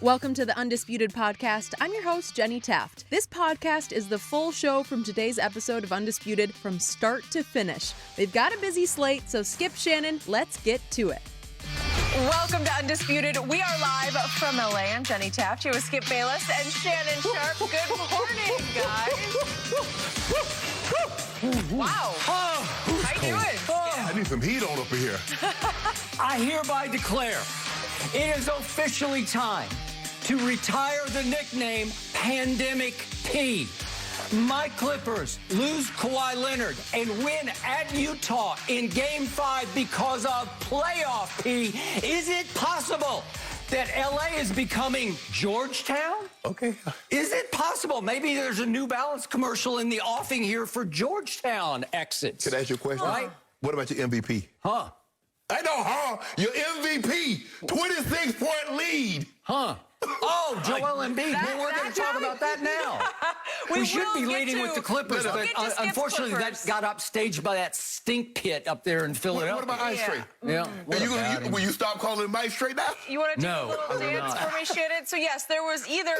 Welcome to the Undisputed podcast. I'm your host, Jenny Taft. This podcast is the full show from today's episode of Undisputed from start to finish. They've got a busy slate, so skip Shannon, let's get to it. Welcome to Undisputed. We are live from LA. I'm Jenny Taft here with Skip Bayless and Shannon Sharpe. Good morning, guys. Wow. How you doing? I need some heat on up in here. I hereby declare it is officially time to retire the nickname Pandemic P. My Clippers lose Kawhi Leonard and win at Utah in Game 5 because of playoff P. Is it possible that LA is becoming Georgetown? Okay. Is it possible? Maybe there's a New Balance commercial in the offing here for Georgetown exits. Can I ask you a question? Right? What about your MVP? Huh? I know, your MVP, 26-point lead. Huh? Oh, Joel Embiid. Well, we're going to talk about that now. We should be leading with the Clippers, but unfortunately that got upstaged by that stink pit up there in Philadelphia. What about Ice Tray? Yeah. Will you stop calling him Ice Tray now? You want to do a little dance for me, Shannon? So, yes, there was either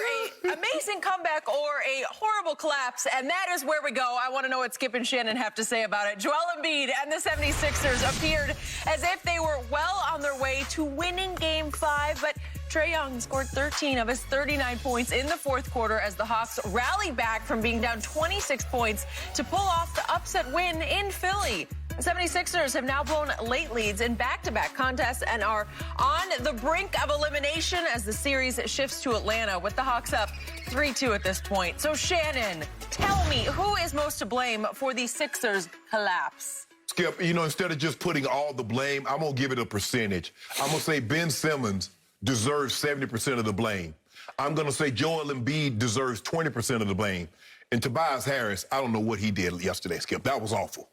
an amazing comeback or a horrible collapse, and that is where we go. I want to know what Skip and Shannon have to say about it. Joel Embiid and the 76ers appeared as if they were well on their way to winning Game 5, but Trae Young scored 13 of his 39 points in the fourth quarter as the Hawks rallied back from being down 26 points to pull off the upset win in Philly. The 76ers have now blown late leads in back-to-back contests and are on the brink of elimination as the series shifts to Atlanta, with the Hawks up 3-2 at this point. So, Shannon, tell me, who is most to blame for the Sixers' collapse? Skip, instead of just putting all the blame, I'm going to give it a percentage. I'm going to say Ben Simmons deserves 70% of the blame. I'm going to say Joel Embiid deserves 20% of the blame. And Tobias Harris, I don't know what he did yesterday, Skip. That was awful.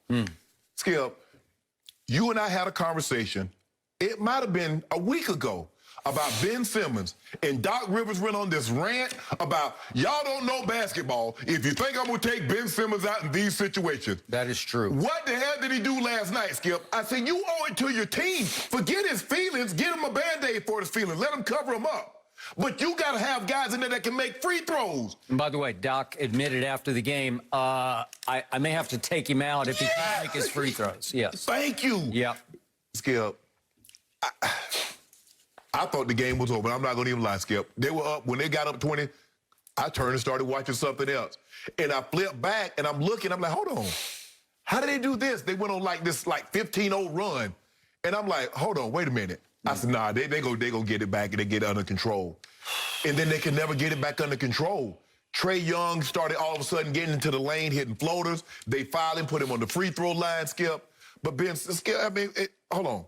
Skip, you and I had a conversation, it might have been a week ago, about Ben Simmons, and Doc Rivers went on this rant about, y'all don't know basketball if you think I'm going to take Ben Simmons out in these situations. That is true. What the hell did he do last night, Skip? I said, you owe it to your team. Forget his feelings. Get him a Band-Aid for his feelings. Let him cover him up. But you got to have guys in there that can make free throws. And by the way, Doc admitted after the game, I may have to take him out if he can't make his free throws. Yes. Thank you. Yeah. Skip, I thought the game was over. I'm not going to even lie, Skip. They were up. When they got up 20, I turned and started watching something else. And I flipped back, and I'm looking. I'm like, hold on. How did they do this? They went on this 15-0 run. And I'm like, hold on, wait a minute. I said, nah, they go get it back, and they get it under control. And then they can never get it back under control. Trae Young started all of a sudden getting into the lane, hitting floaters. They fouled him, put him on the free throw line, Skip. But Skip, hold on.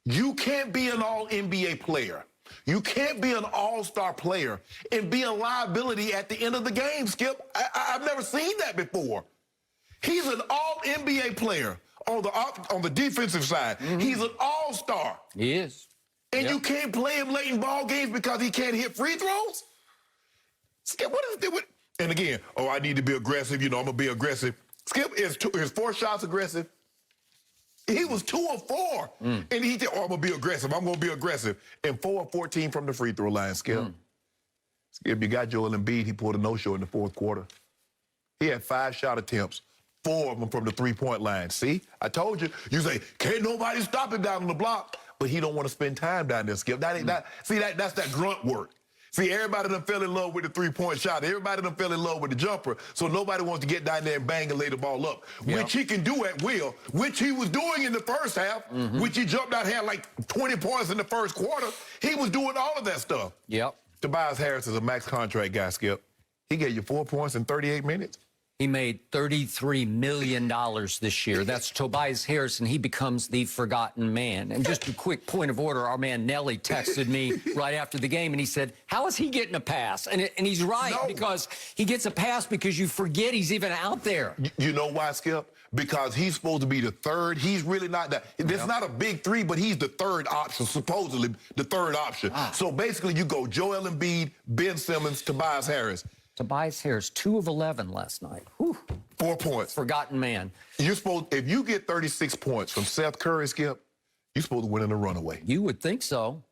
You can't be an all-NBA player. You can't be an all-star player and be a liability at the end of the game, Skip. I've never seen that before. He's an all-NBA player on the defensive side. He's an all-star. He is. And you can't play him late in ball games because he can't hit free throws? Skip, what is it? And again, I need to be aggressive. I'm going to be aggressive. Skip, is 4 shots aggressive? He was 2 of 4. And he said, I'm going to be aggressive. I'm going to be aggressive. And 4 of 14 from the free throw line, Skip. Skip, you got Joel Embiid. He pulled a no-show in the fourth quarter. He had 5 shot attempts, 4 of them from the three-point line. See? I told you. You say, can't nobody stop him down on the block. But he don't want to spend time down there, Skip. That's that grunt work. See, everybody done fell in love with the three-point shot. Everybody done fell in love with the jumper, so nobody wants to get down there and bang and lay the ball up, which he can do at will, which he was doing in the first half, which he jumped out, had like 20 points in the first quarter. He was doing all of that stuff. Yep. Tobias Harris is a max contract guy, Skip. He gave you 4 points in 38 minutes. He made $33 million this year. That's Tobias Harris, and he becomes the forgotten man. And just a quick point of order, our man Nelly texted me right after the game, and he said, how is he getting a pass? And he's right, because he gets a pass because you forget he's even out there. You know why, Skip? Because he's supposed to be the third. He's really not that. It's not a big three, but he's the third option, supposedly the third option. So basically you go Joel Embiid, Ben Simmons, Tobias Harris. Tobias Harris, 2 of 11 last night. Whew. 4 points. Forgotten man. You're supposed, if you get 36 points from Seth Curry, Skip, you're supposed to win in a runaway. You would think so.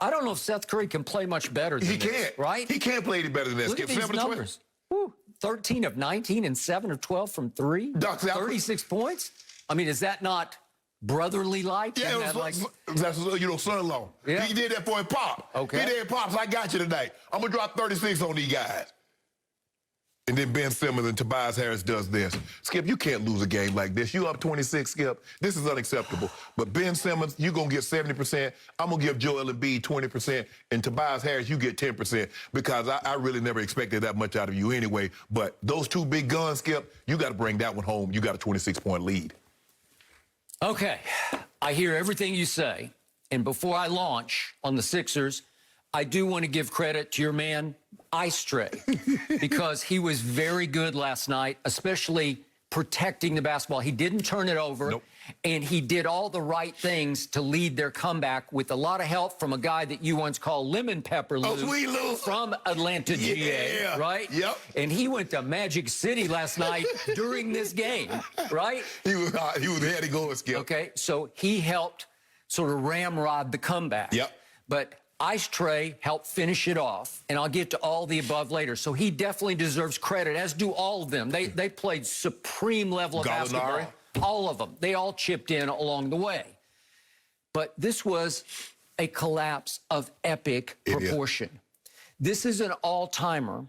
I don't know if Seth Curry can play much better than He this, can't. right? He can't play any better than that. Look Skip, at these 7 of 12. numbers. Woo, 13 of 19 and 7 of 12 from 3. 36 points. I mean, is that not brotherly-like? Yeah, that's son-in-law. Yeah. He did that for his pop. Okay. He did, Pops, I got you tonight. I'm going to drop 36 on these guys. And then Ben Simmons and Tobias Harris does this. Skip, you can't lose a game like this. You up 26, Skip. This is unacceptable. But Ben Simmons, you're going to get 70%. I'm going to give Joel Embiid 20%. And Tobias Harris, you get 10%. Because I really never expected that much out of you anyway. But those two big guns, Skip, you got to bring that one home. You got a 26-point lead. Okay. I hear everything you say. And before I launch on the Sixers, I do want to give credit to your man, Ice Tray, because he was very good last night, especially protecting the basketball. He didn't turn it over, Nope. and he did all the right things to lead their comeback with a lot of help from a guy that you once called Lemon Pepper Lou, Sweet Lou. from Atlanta, GA, Yeah. right? Yep. And he went to Magic City last night during this game, right? He was had to go, Skip. Okay, so he helped sort of ramrod the comeback. Yep. But Ice Tray helped finish it off, and I'll get to all the above later. So he definitely deserves credit, as do all of them. They played supreme level of Gallinari. basketball. All of them. They all chipped in along the way. But this was a collapse of epic proportion. This is an all-timer.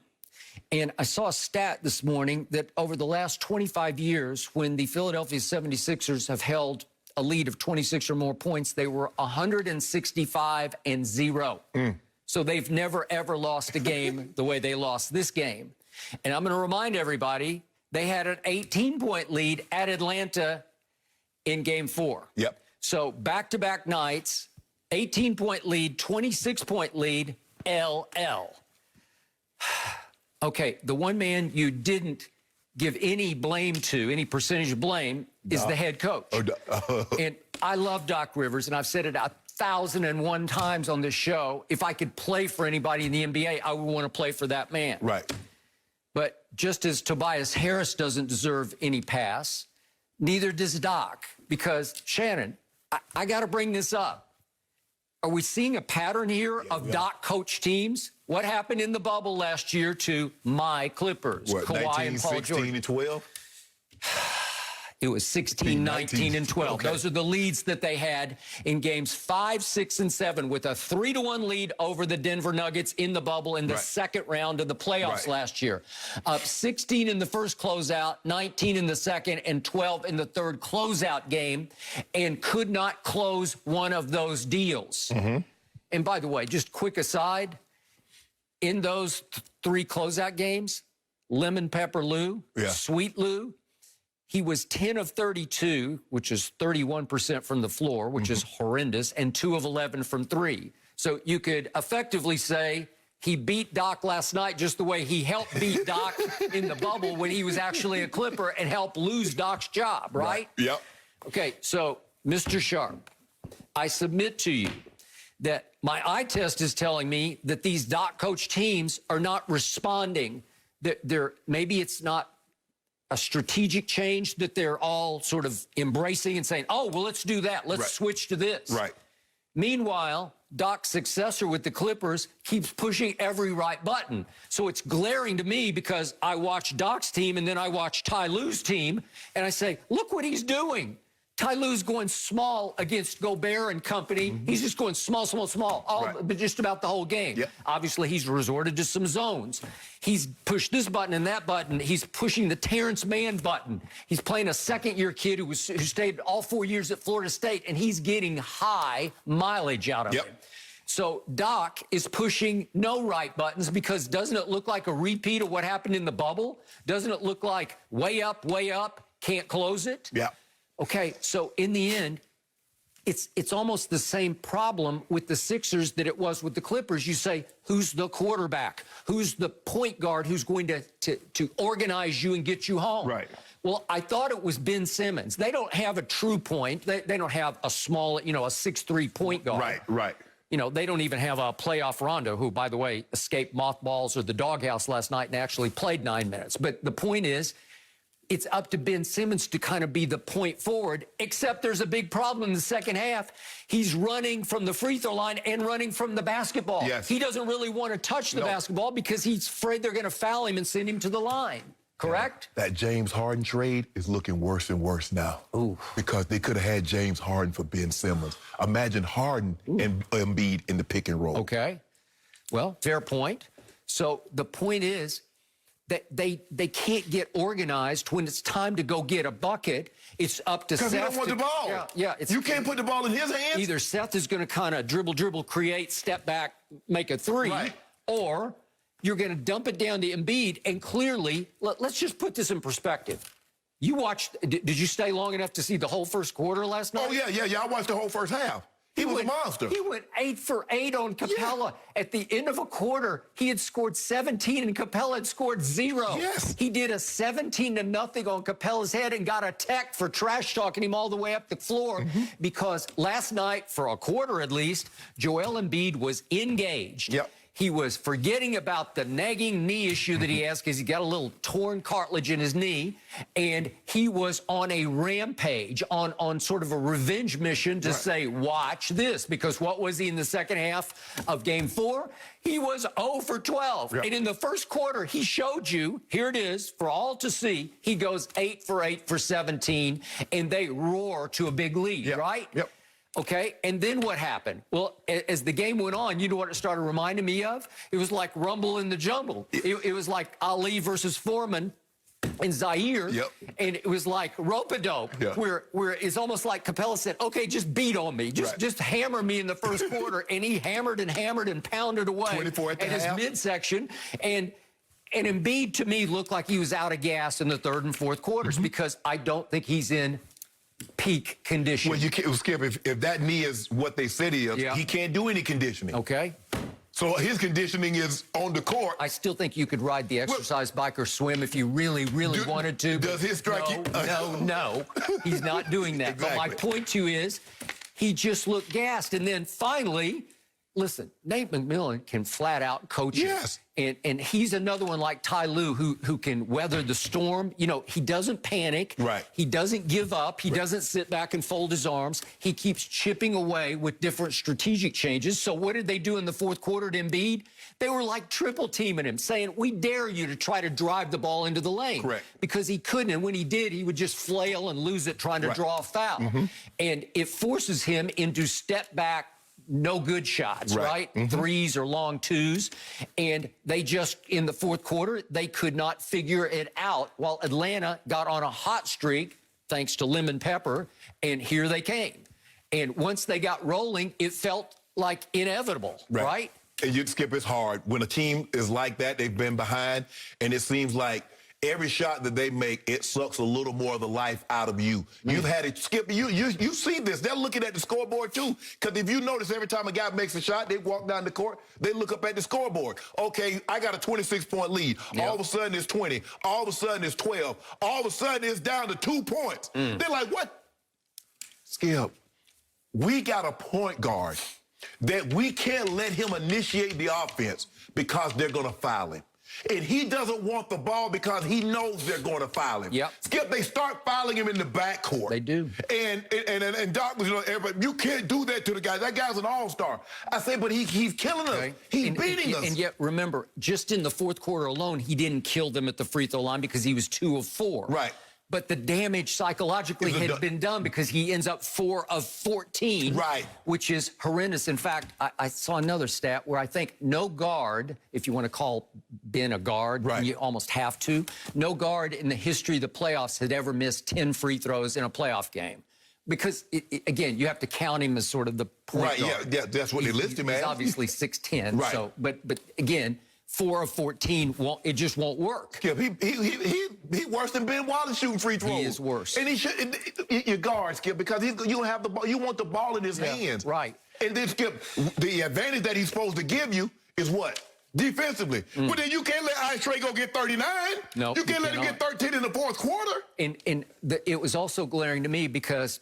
And I saw a stat this morning that over the last 25 years, when the Philadelphia 76ers have held a lead of 26 or more points, they were 165-0. So they've never, ever lost a game the way they lost this game. And I'm going to remind everybody, they had an 18-point lead at Atlanta in Game 4. Yep. So back-to-back nights, 18-point lead, 26-point lead, LL. Okay, the one man you didn't give any blame to, any percentage of blame, is the head coach. And I love Doc Rivers, and I've said it 1,001 times on this show. If I could play for anybody in the NBA, I would want to play for that man. Right. But just as Tobias Harris doesn't deserve any pass, neither does Doc. Because, Shannon, I got to bring this up. Are we seeing a pattern here of Doc coach teams? What happened in the bubble last year to my Clippers? What, Kawhi 19, and Paul 16, George. and 12? It was 16, 19, and 12. Okay. Those are the leads that they had in games 5, 6, and 7 with a 3-1 lead over the Denver Nuggets in the bubble in the second round of the playoffs last year. Up 16 in the first closeout, 19 in the second, and 12 in the third closeout game, and could not close one of those deals. And by the way, just quick aside, in those 3 closeout games, Lemon Pepper Lou, Sweet Lou, he was 10 of 32, which is 31% from the floor, which is horrendous, and 2 of 11 from 3. So you could effectively say he beat Doc last night just the way he helped beat Doc in the bubble when he was actually a Clipper and helped lose Doc's job, right? Yep. Okay, so Mr. Sharpe, I submit to you that my eye test is telling me that these Doc coach teams are not responding. That maybe it's not a strategic change that they're all sort of embracing and saying, oh, well, let's do that. Let's switch to this. Right. Meanwhile, Doc's successor with the Clippers keeps pushing every right button. So it's glaring to me because I watch Doc's team and then I watch Ty Lue's team and I say, look what he's doing. Ty Lue's going small against Gobert and company. He's just going small, but just about the whole game. Obviously, he's resorted to some zones. He's pushed this button and that button. He's pushing the Terrence Mann button. He's playing a second-year kid who stayed all 4 years at Florida State, and he's getting high mileage out of him. So Doc is pushing no right buttons because doesn't it look like a repeat of what happened in the bubble? Doesn't it look like way up, can't close it? Okay, so in the end, it's almost the same problem with the Sixers that it was with the Clippers. You say, who's the quarterback? Who's the point guard who's going to organize you and get you home? Right. Well, I thought it was Ben Simmons. They don't have a true point. They don't have a small, a 6'3" point guard. Right. They don't even have a playoff Rondo, who, by the way, escaped mothballs or the doghouse last night and actually played 9 minutes. But the point is, it's up to Ben Simmons to kind of be the point forward, except there's a big problem in the second half. He's running from the free throw line and running from the basketball. Yes. He doesn't really want to touch the basketball because he's afraid they're going to foul him and send him to the line. Correct? That James Harden trade is looking worse and worse now. Ooh. Because they could have had James Harden for Ben Simmons. Imagine Harden and Embiid in the pick and roll. Okay. Well, fair point. So the point is that they can't get organized when it's time to go get a bucket. It's up to Seth. Because he don't want the ball. Yeah. You can't put the ball in his hands. Either Seth is going to kind of dribble, create, step back, make a three, right, or you're going to dump it down to Embiid. And clearly, let's just put this in perspective. You watched, did you stay long enough to see the whole first quarter last night? Oh, yeah. I watched the whole first half. He was a monster. He went 8 for 8 on Capella. Yeah. At the end of a quarter, he had scored 17 and Capella had scored 0. Yes. He did a 17-0 on Capella's head and got a tech for trash talking him all the way up the floor because last night, for a quarter at least, Joel Embiid was engaged. Yep. He was forgetting about the nagging knee issue that he has because he got a little torn cartilage in his knee, and he was on a rampage, on sort of a revenge mission to say, watch this, because what was he in the second half of Game 4? He was 0 for 12. Yep. And in the first quarter, he showed you, here it is, for all to see, he goes 8 for 8 for 17, and they roar to a big lead, right? Yep. Okay, and then what happened? Well, as the game went on, you know what it started reminding me of? It was like Rumble in the Jungle. It was like Ali versus Foreman and Zaire. Yep. And it was like rope-a-dope, where it's almost like Capella said, okay, just beat on me. Just hammer me in the first quarter. And he hammered and pounded away 24 at his midsection. And Embiid, to me, looked like he was out of gas in the third and fourth quarters because I don't think he's in peak condition. Well, you can't, Skip, if that knee is what they said he is, he can't do any conditioning. Okay. So his conditioning is on the court. I still think you could ride the exercise bike or swim if you really wanted to. Does his strike you? No. He's not doing that. Exactly. But my point to you is he just looked gassed. And then finally, listen, Nate McMillan can flat out coach you. Yes. And he's another one like Ty Lue who can weather the storm. You know, he doesn't panic. Right. He doesn't give up. He doesn't sit back and fold his arms. He keeps chipping away with different strategic changes. So what did they do in the fourth quarter to Embiid? They were like triple teaming him, saying, we dare you to try to drive the ball into the lane. Correct. Because he couldn't. And when he did, he would just flail and lose it trying to draw a foul. And it forces him into step back, no good shots, right? Threes or long twos. And they just, in the fourth quarter, they could not figure it out while Atlanta got on a hot streak, thanks to Lemon Pepper, and here they came. And once they got rolling, it felt like inevitable, right? And you, Skip, it's hard. When a team is like that, they've been behind, and it seems like every shot that they make, it sucks a little more of the life out of you. You've had it, Skip, you see this. They're looking at the scoreboard, too. Because if you notice, every time a guy makes a shot, they walk down the court, they look up at the scoreboard. Okay, I got a 26-point lead. All of a sudden, it's 20. All of a sudden, it's 12. All of a sudden, it's down to 2 points. They're like, what? Skip, we got a point guard that we can't let him initiate the offense because they're going to foul him. And he doesn't want the ball because he knows they're going to foul him. Skip, they start fouling him in the backcourt. They do. And Doc was, you know, everybody, you can't do that to the guy. That guy's an all-star. I say, but he's killing us. He's beating us. And yet, remember, just in the fourth quarter alone, he didn't kill them at the free throw line because he was 2 of 4. Right. But the damage psychologically had been done because he ends up 4 of 14, which is horrendous. In fact, I saw another stat where I think no guard, if you want to call Ben a guard, and you almost have to, no guard in the history of the playoffs had ever missed 10 free throws in a playoff game. Because, again, you have to count him as sort of the point guard. Yeah, that's what they list him as. He's obviously 6'10", so, but again, 4 of 14, it just won't work. Skip, he worse than Ben Wallace shooting free throws. He is worse. And he should, your guard, Skip, because you don't have the ball. You want the ball in his hands. Right. And then, Skip, the advantage that he's supposed to give you is what? Defensively. Well, then you can't let Ice Trae go get 39. No, you can't let him get 13 in the fourth quarter. And it was also glaring to me because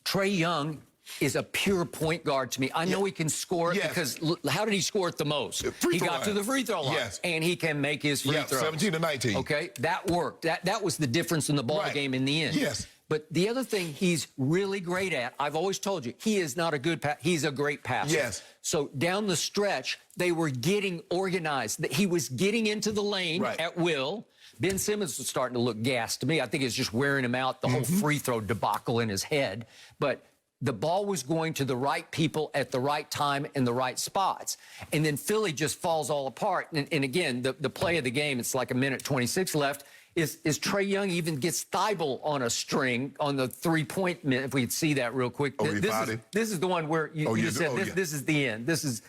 Trae Young is a pure point guard to me. I know he can score it because how did he score it the most? He got to the free throw line. And he can make his free throws. 17 to 19. Okay, that worked. That was the difference in the ball game in the end. But the other thing he's really great at, I've always told you, he is not a good he's a great passer. So down the stretch, they were getting organized. He was getting into the lane at will. Ben Simmons was starting to look gassed to me. I think it's just wearing him out, the whole free throw debacle in his head. But the ball was going to the right people at the right time in the right spots. And then Philly just falls all apart. And again, the play of the game, it's like 1:26 left, is Trae Young even gets Thibault on a string on the three-point minute. If we could see that real quick. This is the one where you said this is the end. This is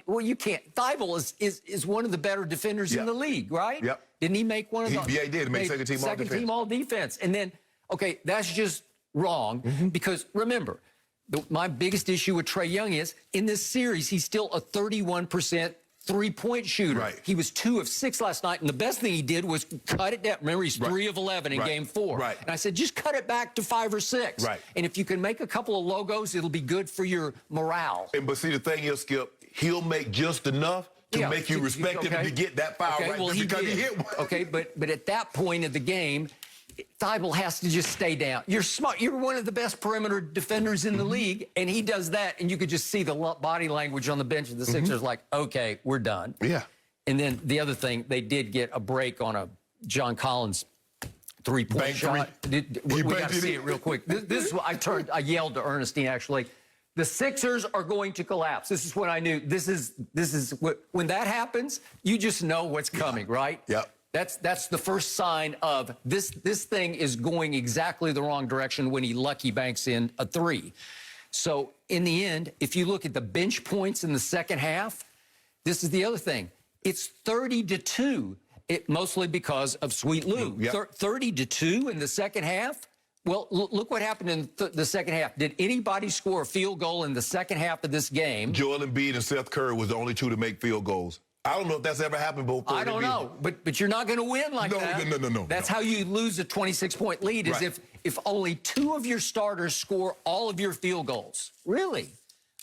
well, you can't. Thibault is one of the better defenders in the league, right? Didn't he make one of those? Yeah, he did. Make second team all defense. And then, okay, that's just wrong because remember, my biggest issue with Trae Young is in this series, he's still a 31% three-point shooter. He was 2 of 6 last night, and the best thing he did was cut it down. Remember, he's 3 of 11 in Game 4. And I said, just cut it back to 5 or 6. And if you can make a couple of logos, it'll be good for your morale. But see, the thing is, Skip, he'll make just enough to make you respect him to get that foul well, because he hit one. But at that point of the game, Thibault has to just stay down. You're smart. You're one of the best perimeter defenders in the league, and he does that, and you could just see the body language on the bench of the Sixers like, okay, we're done. And then the other thing, they did get a break on a John Collins three-point shot. We got to see it real quick. This is what I yelled to Ernestine, actually. The Sixers are going to collapse. This is when I knew this is what, when that happens, you just know what's coming, right? That's the first sign of this thing is going exactly the wrong direction when he lucky banks in a 3. So in the end, if you look at the bench points in the second half, this is the other thing. It's 30-2, mostly because of Sweet Lou. 30-2 in the second half. Well, look what happened in the second half. Did anybody score a field goal in the second half of this game? Joel Embiid and Seth Curry was the only 2 to make field goals. I don't know if that's ever happened before. I don't know, but you're not going to win like that. No. That's how you lose a 26-point lead, is if only 2 of your starters score all of your field goals. Really?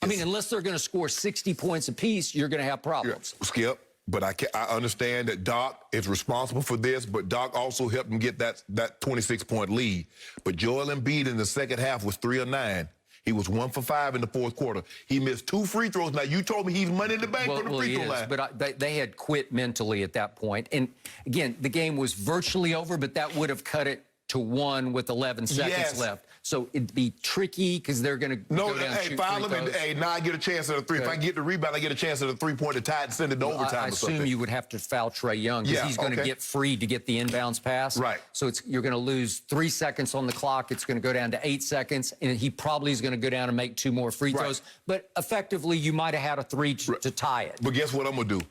I mean, unless they're going to score 60 points apiece, you're going to have problems. Skip, but I understand that Doc is responsible for this, but Doc also helped him get that 26-point lead. But Joel Embiid in the second half was 3 of 9. He was 1 for 5 in the fourth quarter. He missed 2 free throws. Now, you told me he's money in the bank from the free throw line. But they had quit mentally at that point. And, again, the game was virtually over, but that would have cut it to 1 with 11 seconds left. So it'd be tricky because they're going to go down and shoot foul him, and now I get a chance at a 3. If I get the rebound, I get a chance at a 3-pointer tie and send it to overtime I or something. assume you would have to foul Trae Young because he's going to get free to get the inbounds pass. So you're going to lose 3 seconds on the clock. It's going to go down to 8 seconds, and he probably is going to go down and make 2 more free throws. But effectively, you might have had a 3 to tie it. But guess what I'm going to do?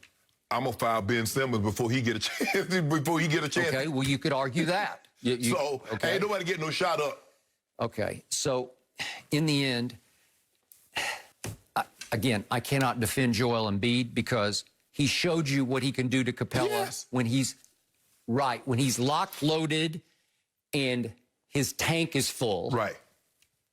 I'm going to foul Ben Simmons before he get a chance. Okay, well, you could argue that. Ain't nobody getting no shot up. Okay, so in the end, again, I cannot defend Joel Embiid because he showed you what he can do to Capella when he's when he's locked, loaded, and his tank is full.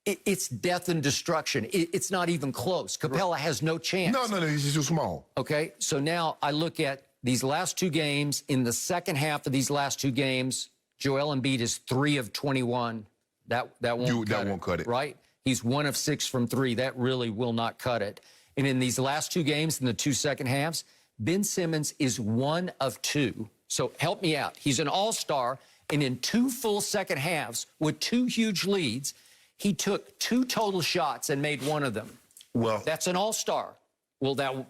It's death and destruction. It's not even close. Capella has no chance. No, he's just too small. Okay, so now I look at these last 2 games. In the second half of these last 2 games, Joel Embiid is 3 of 21. That won't cut it. Right? He's 1 of 6 from 3. That really will not cut it. And in these last 2 games, in the 2 second halves, Ben Simmons is 1 of 2. So help me out. He's an all-star, and in 2 full second halves with 2 huge leads, he took 2 total shots and made 1 of them. Well, that's an all-star. Well, that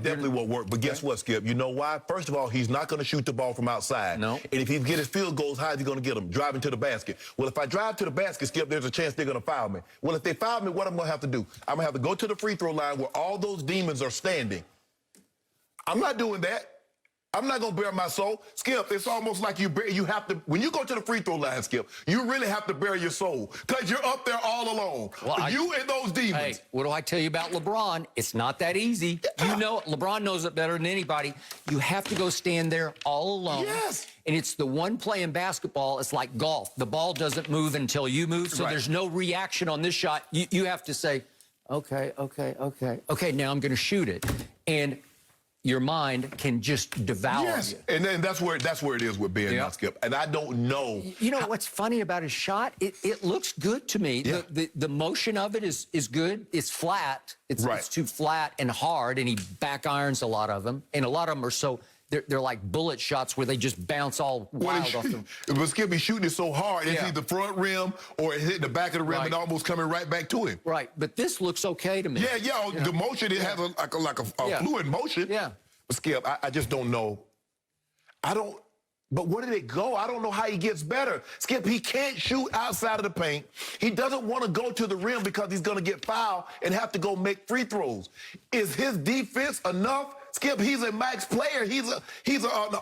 definitely won't work. But guess what, Skip? You know why? First of all, he's not going to shoot the ball from outside. No. And if he get his field goals, how is he going to get them? Driving to the basket. Well, if I drive to the basket, Skip, there's a chance they're going to foul me. Well, if they foul me, what I'm going to have to do? I'm going to have to go to the free throw line where all those demons are standing. I'm not doing that. I'm not going to bare my soul. Skip, it's almost like you have to, when you go to the free throw line, Skip, you really have to bare your soul because you're up there all alone. Well, you and those demons. Hey, what do I tell you about LeBron? It's not that easy. You know, LeBron knows it better than anybody. You have to go stand there all alone. Yes. And it's the one play in basketball. It's like golf. The ball doesn't move until you move, so there's no reaction on this shot. You have to say, okay, now I'm going to shoot it. And your mind can just devour you. And then that's where it is with Ben now, Skip. And I don't know. You know what's funny about his shot? It looks good to me. Yeah. The motion of it is good. It's flat. It's too flat and hard, and he back irons a lot of them. And a lot of them are so they're like bullet shots where they just bounce all wild off them. But Skip, he's shooting it so hard, it's either front rim or it hit the back of the rim and almost coming right back to him. Right, but this looks okay to me. Yeah. The motion, it has like a fluid motion. Yeah. But Skip, I just don't know. But where did it go? I don't know how he gets better. Skip, he can't shoot outside of the paint. He doesn't want to go to the rim because he's going to get fouled and have to go make free throws. Is his defense enough? Skip, he's a max player. He's an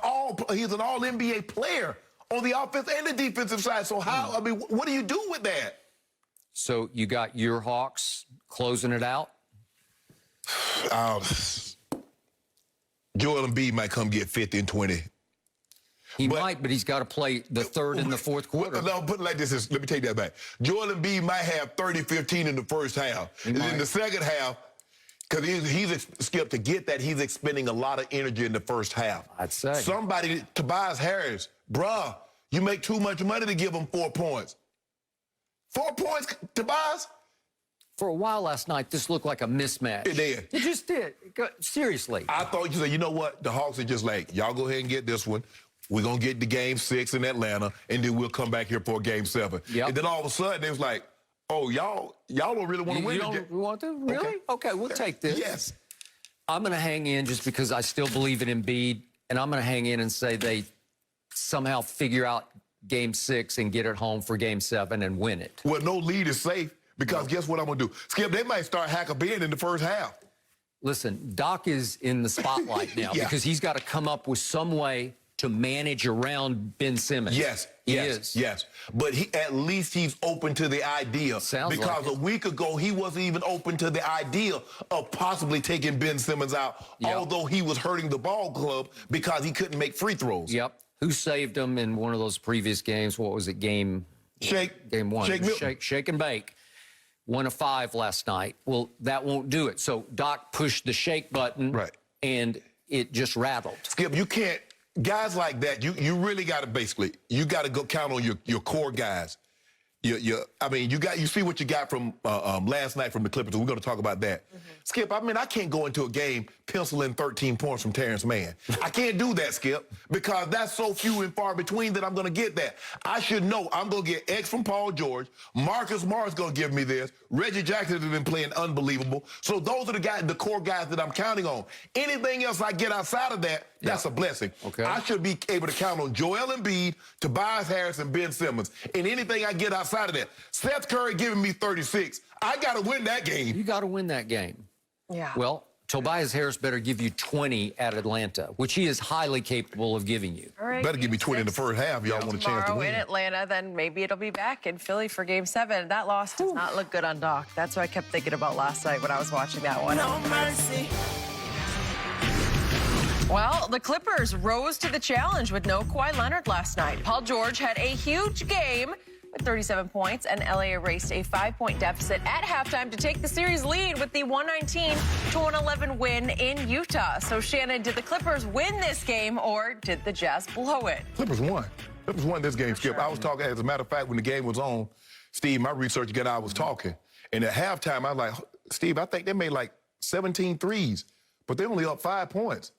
all NBA player on the offense and the defensive side. So how? I mean, what do you do with that? So you got your Hawks closing it out. Joel Embiid might come get 50 and 20. He might, but he's got to play the third and the fourth quarter. No, put it like this. Let me take that back. Joel Embiid might have 30, 15 in the first half. And in the second half, because he's Skip, to get that, he's expending a lot of energy in the first half. I'd say. Somebody, Tobias Harris, bruh, you make too much money to give him 4 points. 4 points, Tobias? For a while last night, this looked like a mismatch. It did. It just did. Seriously. I thought you said, you know what? The Hawks are just like, y'all go ahead and get this one. We're going to get to Game 6 in Atlanta, and then we'll come back here for Game 7. Yep. And then all of a sudden, it was like, oh, y'all don't really want to win. You don't want to? Really? Okay, we'll take this. Yes. I'm going to hang in just because I still believe in Embiid, and I'm going to hang in and say they somehow figure out Game 6 and get it home for Game 7 and win it. Well, no lead is safe because guess what I'm going to do? Skip, they might start Hackabee in the first half. Listen, Doc is in the spotlight now because he's got to come up with some way to manage around Ben Simmons. Yes. But at least he's open to the idea. Sounds because like a week ago, he wasn't even open to the idea of possibly taking Ben Simmons out, although he was hurting the ball club because he couldn't make free throws. Yep. Who saved him in one of those previous games? What was it? Game 1. Shake and bake. 1 of 5 last night. Well, that won't do it. So Doc pushed the shake button, and it just rattled. Skip, you can't. Guys like that, you really got to you got to go count on your core guys. You see what you got from last night from the Clippers. We're going to talk about that. Skip, I mean, I can't go into a game penciling 13 points from Terrence Mann. I can't do that, Skip, because that's so few and far between that I'm going to get that. I should know I'm going to get X from Paul George. Marcus Morris going to give me this. Reggie Jackson has been playing unbelievable. So those are the core guys that I'm counting on. Anything else I get outside of that, that's a blessing. Okay. I should be able to count on Joel Embiid, Tobias Harris, and Ben Simmons. And anything I get outside of that. Seth Curry giving me 36. I got to win that game. You got to win that game. Yeah. Well, Tobias Harris better give you 20 at Atlanta, which he is highly capable of giving you. All right, better give me 20 in the first half. Y'all want a chance to win. In Atlanta, then maybe it'll be back in Philly for Game 7. That loss does not look good on Doc. That's what I kept thinking about last night when I was watching that one. No mercy. Well, the Clippers rose to the challenge with no Kawhi Leonard last night. Paul George had a huge game with 37 points, and LA erased a 5-point deficit at halftime to take the series lead with the 119-111 win in Utah. So, Shannon, did the Clippers win this game, or did the Jazz blow it? Clippers won. Clippers won this game, Skip. I was talking, as a matter of fact, when the game was on, Steve, my research again, I was talking. And at halftime, I was like, Steve, I think they made like 17 threes, but they only up 5 points.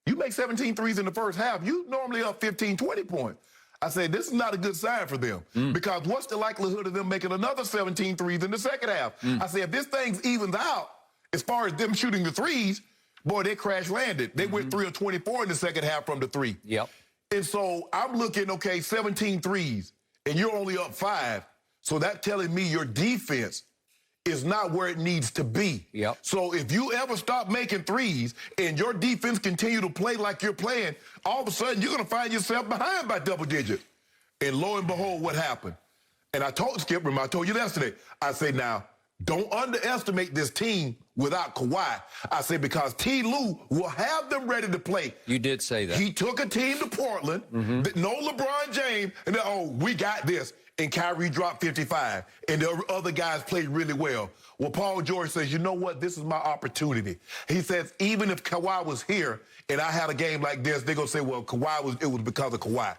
You make 17 threes in the first half, you normally up 15, 20 points. I said, this is not a good sign for them because what's the likelihood of them making another 17 threes in the second half? I said, if this thing evens out, as far as them shooting the threes, boy, they crash landed. They went 3 of 24 in the second half from the 3. Yep. And so I'm looking, okay, 17 threes, and you're only up 5. So that's telling me your defense is not where it needs to be. Yep. So if you ever stop making threes and your defense continue to play like you're playing, all of a sudden you're going to find yourself behind by double digits. And lo and behold, what happened? And I told Skip, remember I told you yesterday, I say now, don't underestimate this team without Kawhi. I say because T. Lue will have them ready to play. You did say that. He took a team to Portland, no LeBron James, and then, oh, we got this. And Kyrie dropped 55, and the other guys played really well. Well, Paul George says, you know what? This is my opportunity. He says, even if Kawhi was here and I had a game like this, they're going to say, well, it was because of Kawhi.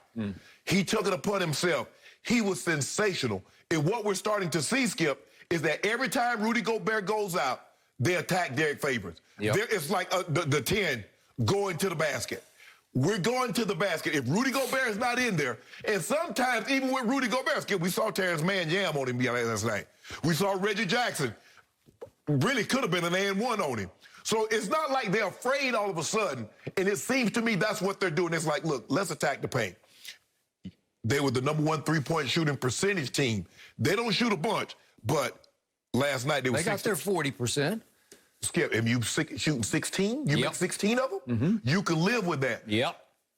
He took it upon himself. He was sensational. And what we're starting to see, Skip, is that every time Rudy Gobert goes out, they attack Derek Favors. Yep. It's like the 10 going to the basket. We're going to the basket. If Rudy Gobert is not in there, and sometimes even with Rudy Gobert, Skip, we saw Terrence Mann jam on him last night. We saw Reggie Jackson. Really could have been an and-one on him. So it's not like they're afraid all of a sudden, and it seems to me that's what they're doing. It's like, look, let's attack the paint. They were the #1 3-point shooting percentage team. They don't shoot a bunch, but last night they got their 40%. Skip, if you shooting 16, you make 16 of them, you can live with that. Yep.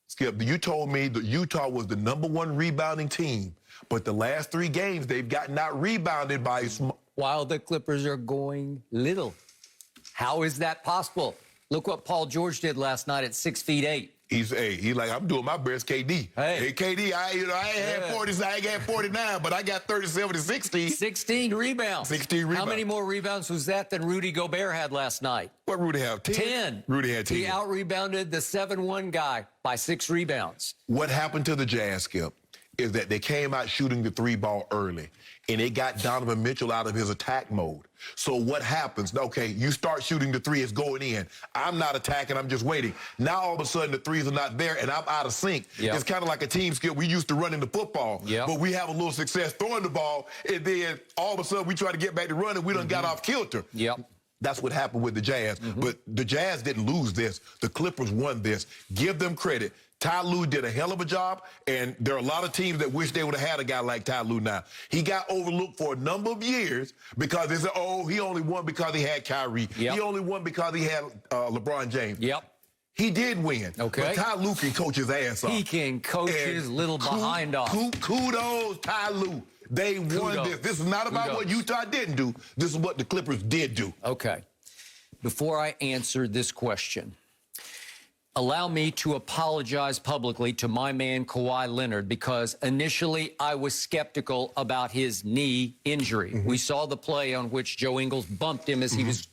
Skip, you told me that Utah was the #1 rebounding team, but the last 3 games they've gotten out rebounded by While the Clippers are going little. How is that possible? Look what Paul George did last night at 6'8". He's like, I'm doing my best, KD. Hey, KD, I ain't had 40, I ain't had 49, but I got 37 and 16. 16 rebounds. 16 rebounds. How many more rebounds was that than Rudy Gobert had last night? What Rudy have? 10. Rudy had 10. He out-rebounded the 7-1 guy by 6 rebounds. What happened to the Jazz, Skip, is that they came out shooting the 3-ball early, and it got Donovan Mitchell out of his attack mode. So what happens? Okay, you start shooting the 3, it's going in. I'm not attacking, I'm just waiting. Now all of a sudden the 3s are not there, and I'm out of sync. Yep. It's kind of like a team, Skip. We used to run into football, but we have a little success throwing the ball, and then all of a sudden we try to get back to running, we done got off kilter. Yep. That's what happened with the Jazz. But the Jazz didn't lose this. The Clippers won this. Give them credit. Ty Lue did a hell of a job, and there are a lot of teams that wish they would have had a guy like Ty Lue now. He got overlooked for a number of years because they said, oh, he only won because he had Kyrie. Yep. He only won because he had LeBron James. Yep. He did win. Okay. But Ty Lue can coach his ass off. He can coach his little behind off. Kudos, Ty Lue. They won this. This is not about what Utah didn't do. This is what the Clippers did do. Okay. Before I answer this question, allow me to apologize publicly to my man Kawhi Leonard, because initially I was skeptical about his knee injury. We saw the play on which Joe Ingles bumped him as he was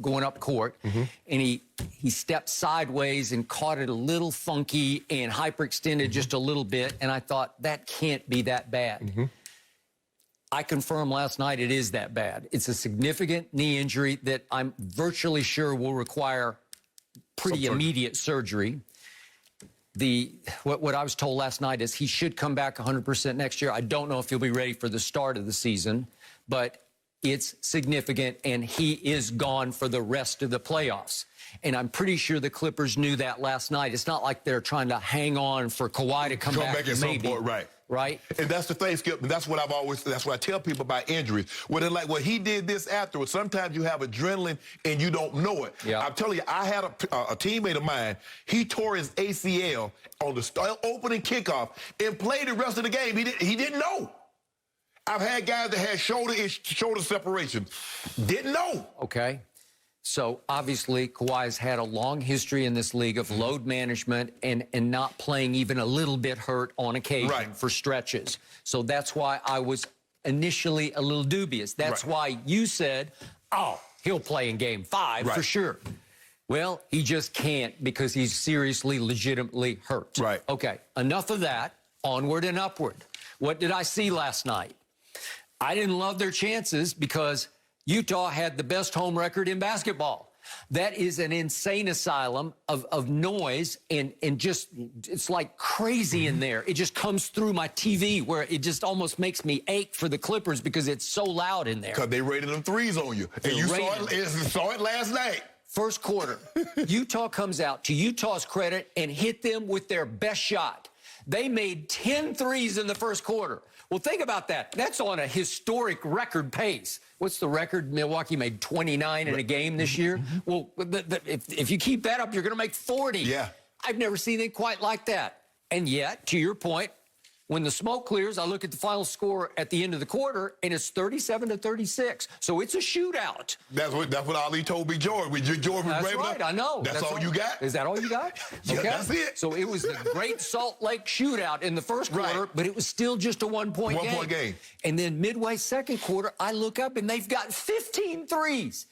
going up court, and he stepped sideways and caught it a little funky and hyperextended just a little bit, and I thought, that can't be that bad. I confirmed last night it is that bad. It's a significant knee injury that I'm virtually sure will require pretty immediate surgery. What I was told last night is he should come back 100% next year. I don't know if he'll be ready for the start of the season, but it's significant, and he is gone for the rest of the playoffs. And I'm pretty sure the Clippers knew that last night. It's not like they're trying to hang on for Kawhi to come back at some point, right? Right? And that's the thing, Skip. And that's what that's what I tell people about injuries. Where they're like, well, he did this afterwards. Sometimes you have adrenaline and you don't know it. Yep. I'm telling you, I had a teammate of mine. He tore his ACL on the opening kickoff and played the rest of the game. He didn't know. I've had guys that had shoulder separation. Didn't know. Okay. So, obviously, Kawhi's had a long history in this league of load management and not playing even a little bit hurt on occasion for stretches. So that's why I was initially a little dubious. That's why you said, oh, he'll play in Game 5 for sure. Well, he just can't because he's seriously, legitimately hurt. Right. Okay, enough of that. Onward and upward. What did I see last night? I didn't love their chances because Utah had the best home record in basketball. That is an insane asylum of noise and just, it's like crazy in there. It just comes through my TV where it just almost makes me ache for the Clippers because it's so loud in there. Because they rated them threes on you. And you saw it last night. First quarter, Utah comes out, to Utah's credit, and hit them with their best shot. They made 10 threes in the first quarter. Well, think about that. That's on a historic record pace. What's the record? Milwaukee made 29 in a game this year. Well, if you keep that up, you're going to make 40. Yeah. I've never seen it quite like that. And yet, to your point, when the smoke clears, I look at the final score at the end of the quarter, and it's 37-36. So it's a shootout. That's what Ali told me, Jordan. When Jordan was That's right, I know. That's all you got? Is that all you got? Yeah, okay. that's it. So it was the Great Salt Lake shootout in the first quarter, but it was still just a one-point game. One-point game. And then midway second quarter, I look up, and they've got 15 threes.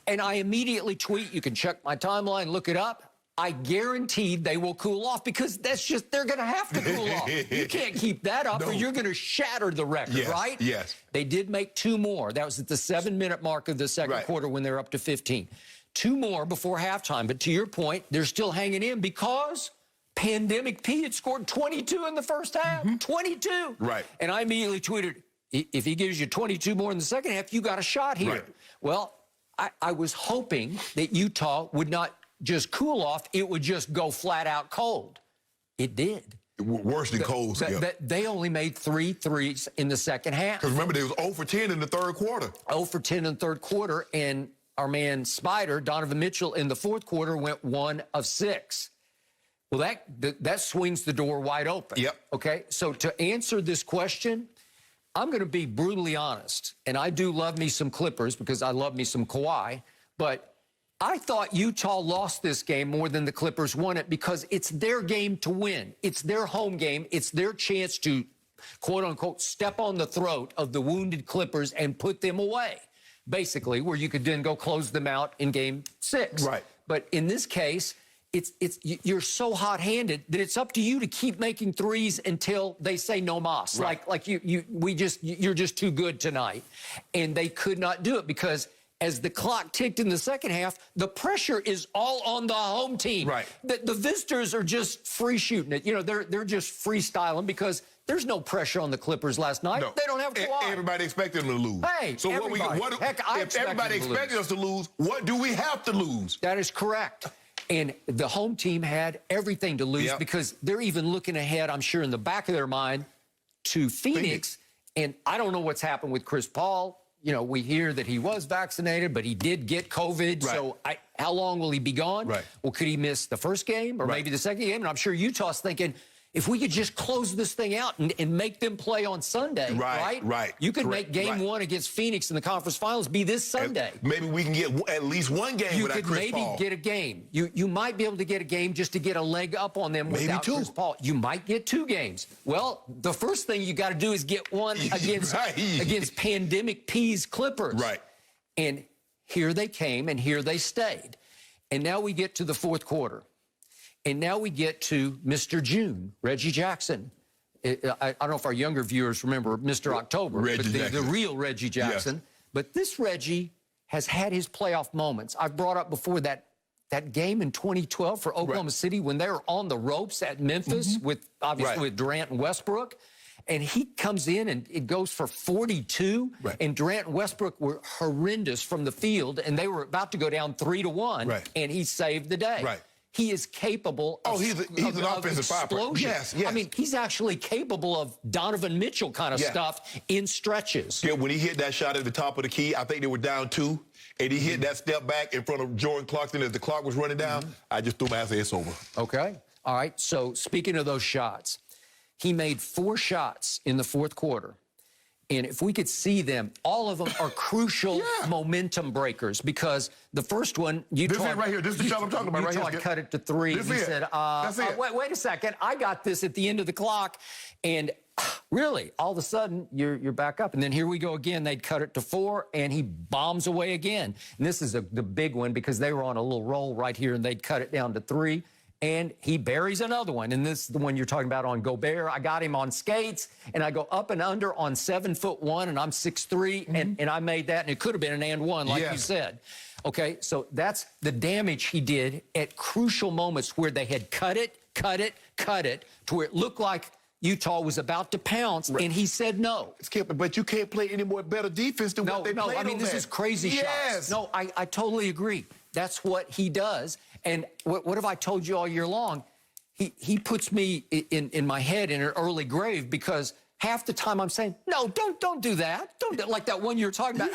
And I immediately tweet, you can check my timeline, look it up. I guaranteed they will cool off because they're going to have to cool off. You can't keep that up or you're going to shatter the record, right? Yes. They did make 2 more. That was at the 7-minute mark of the second quarter when they're up to 15. 2 more before halftime. But to your point, they're still hanging in because Pandemic P had scored 22 in the first half. 22. Right. And I immediately tweeted, if he gives you 22 more in the second half, you got a shot here. Right. Well, I was hoping that Utah would not just cool off, it would just go flat out cold. It did. Worse than cold. They only made 3 threes in the second half. Because remember, they was 0 for 10 in the third quarter. 0 for 10 in the third quarter, and our man Spider, Donovan Mitchell, in the fourth quarter went 1 of 6. Well, that swings the door wide open. Yep. Okay, so to answer this question, I'm going to be brutally honest, and I do love me some Clippers because I love me some Kawhi, but I thought Utah lost this game more than the Clippers won it because it's their game to win. It's their home game. It's their chance to, quote unquote, step on the throat of the wounded Clippers and put them away, basically, where you could then go close them out in game 6. Right. But in this case, you're so hot-handed that it's up to you to keep making threes until they say no mas. Right. Like you're just too good tonight. And they could not do it because as the clock ticked in the second half, the pressure is all on the home team. Right. The visitors are just free shooting it. You know, they're just freestyling because there's no pressure on the Clippers last night. No. They don't have Kawhi. Everybody expected them to lose. Hey, so everybody. If everybody expected us to lose, what do we have to lose? That is correct. And the home team had everything to lose because they're even looking ahead, I'm sure, in the back of their mind to Phoenix. And I don't know what's happened with Chris Paul. You know, we hear that he was vaccinated, but he did get COVID. Right. So how long will he be gone? Right. Well, could he miss the first game or maybe the second game? And I'm sure Utah's thinking, if we could just close this thing out and make them play on Sunday, right? You could make game 1 against Phoenix in the conference finals be this Sunday. And maybe we can get at least one game without Chris Paul. You could maybe get a game. You might be able to get a game just to get a leg up on them without Chris Paul. You might get 2 games. Well, the first thing you got to do is get one against Pandemic P's Clippers. Right. And here they came, and here they stayed. And now we get to the fourth quarter. And now we get to Mr. June, Reggie Jackson. I don't know if our younger viewers remember Mr. October, the real Reggie Jackson. Yeah. But this Reggie has had his playoff moments. I've brought up before that game in 2012 for Oklahoma City when they were on the ropes at Memphis with, obviously, with Durant and Westbrook. And he comes in and it goes for 42. Right. And Durant and Westbrook were horrendous from the field, and they were about to go down 3-1. Right. And he saved the day. Right. He is capable of he's an offensive explosion. Yes. I mean, he's actually capable of Donovan Mitchell kind of stuff in stretches. Yeah, when he hit that shot at the top of the key, I think they were down 2, and he hit that step back in front of Jordan Clarkson as the clock was running down. I just threw my ass, it's over. Okay. All right. So speaking of those shots, he made 4 shots in the fourth quarter. And if we could see them, all of them are crucial momentum breakers because the first one, Utah... This is it right here. This is the shot I'm talking about right here. Utah cut it to 3. He said, wait a second. I got this at the end of the clock. And really, all of a sudden, you're back up. And then here we go again. They'd cut it to 4, and he bombs away again. And this is the big one because they were on a little roll right here, and they'd cut it down to 3. And he buries another one. And this is the one you're talking about on Gobert. I got him on skates, and I go up and under on 7'1", and I'm 6'3", and I made that, and it could have been an and one, like you said. Okay, so that's the damage he did at crucial moments where they had cut it, to where it looked like Utah was about to pounce, and he said no. But you can't play any more better defense than what they played. I mean, this is crazy shots. No, I totally agree. That's what he does. And what have I told you all year long? He puts me in my head in an early grave because half the time I'm saying, no, don't do that. Don't do, like that one you're talking about.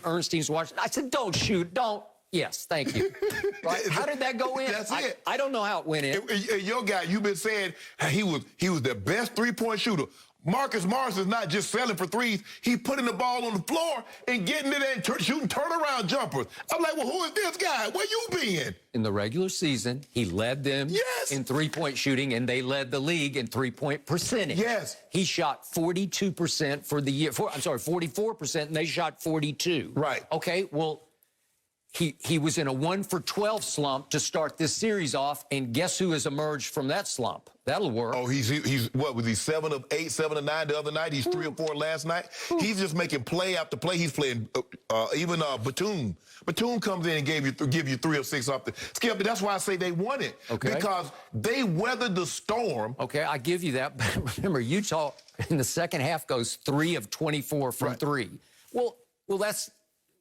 Ernestine's watching. I said, don't shoot, don't. Yes, thank you. Right? How did that go in? That's it. I don't know how it went in. Your guy, you've been saying he was the best three-point shooter. Marcus Morris is not just selling for threes. He's putting the ball on the floor and getting it and shooting turnaround jumpers. I'm like, well, who is this guy? Where you been? In the regular season, he led them in three-point shooting, and they led the league in three-point percentage. Yes. He shot 42% for the year. 44%, and they shot 42. Right. Okay, well, he was in a 1-for-12 slump to start this series off, and guess who has emerged from that slump? That'll work. Oh, he's what was he, 7 of 8, 7 of 9 the other night? He's 3 or 4 last night. He's just making play after play. He's playing even Batum. Batum comes in and give you 3 or 6 off the Skip. That's why I say they won it. Okay. Because they weathered the storm. Okay, I give you that. But remember, Utah in the second half goes 3 of 24 from 3. Well, that's.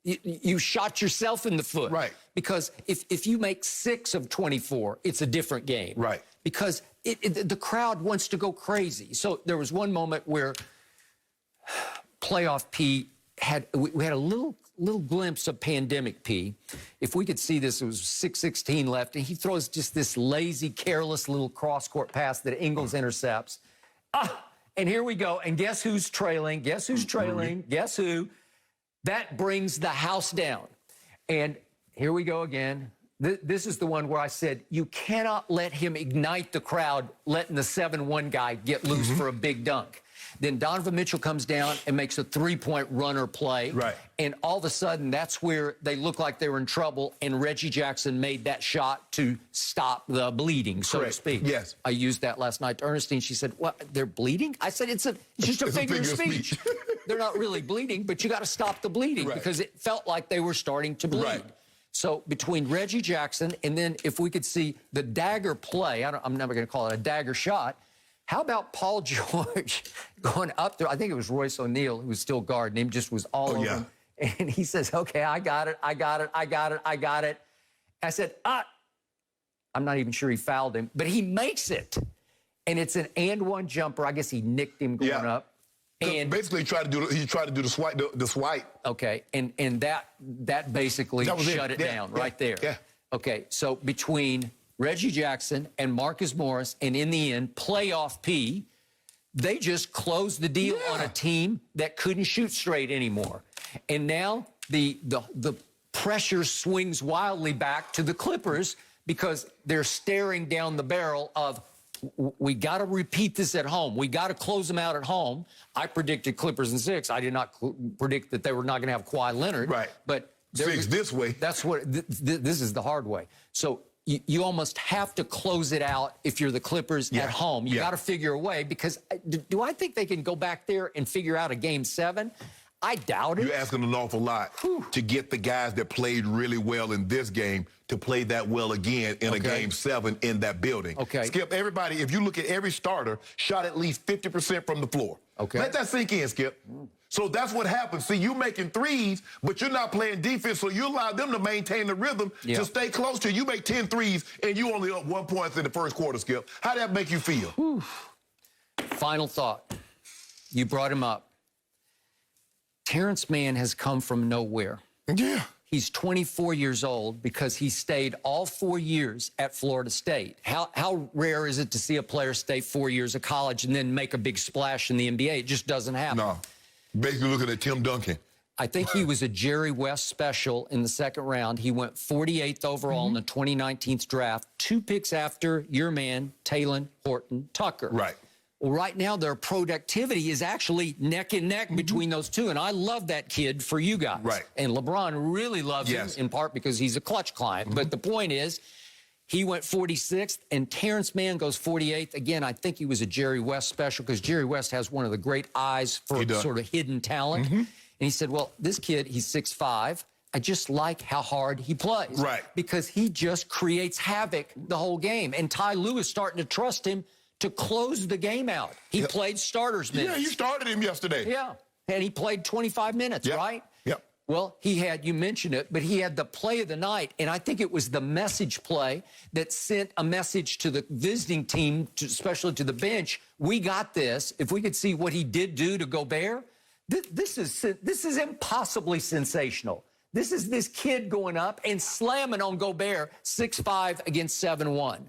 You shot yourself in the foot. Right. Because if you make 6 of 24, it's a different game. Right. Because the crowd wants to go crazy. So there was one moment where playoff P we had a little glimpse of pandemic P. If we could see this, it was 6:16 left, and he throws just this lazy, careless little cross-court pass that Ingles intercepts. And here we go. And guess who's trailing? Guess who's trailing? Guess who? That brings the house down. And here we go again. This is the one where I said, you cannot let him ignite the crowd, letting the 7-1 guy get loose for a big dunk. Then Donovan Mitchell comes down and makes a three-point runner play. Right. And all of a sudden, that's where they look like they were in trouble, and Reggie Jackson made that shot to stop the bleeding, so to speak. Yes. I used that last night to Ernestine. She said, what, they're bleeding? I said, it's just a figure of speech. They're not really bleeding, but you got to stop the bleeding because it felt like they were starting to bleed. Right. So between Reggie Jackson and then if we could see the dagger play, I'm never going to call it a dagger shot. How about Paul George going up there? I think it was Royce O'Neal who was still guarding him, just was all over him. And he says, okay, I got it. I said, I'm not even sure he fouled him, but he makes it. And it's an and-one jumper. I guess he nicked him going up. And basically, he tried to do the swipe. Okay, and that basically shut it down right there. Yeah. Okay, so between Reggie Jackson and Marcus Morris, and in the end, playoff P, they just closed the deal on a team that couldn't shoot straight anymore. And now the pressure swings wildly back to the Clippers because they're staring down the barrel of, we got to repeat this at home. We got to close them out at home. I predicted Clippers in 6. I did not predict that they were not going to have Kawhi Leonard. Right. But 6 this way. That's what this is the hard way. So you almost have to close it out if you're the Clippers at home. You got to figure a way, because do I think they can go back there and figure out a Game 7? I doubt it. You're asking an awful lot to get the guys that played really well in this game to play that well again in a Game 7 in that building. Okay. Skip, everybody, if you look at every starter, shot at least 50% from the floor. Okay. Let that sink in, Skip. So that's what happens. See, you making threes, but you're not playing defense, so you allow them to maintain the rhythm to stay close to you. You make 10 threes, and you only up 1 point in the first quarter, Skip. How did that make you feel? Final thought. You brought him up. Terrence Mann has come from nowhere. Yeah. He's 24 years old because he stayed all 4 years at Florida State. How rare is it to see a player stay 4 years of college and then make a big splash in the NBA? It just doesn't happen. No. Basically looking at Tim Duncan. I think he was a Jerry West special in the second round. He went 48th overall in the 2019 draft, 2 picks after your man, Talen Horton-Tucker. Right. Well, right now, their productivity is actually neck and neck between those two, and I love that kid for you guys. Right. And LeBron really loves him, in part because he's a clutch client. But the point is, he went 46th, and Terrence Mann goes 48th. Again, I think he was a Jerry West special because Jerry West has one of the great eyes for sort of hidden talent. And he said, well, this kid, he's 6'5". I just like how hard he plays. Right. Because he just creates havoc the whole game. And Ty Lue is starting to trust him to close the game out. He played starters minutes. Yeah, you started him yesterday. Yeah, and he played 25 minutes, right? Yep. Well, he had, you mentioned it, but he had the play of the night, and I think it was the message play that sent a message to the visiting team, especially to the bench. We got this. If we could see what he did do to Gobert, this is impossibly sensational. This is this kid going up and slamming on Gobert 6'5" against 7'1".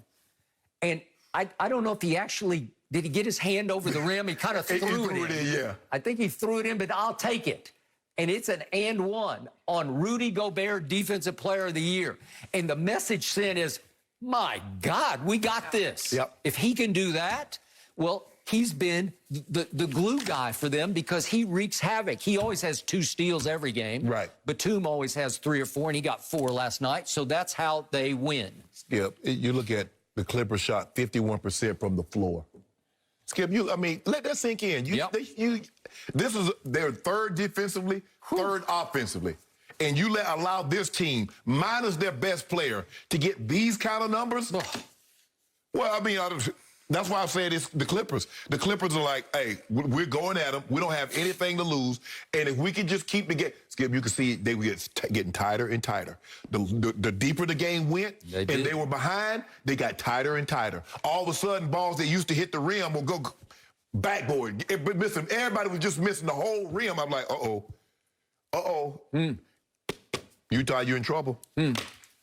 And I don't know if he actually, did he get his hand over the rim? He kind of threw it in. Yeah. I think he threw it in, but I'll take it. And it's an and one on Rudy Gobert, Defensive Player of the Year. And the message sent is, my God, we got this. Yep. If he can do that, well, he's been the glue guy for them because he wreaks havoc. He always has 2 steals every game. Right. Batum always has 3 or 4, and he got 4 last night. So that's how they win. Skip, you look at the Clippers shot 51% from the floor. Skip, let that sink in. This is their 3rd defensively, 3rd offensively. And you allow this team, minus their best player, to get these kind of numbers? Well, that's why I said it's the Clippers. The Clippers are like, hey, we're going at them. We don't have anything to lose. And if we can just keep the game, Skip, you can see they were getting tighter and tighter. The deeper the game went and they were behind, they got tighter and tighter. All of a sudden, balls that used to hit the rim will go backboard. Everybody was just missing the whole rim. I'm like, Utah, you're in trouble.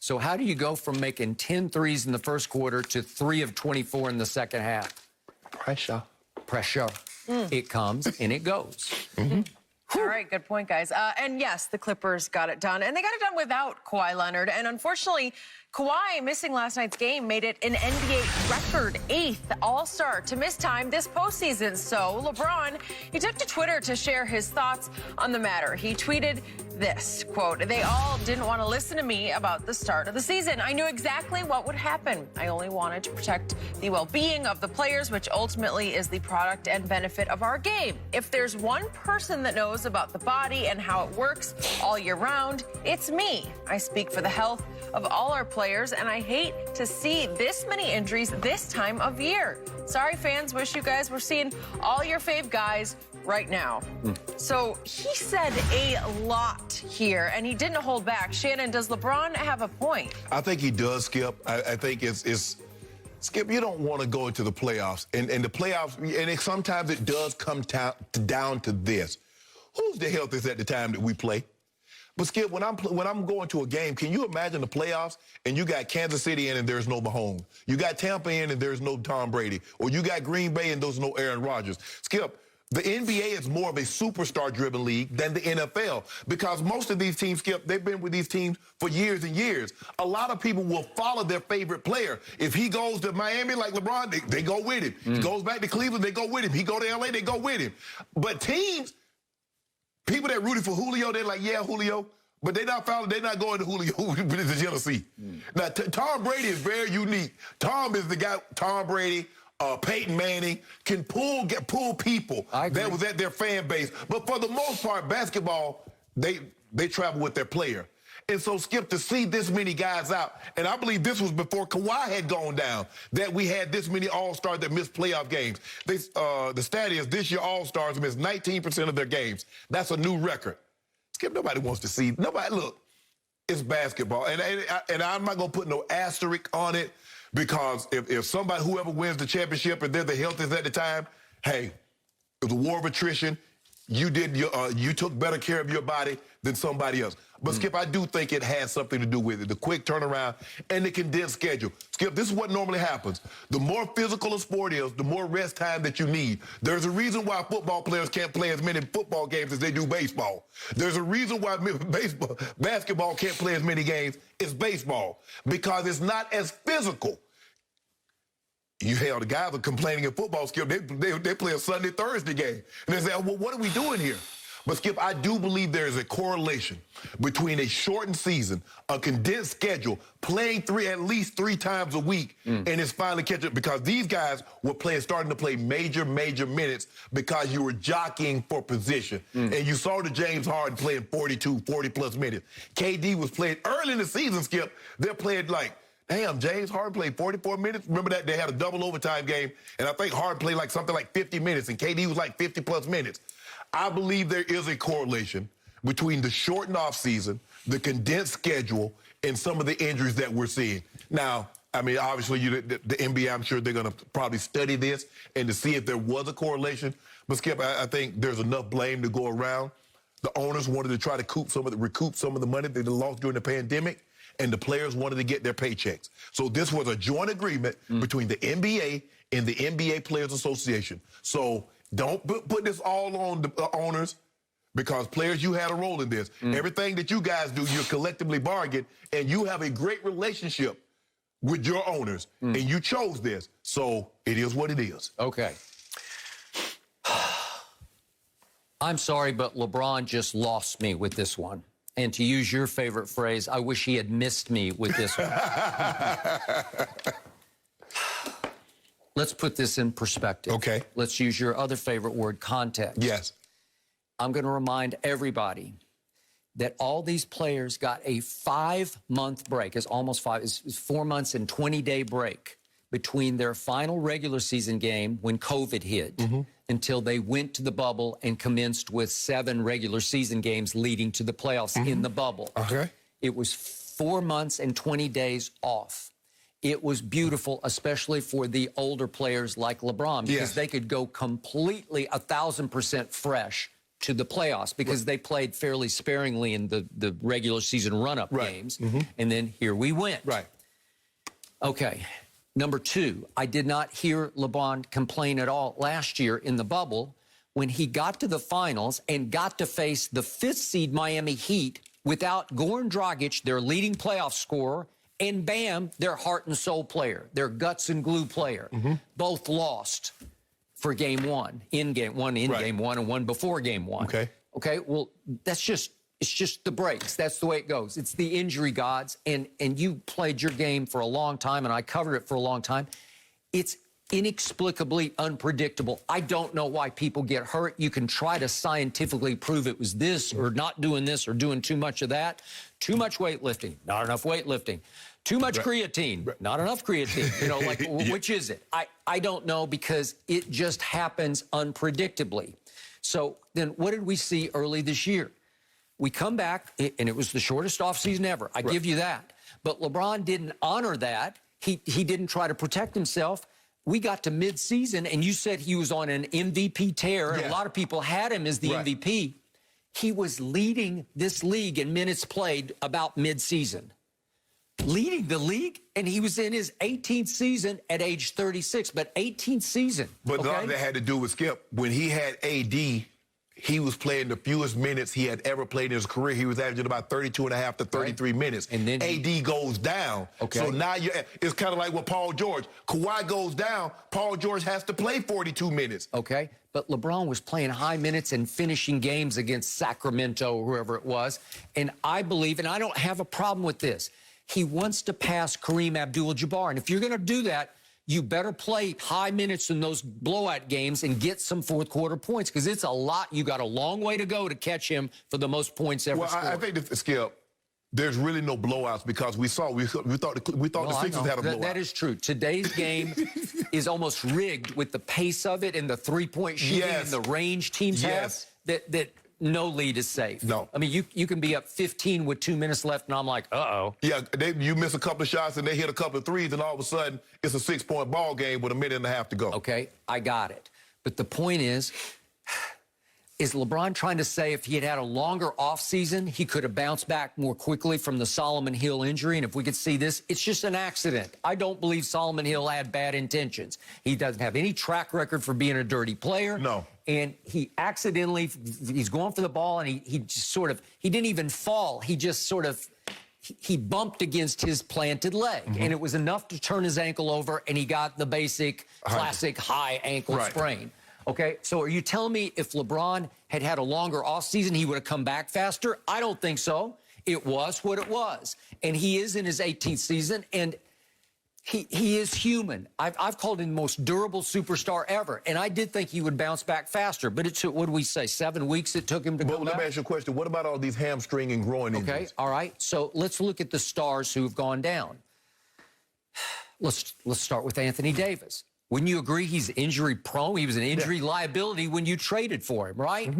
So how do you go from making 10 threes in the first quarter to 3 of 24 in the second half? Pressure. It comes and it goes. All right, good point, guys. And yes, the Clippers got it done, and they got it done without Kawhi Leonard. And unfortunately, Kawhi missing last night's game made it an NBA record 8th All-Star to miss time this postseason. So LeBron, he took to Twitter to share his thoughts on the matter. He tweeted this, quote, "They all didn't want to listen to me about the start of the season. I knew exactly what would happen. I only wanted to protect the well-being of the players, which ultimately is the product and benefit of our game. If there's one person that knows about the body and how it works all year round, it's me. I speak for the health of all our players, and I hate to see this many injuries this time of year. Sorry, fans. Wish you guys were seeing all your fave guys right now." So he said a lot here, and he didn't hold back. Shannon, does LeBron have a point? I think he does, Skip. I think it's Skip, you don't want to go into the playoffs. And the playoffs, and sometimes it does come down to this. Who's the healthiest at the time that we play? But Skip, when I'm going to a game, can you imagine the playoffs and you got Kansas City in and there's no Mahomes? You got Tampa in and there's no Tom Brady. Or you got Green Bay and there's no Aaron Rodgers. Skip, the NBA is more of a superstar-driven league than the NFL because most of these teams, Skip, they've been with these teams for years and years. A lot of people will follow their favorite player. If he goes to Miami like LeBron, they go with him. He goes back to Cleveland, they go with him. He go to L.A., they go with him. But teams, people that rooted for Julio, they're like, yeah, Julio. But they're not going to Julio with the jealousy. Now, Tom Brady is very unique. Tom is the guy, Tom Brady, Peyton Manning, can pull people that was at their fan base. But for the most part, basketball, they travel with their player. And so, Skip, to see this many guys out, and I believe this was before Kawhi had gone down, that we had this many All-Stars that missed playoff games. The stat is this year All-Stars missed 19% of their games. That's a new record. Skip, nobody wants to see. Nobody, look, it's basketball. And I'm not going to put no asterisk on it because if somebody, whoever wins the championship and they're the healthiest at the time, hey, it was a war of attrition. You took better care of your body than somebody else. But, Skip, I do think it has something to do with it, the quick turnaround and the condensed schedule. Skip, this is what normally happens. The more physical a sport is, the more rest time that you need. There's a reason why football players can't play as many football games as they do baseball. There's a reason why basketball can't play as many games as baseball, because it's not as physical. The guys are complaining in football, Skip. They play a Sunday, Thursday game. And they say, well, what are we doing here? But, Skip, I do believe there is a correlation between a shortened season, a condensed schedule, playing at least 3 times a week, and it's finally catching up because these guys were starting to play major minutes because you were jockeying for position. And you saw the James Harden playing 40-plus minutes. KD was playing early in the season, Skip. They're playing like, damn, James Harden played 44 minutes. Remember that? They had a double overtime game, and I think Harden played something like 50 minutes, and KD was like 50-plus minutes. I believe there is a correlation between the shortened offseason, the condensed schedule, and some of the injuries that we're seeing. Now, I mean, obviously, the NBA, I'm sure they're going to probably study this and to see if there was a correlation. But, Skip, I think there's enough blame to go around. The owners wanted to try to recoup some of the money that they lost during the pandemic, and the players wanted to get their paychecks. So this was a joint agreement between the NBA and the NBA Players Association. So don't put this all on the owners, because players, you had a role in this. Everything that you guys do, you collectively bargain, and you have a great relationship with your owners, and you chose this. So it is what it is. Okay. I'm sorry, but LeBron just lost me with this one. And to use your favorite phrase, I wish he had missed me with this one. Let's put this in perspective. Okay. Let's use your other favorite word, context. Yes. I'm going to remind everybody that all these players got a 5-month break. It's almost 5. It's 4 months and 20-day break between their final regular season game when COVID hit until they went to the bubble and commenced with 7 regular season games leading to the playoffs in the bubble. Okay. It was 4 months and 20 days off. It was beautiful, especially for the older players like LeBron, because they could go completely 1,000% fresh to the playoffs, because they played fairly sparingly in the regular season run-up games. And then here we went. Right. Okay. Number 2, I did not hear LeBron complain at all last year in the bubble when he got to the finals and got to face the 5th seed Miami Heat without Goran Dragic, their leading playoff scorer, and Bam, their heart and soul player, their guts and glue player. Both lost for game 1, game 1 and one before game 1. Okay, well, it's just the breaks. That's the way it goes. It's the injury gods, and you played your game for a long time, and I covered it for a long time. It's inexplicably unpredictable. I don't know why people get hurt. You can try to scientifically prove it was this or not doing this or doing too much of that. Too much weightlifting, not enough weightlifting. Too much creatine, not enough creatine. You know, like, which is it? I don't know, because it just happens unpredictably. So then what did we see early this year? We come back, and it was the shortest offseason ever. I give you that. But LeBron didn't honor that. He didn't try to protect himself. We got to midseason, and you said he was on an MVP tear, and a lot of people had him as the MVP. He was leading this league in minutes played about midseason. Leading the league, and he was in his 18th season at age 36, but 18th season. But all that had to do with Skip. When he had AD, he was playing the fewest minutes he had ever played in his career. He was averaging about 32.5 to 33 minutes. And then AD goes down. So now it's kind of like with Paul George. Kawhi goes down, Paul George has to play 42 minutes. Okay, but LeBron was playing high minutes and finishing games against Sacramento or whoever it was. And I believe, and I don't have a problem with this, he wants to pass Kareem Abdul-Jabbar. And if you're going to do that, you better play high minutes in those blowout games and get some fourth quarter points, because it's a lot. You got a long way to go to catch him for the most points ever scored. I think, Skip, there's really no blowouts, because we thought the Sixers had a blowout. That is true. Today's game is almost rigged with the pace of it and the three-point shooting and the range teams have. That no lead is safe. No. I mean, you can be up 15 with 2 minutes left, and I'm like, uh-oh. Yeah, you miss a couple of shots, and they hit a couple of threes, and all of a sudden, it's a 6-point ball game with a minute and a half to go. Okay, I got it. But the point is LeBron trying to say if he had had a longer offseason, he could have bounced back more quickly from the Solomon Hill injury? And if we could see this, it's just an accident. I don't believe Solomon Hill had bad intentions. He doesn't have any track record for being a dirty player. No. And he accidentally, he's going for the ball, and he just sort of, he didn't even fall. He just sort of, he bumped against his planted leg. And it was enough to turn his ankle over, and he got the basic, classic high ankle sprain. Okay, so are you telling me if LeBron had had a longer offseason, he would have come back faster? I don't think so. It was what it was. And he is in his 18th season, and he is human. I've called him the most durable superstar ever, and I did think he would bounce back faster. But it took, what do we say, 7 weeks it took him to go back? Let me ask you a question. What about all these hamstring and groin injuries? Okay, all right. So let's look at the stars who have gone down. Let's start with Anthony Davis. Wouldn't you agree he's injury prone? He was an injury liability when you traded for him, right?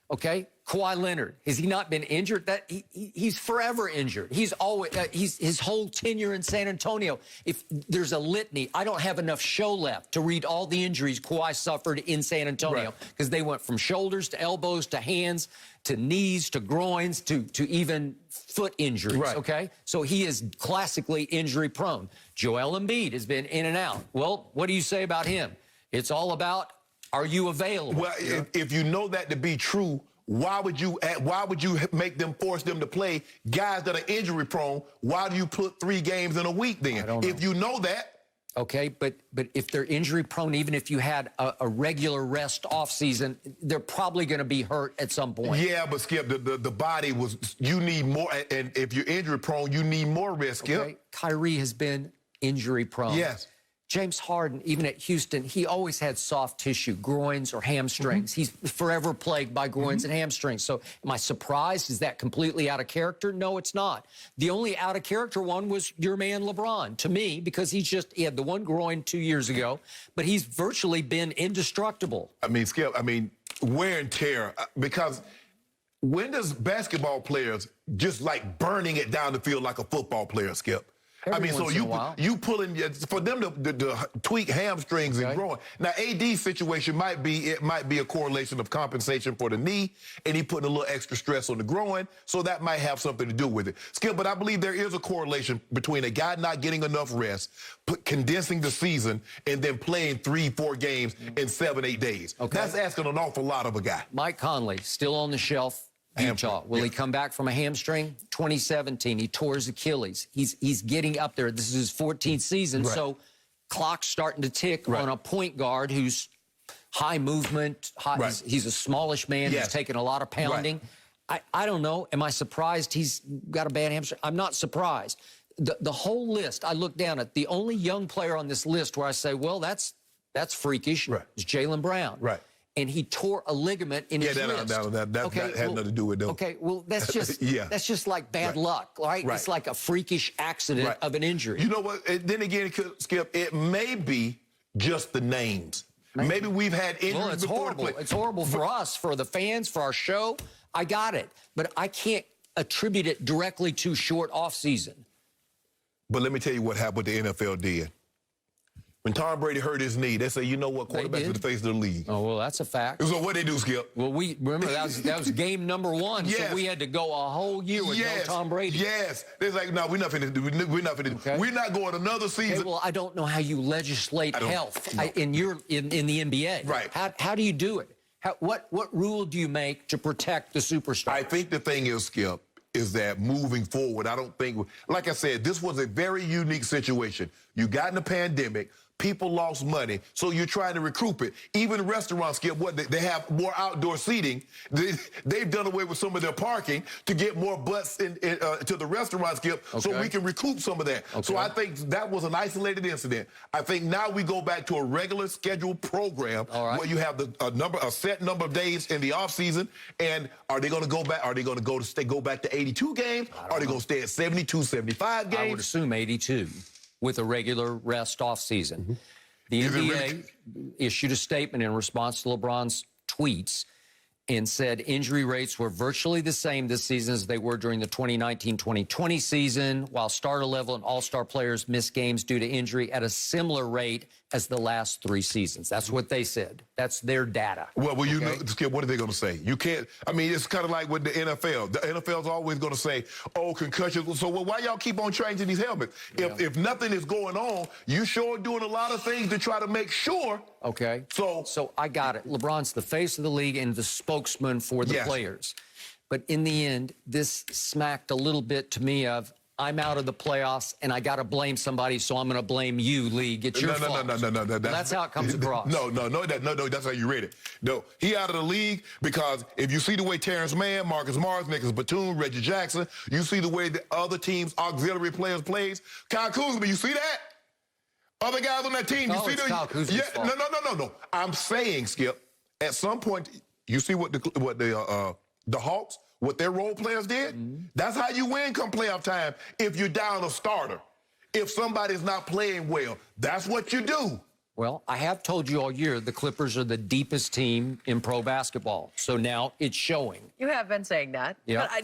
Okay. Kawhi Leonard, has he not been injured? He's forever injured. He's always his whole tenure in San Antonio. If there's a litany, I don't have enough show left to read all the injuries Kawhi suffered in San Antonio, because they went from shoulders to elbows to hands to knees to groins to even foot injuries. Okay, so he is classically injury prone. Joel Embiid has been in and out. Well, what do you say about him? It's all about, are you available? Well, if you know that to be true, why would you make them, force them to play guys that are injury prone? Why do you put 3 games in a week then? I don't know. If you know that. Okay, but if they're injury prone, even if you had a regular rest offseason, they're probably going to be hurt at some point. Yeah, but Skip, the body was, you need more, and if you're injury prone, you need more rest, Skip. Okay. Kyrie has been injury prone. Yes. James Harden, even at Houston, he always had soft tissue, groins or hamstrings. He's forever plagued by groins and hamstrings. So am I surprised? Is that completely out of character? No, it's not. The only out of character one was your man LeBron, to me, because he had the one groin 2 years ago, but he's virtually been indestructible. I mean, Skip, wear and tear, because when does basketball players just like burning it down the field like a football player, Skip? So you pulling, for them to tweak hamstrings and groin. Now, AD's situation might be a correlation of compensation for the knee, and he putting a little extra stress on the groin, so that might have something to do with it. Skip, but I believe there is a correlation between a guy not getting enough rest, condensing the season, and then playing 3-4 games in 7-8 days. Okay. That's asking an awful lot of a guy. Mike Conley, still on the shelf. Utah. Will he come back from a hamstring? 2017, he tore his Achilles. He's getting up there. This is his 14th season, so clock's starting to tick on a point guard who's high movement. He's a smallish man. He's taking a lot of pounding. I don't know. Am I surprised he's got a bad hamstring? I'm not surprised. The whole list, I look down at, the only young player on this list where I say, well, that's freakish, is Jaylen Brown. And he tore a ligament in his wrist. That had nothing to do with them. Okay, well, that's just that's just like bad luck, right? It's like a freakish accident of an injury. You know what? Then again, Skip, it may be just the names. Maybe we've had injuries it's before. Horrible. It's horrible for us, for the fans, for our show. I got it. But I can't attribute it directly to short offseason. But let me tell you what happened, what the NFL did. When Tom Brady hurt his knee, they say, you know what, quarterbacks are the face of the league. Oh, well, that's a fact. So what they do, Skip? Well, we remember that was game number 1, so we had to go a whole year with no Tom Brady. Yes. They're like, no, we're not finna do. We're not finna do. We're not going another season. Okay, well, I don't know how you legislate health in the NBA. Right. How do you do it? What rule do you make to protect the superstar? I think the thing is, Skip, is that moving forward, I don't think, like I said, this was a very unique situation. You got in a pandemic. People lost money, so you're trying to recoup it. Even restaurants, Skip, they have more outdoor seating. They've done away with some of their parking to get more butts to the restaurants, Skip, so we can recoup some of that. So I think that was an isolated incident. I think now we go back to a regular scheduled program where you have a set number of days in the offseason. And are they going to go back? Are they going to go back to 82 games? Are they going to stay at 72, 75 games? I would assume 82. With a regular rest off season. The NBA issued a statement in response to LeBron's tweets and said injury rates were virtually the same this season as they were during the 2019-2020 season, while starter-level and all-star players missed games due to injury at a similar rate as the last 3 seasons. That's what they said. That's their data. Well, you know, Skip, what are they going to say? You can't, it's kind of like with the NFL. The NFL's always going to say, oh, concussion. So why y'all keep on changing these helmets? If nothing is going on, you sure doing a lot of things to try to make sure. Okay. So I got it. LeBron's the face of the league and the spokesman for the players. But in the end, this smacked a little bit to me of, I'm out of the playoffs, and I got to blame somebody, so I'm going to blame you, league. It's your fault. No. That's how it comes across. No, that's how you read it. No, he out of the league because if you see the way Terrence Mann, Marcus Morris, Nicholas Batum, Reggie Jackson, you see the way the other teams' auxiliary players plays. Kyle Kuzma, you see that? Other guys on that team, you see Kyle Kuzma's fault. No. I'm saying, Skip, at some point, you see what the Hawks, what their role players did? That's how you win come playoff time if you're down a starter. If somebody's not playing well, that's what you do. Well, I have told you all year the Clippers are the deepest team in pro basketball. So now it's showing. You have been saying that. Yeah. But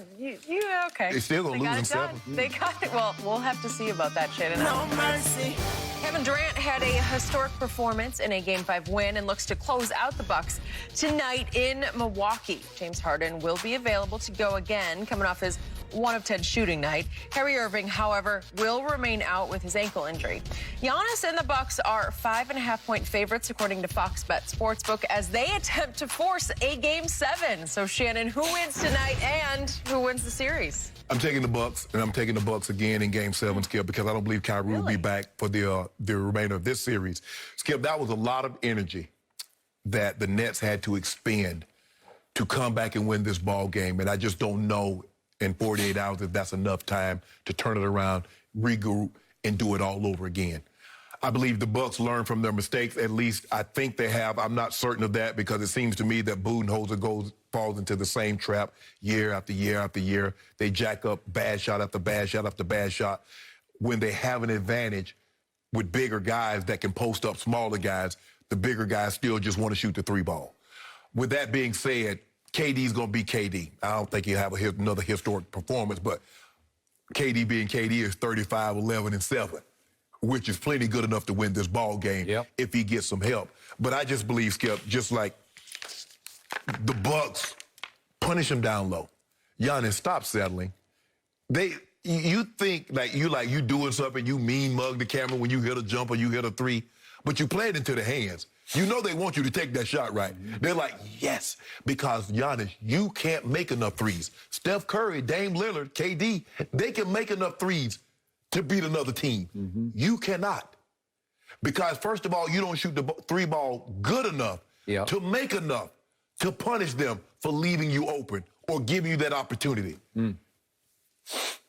okay. They're still going to lose in 7. They got it. Well, we'll have to see about that, Shannon. No mercy. Kevin Durant had a historic performance in a Game 5 win and looks to close out the Bucks tonight in Milwaukee. James Harden will be available to go again, coming off his 1 of 10 shooting night. Kyrie Irving, however, will remain out with his ankle injury. Giannis and the Bucks are 5.5-point favorites, according to Fox Bet Sportsbook, as they attempt to force a Game 7. So, Shannon, who wins tonight and who wins the series? I'm taking the Bucks, and I'm taking the Bucks again in Game 7, Skip, because I don't believe Kyrie will be back for the remainder of this series. Skip, that was a lot of energy that the Nets had to expend to come back and win this ball game, and I just don't know in 48 hours if that's enough time to turn it around, regroup, and do it all over again. I believe the Bucks learn from their mistakes. At least I think they have. I'm not certain of that because it seems to me that Budenholzer falls into the same trap year after year after year. They jack up bad shot after bad shot after bad shot. When they have an advantage with bigger guys that can post up smaller guys, the bigger guys still just want to shoot the 3 ball. With that being said, KD's going to be KD. I don't think he'll have another historic performance, but KD being KD is 35, 11, and 7, which is plenty good enough to win this ball game if he gets some help. But I just believe, Skip, just like the Bucks, punish him down low. Giannis, stop settling. You think you doing something, you mean mug the camera when you hit a jumper, you hit a 3, but you play it into the hands. You know they want you to take that shot right. They're like, yes, because Giannis, you can't make enough 3s. Steph Curry, Dame Lillard, KD, they can make enough 3s to beat another team. You cannot. Because, first of all, you don't shoot the 3 ball good enough to make enough to punish them for leaving you open or giving you that opportunity.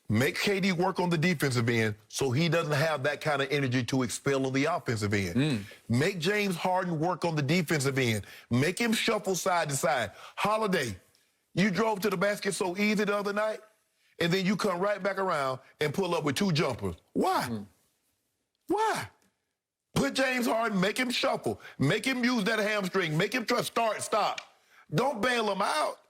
Make KD work on the defensive end so he doesn't have that kind of energy to expel on the offensive end. Make James Harden work on the defensive end. Make him shuffle side to side. Holiday, you drove to the basket so easy the other night, and then you come right back around and pull up with 2 jumpers. Why? Why? Put James Harden, make him shuffle. Make him use that hamstring. Make him try start, stop. Don't bail him out.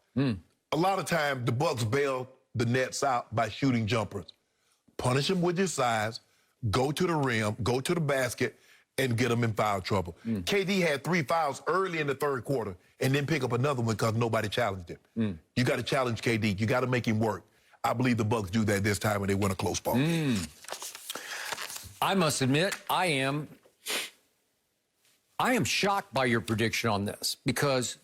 A lot of times the Bucks bail the Nets out by shooting jumpers. Punish them with your size, go to the rim, go to the basket, and get them in foul trouble. KD had 3 fouls early in the 3rd quarter and then pick up another one because nobody challenged him. You got to challenge KD. You got to make him work. I believe the Bucks do that this time and they win a close ball game. I must admit, I am shocked by your prediction on this because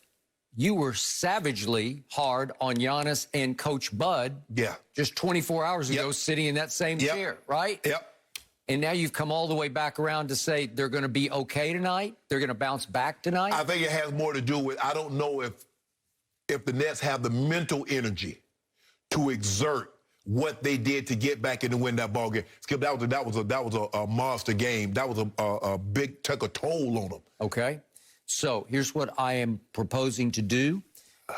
you were savagely hard on Giannis and Coach Bud just 24 hours ago sitting in that same chair, right? And now you've come all the way back around to say they're going to be okay tonight? They're going to bounce back tonight? I think it has more to do with, I don't know if the Nets have the mental energy to exert what they did to get back in and win that ball game. Skip, that was a monster game. That was a big, took a toll on them. Okay. So here's what I am proposing to do.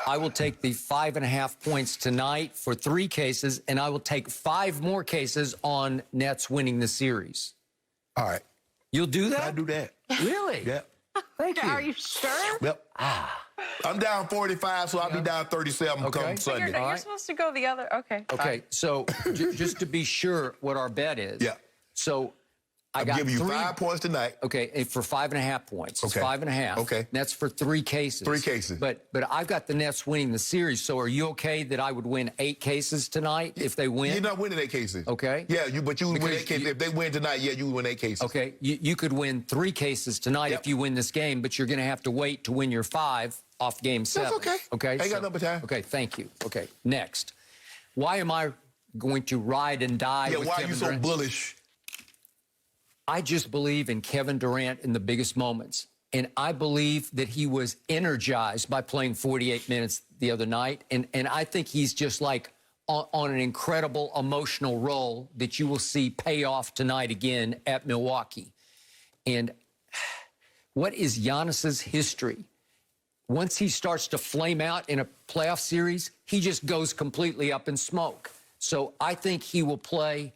I will take the 5.5 points tonight for 3 cases, and I will take 5 more cases on Nets winning the series. All right. You'll do that? I'll do that. Really? Yeah. Thank you. Are you sure? Yep. I'm down 45, so I'll be down 37 come Sunday. You're supposed to go the other. Okay. Okay. So just to be sure what our bet is. So I got give you 5 points tonight. Okay, for 5.5 points. It's 5.5. Okay. That's for 3 cases. 3 cases. But I've got the Nets winning the series. So are you okay that I would win 8 cases tonight if they win? You're not winning 8 cases. Okay. Yeah, but you would win 8 cases. If they win tonight, you would win 8 cases. Okay. You could win 3 cases tonight if you win this game, but you're going to have to wait to win your 5 off game 7. That's okay. Okay. Ain't got number time. Okay, thank you. Okay, next. Why am I going to ride and die with why Kevin are you so Durant? bullish? I just believe in Kevin Durant in the biggest moments. And I believe that he was energized by playing 48 minutes the other night. And I think he's just like on an incredible emotional roll that you will see pay off tonight again at Milwaukee. And what is Giannis's history? Once he starts to flame out in a playoff series, he just goes completely up in smoke. So I think he will play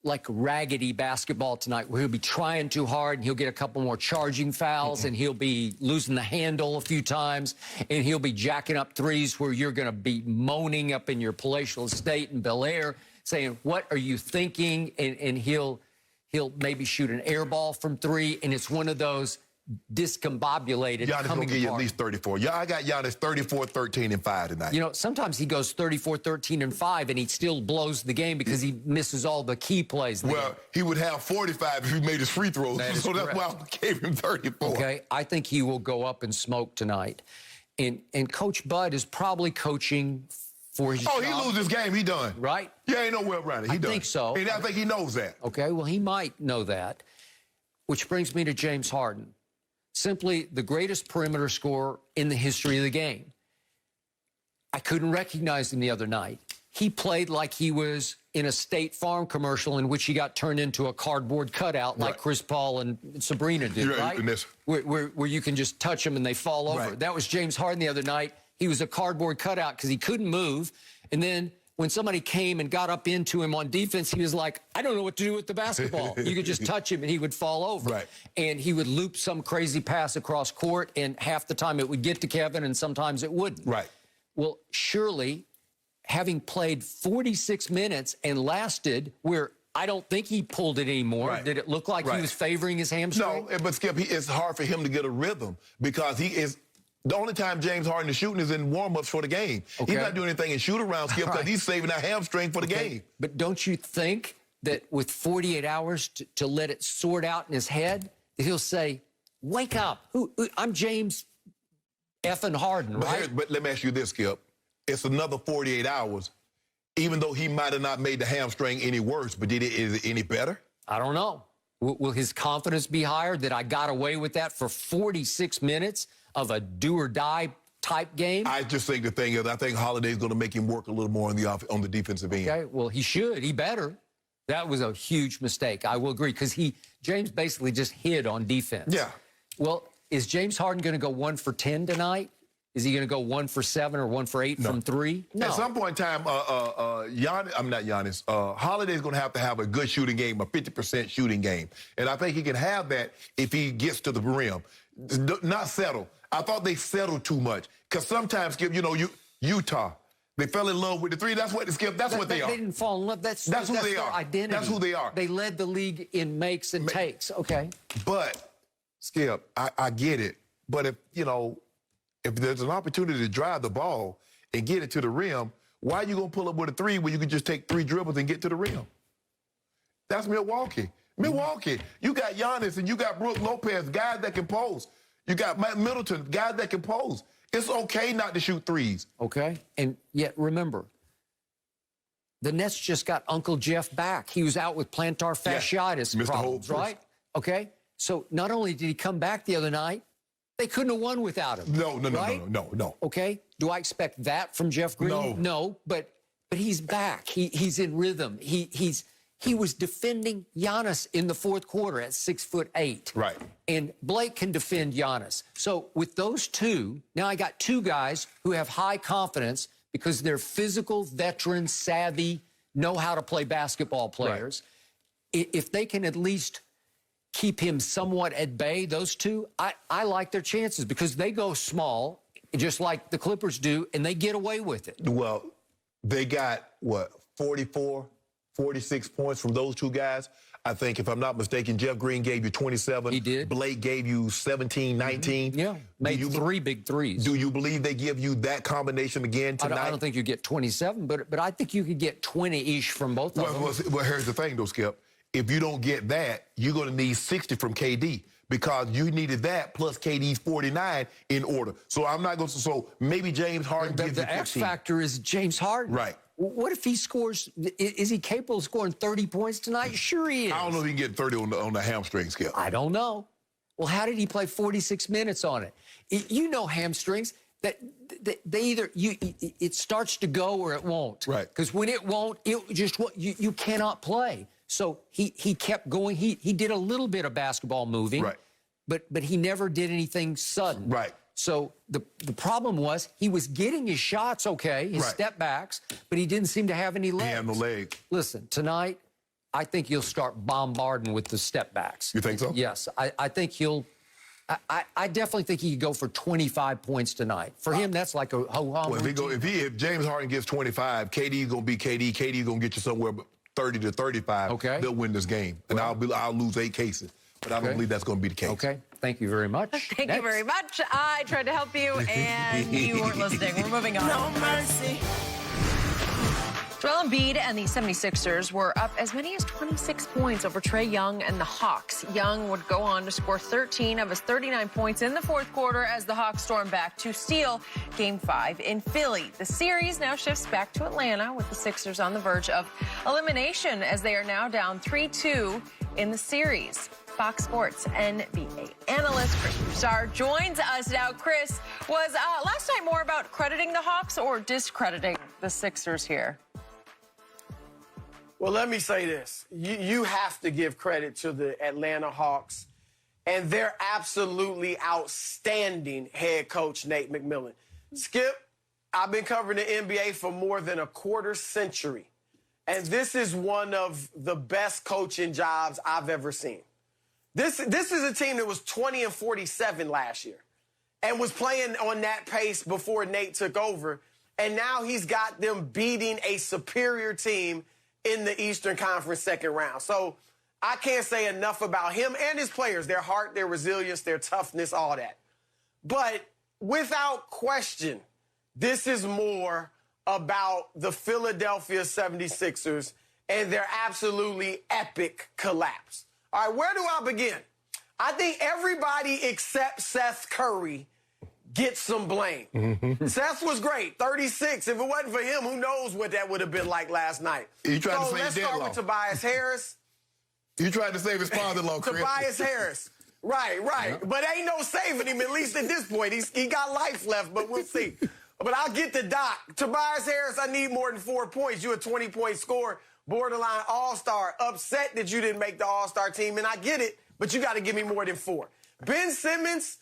like raggedy basketball tonight where he'll be trying too hard and he'll get a couple more charging fouls and he'll be losing the handle a few times and he'll be jacking up threes where you're going to be moaning up in your palatial estate in Bel Air saying, what are you thinking? And he'll maybe shoot an air ball from three, and it's one of those discombobulated Giannis coming will give you apart. at least 34. Yeah, I got Giannis 34, 13, and 5 tonight. You know, sometimes he goes 34, 13, and 5, and he still blows the game because he misses all the key plays. Well, he would have 45 if he made his free throws, so that's why I gave him 34. Okay, I think he will go up and smoke tonight. And Coach Bud is probably coaching for his job. He lose this game, he done. Right? Yeah, ain't no way around it. He done. I think so. And I think he knows that. Okay, well, he might know that. Which brings me to James Harden. Simply the greatest perimeter scorer in the history of the game. I couldn't recognize him the other night. He played like he was in a State Farm commercial in which he got turned into a cardboard cutout like Chris Paul and Sabrina did, right? Where you can just touch them and they fall over. Right. That was James Harden the other night. He was a cardboard cutout because he couldn't move. And then when somebody came and got up into him on defense, he was like, I don't know what to do with the basketball. You could just touch him and he would fall over. Right. And he would loop some crazy pass across court, and half the time it would get to Kevin and sometimes it wouldn't. Right. Well, surely, having played 46 minutes and lasted where I don't think he pulled it anymore. Right. Did it look like he was favoring his hamstring? No, but Skip, it's hard for him to get a rhythm because he is... The only time James Harden is shooting is in warm-ups for the game. Okay. He's not doing anything in shoot-around, Skip, because he's saving that hamstring for the game. But don't you think that with 48 hours to let it sort out in his head, that he'll say, wake up. I'm James effing Harden, right? But let me ask you this, Skip. It's another 48 hours, even though he might have not made the hamstring any worse, but is it any better? I don't know. Will his confidence be higher that I got away with that for 46 minutes of a do-or-die type game? I just think the thing is, I think Holiday's going to make him work a little more on the defensive end. Okay, well, he should. He better. That was a huge mistake. I will agree, because James basically just hid on defense. Yeah. Well, is James Harden going to go 1 for 10 tonight? Is he going to go 1 for 7 or 1 for 8 from 3? No. At some point in time, Holiday's going to have a good shooting game, a 50% shooting game. And I think he can have that if he gets to the rim. Not settle. I thought they settled too much. Because sometimes, Skip, Utah, they fell in love with the three. That's what they are. They didn't fall in love. That's who they their are. Identity. That's who they are. They led the league in makes and takes. Okay. But, Skip, I get it. But if there's an opportunity to drive the ball and get it to the rim, why are you going to pull up with a three when you can just take 3 dribbles and get to the rim? That's Milwaukee. Milwaukee, you got Giannis and you got Brook Lopez, guys that can pose. You got Mike Middleton, guys that can pose. It's okay not to shoot threes. Okay, and yet remember, the Nets just got Uncle Jeff back. He was out with plantar fasciitis problems, right? Okay, so not only did he come back the other night, they couldn't have won without him. No. Okay, do I expect that from Jeff Green? No, but he's back. He's in rhythm. He was defending Giannis in the fourth quarter at 6'8". Right. And Blake can defend Giannis. So with those two, now I got 2 guys who have high confidence because they're physical, veteran, savvy, know how to play basketball players. Right. If they can at least keep him somewhat at bay, those two, I like their chances because they go small, just like the Clippers do, and they get away with it. Well, they got, 46 points from those 2 guys. I think, if I'm not mistaken, Jeff Green gave you 27. He did. Blake gave you 17, 19. Yeah, made 3 big threes. Do you believe they give you that combination again tonight? I don't think you get 27, but I think you could get 20-ish from both of them. Well, here's the thing, though, Skip. If you don't get that, you're going to need 60 from KD because you needed that plus KD's 49 in order. So I'm not going to. So maybe James Harden gives you 15. The X factor is James Harden. Right. What if he scores? Is he capable of scoring 30 points tonight? Sure he is. I don't know if he can get 30 on the hamstring, Skip. I don't know. Well, how did he play 46 minutes on it? You know hamstrings. That they either it starts to go or it won't. Right. Because when it won't, you cannot play. So he kept going. He did a little bit of basketball moving. Right. But he never did anything sudden. Right. So the problem was he was getting his shots okay, his step backs, but he didn't seem to have any legs. He had no legs. Listen, tonight, I think he'll start bombarding with the step backs. You think so? Yes. I think he'll. I definitely think he could go for 25 points tonight. For him, that's like a ho-hum. Well, if James Harden gets 25, KD's gonna be KD. KD's gonna get you somewhere 30 to 35. Okay. They'll win this game, and I'll lose 8 cases. But I don't believe that's going to be the case. Okay. Thank you very much. Thank you very much. I tried to help you, and you weren't listening. We're moving on. No mercy. Joel Embiid and the 76ers were up as many as 26 points over Trae Young and the Hawks. Young would go on to score 13 of his 39 points in the fourth quarter as the Hawks stormed back to steal Game 5 in Philly. The series now shifts back to Atlanta with the Sixers on the verge of elimination as they are now down 3-2 in the series. Fox Sports NBA analyst Chris Broussard joins us now. Chris, was last night more about crediting the Hawks or discrediting the Sixers here? Well, let me say this. You have to give credit to the Atlanta Hawks and their absolutely outstanding head coach, Nate McMillan. Skip, I've been covering the NBA for more than a quarter century, and this is one of the best coaching jobs I've ever seen. This is a team that was 20-47 last year and was playing on that pace before Nate took over, and now he's got them beating a superior team in the Eastern Conference second round. So I can't say enough about him and his players, their heart, their resilience, their toughness, all that. But without question, this is more about the Philadelphia 76ers and their absolutely epic collapse. All right, where do I begin? I think everybody except Seth Curry gets some blame. Seth was great, 36. If it wasn't for him, who knows what that would have been like last night. He tried to save let's start with Tobias Harris. He tried to save his father-in-law, Chris. Tobias Harris. Right. Yeah. But ain't no saving him, at least at this point. He got life left, but we'll see. But I'll get to Doc. Tobias Harris, I need more than 4 points. You a 20-point scorer, borderline all-star. Upset that you didn't make the all-star team, and I get it, but you got to give me more than 4. Ben Simmons,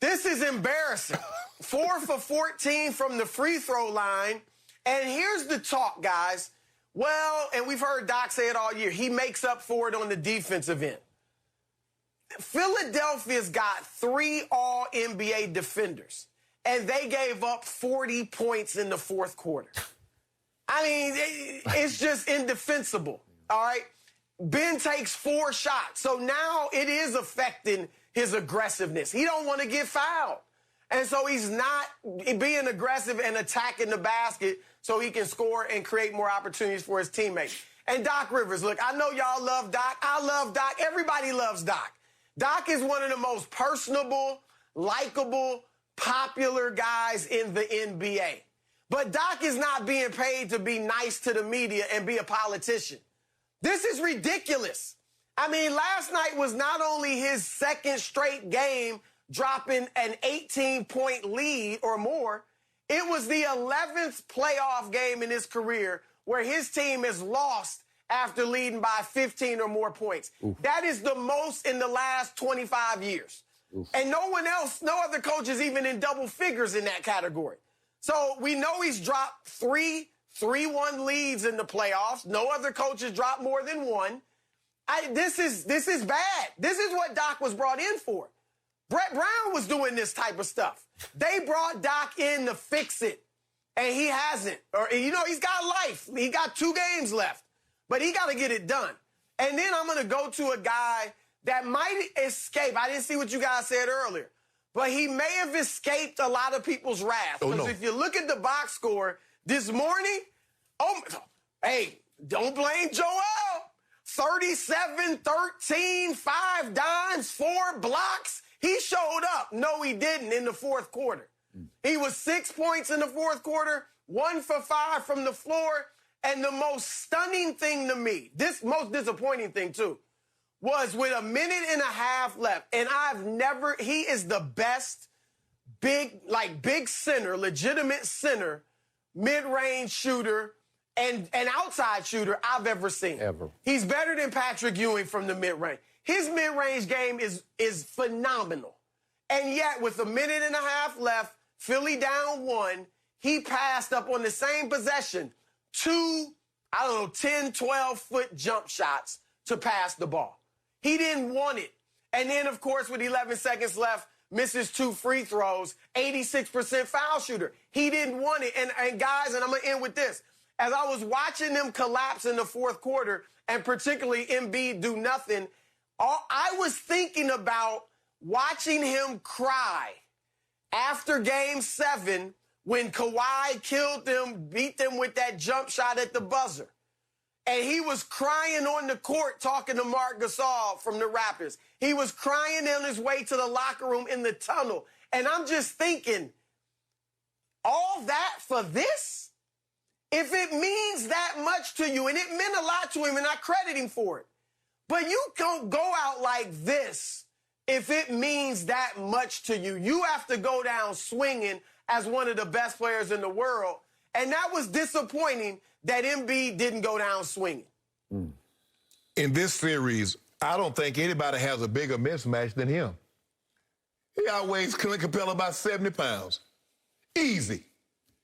this is embarrassing. 4 for 14 from the free throw line. And here's the talk, guys. Well, and we've heard Doc say it all year, he makes up for it on the defensive end. Philadelphia's got 3 All-NBA defenders, and they gave up 40 points in the fourth quarter. I mean, it's just indefensible, all right? Ben takes 4 shots, so now it is affecting his aggressiveness. He don't want to get fouled. And so he's not being aggressive and attacking the basket so he can score and create more opportunities for his teammates. And Doc Rivers, look, I know y'all love Doc. I love Doc. Everybody loves Doc. Doc is one of the most personable, likable, popular guys in the NBA. But Doc is not being paid to be nice to the media and be a politician. This is ridiculous. I mean, last night was not only his second straight game dropping an 18-point lead or more, it was the 11th playoff game in his career where his team has lost after leading by 15 or more points. Oof. That is the most in the last 25 years. Oof. And no one else, no other coach is even in double figures in that category. So we know he's dropped 3-1 leads in the playoffs. No other coach has dropped more than 1. This is bad. This is what Doc was brought in for. Brett Brown was doing this type of stuff. They brought Doc in to fix it, and he hasn't. Or, you know, he's got life. He got 2 games left, but he got to get it done. And then I'm going to go to a guy that might escape. I didn't see what you guys said earlier, but he may have escaped a lot of people's wrath. Because if you look at the box score this morning, hey, don't blame Joel. 37, 13, 5 dimes, 4 blocks. He showed up. No, he didn't in the fourth quarter. He was 6 points in the fourth quarter, 1 for 5 from the floor. And the most stunning thing to me, this most disappointing thing too, was with a minute and a half left. And he is the best big center, legitimate center, mid-range shooter, and an outside shooter I've ever seen. Ever. He's better than Patrick Ewing from the mid-range. His mid-range game is phenomenal. And yet, with a minute and a half left, Philly down 1, he passed up on the same possession 2 I don't know, 10, 12-foot jump shots to pass the ball. He didn't want it. And then, of course, with 11 seconds left, misses 2 free throws, 86% foul shooter. He didn't want it. And guys, and I'm going to end with this. As I was watching them collapse in the fourth quarter, and particularly Embiid do nothing, I was thinking about watching him cry after Game 7 when Kawhi killed them, beat them with that jump shot at the buzzer. And he was crying on the court talking to Marc Gasol from the Raptors. He was crying on his way to the locker room in the tunnel. And I'm just thinking, all that for this? If it means that much to you, and it meant a lot to him, and I credit him for it, but you don't go out like this if it means that much to you. You have to go down swinging as one of the best players in the world. And that was disappointing that Embiid didn't go down swinging. In this series, I don't think anybody has a bigger mismatch than him. He outweighs Clint Capella by 70 pounds. Easy.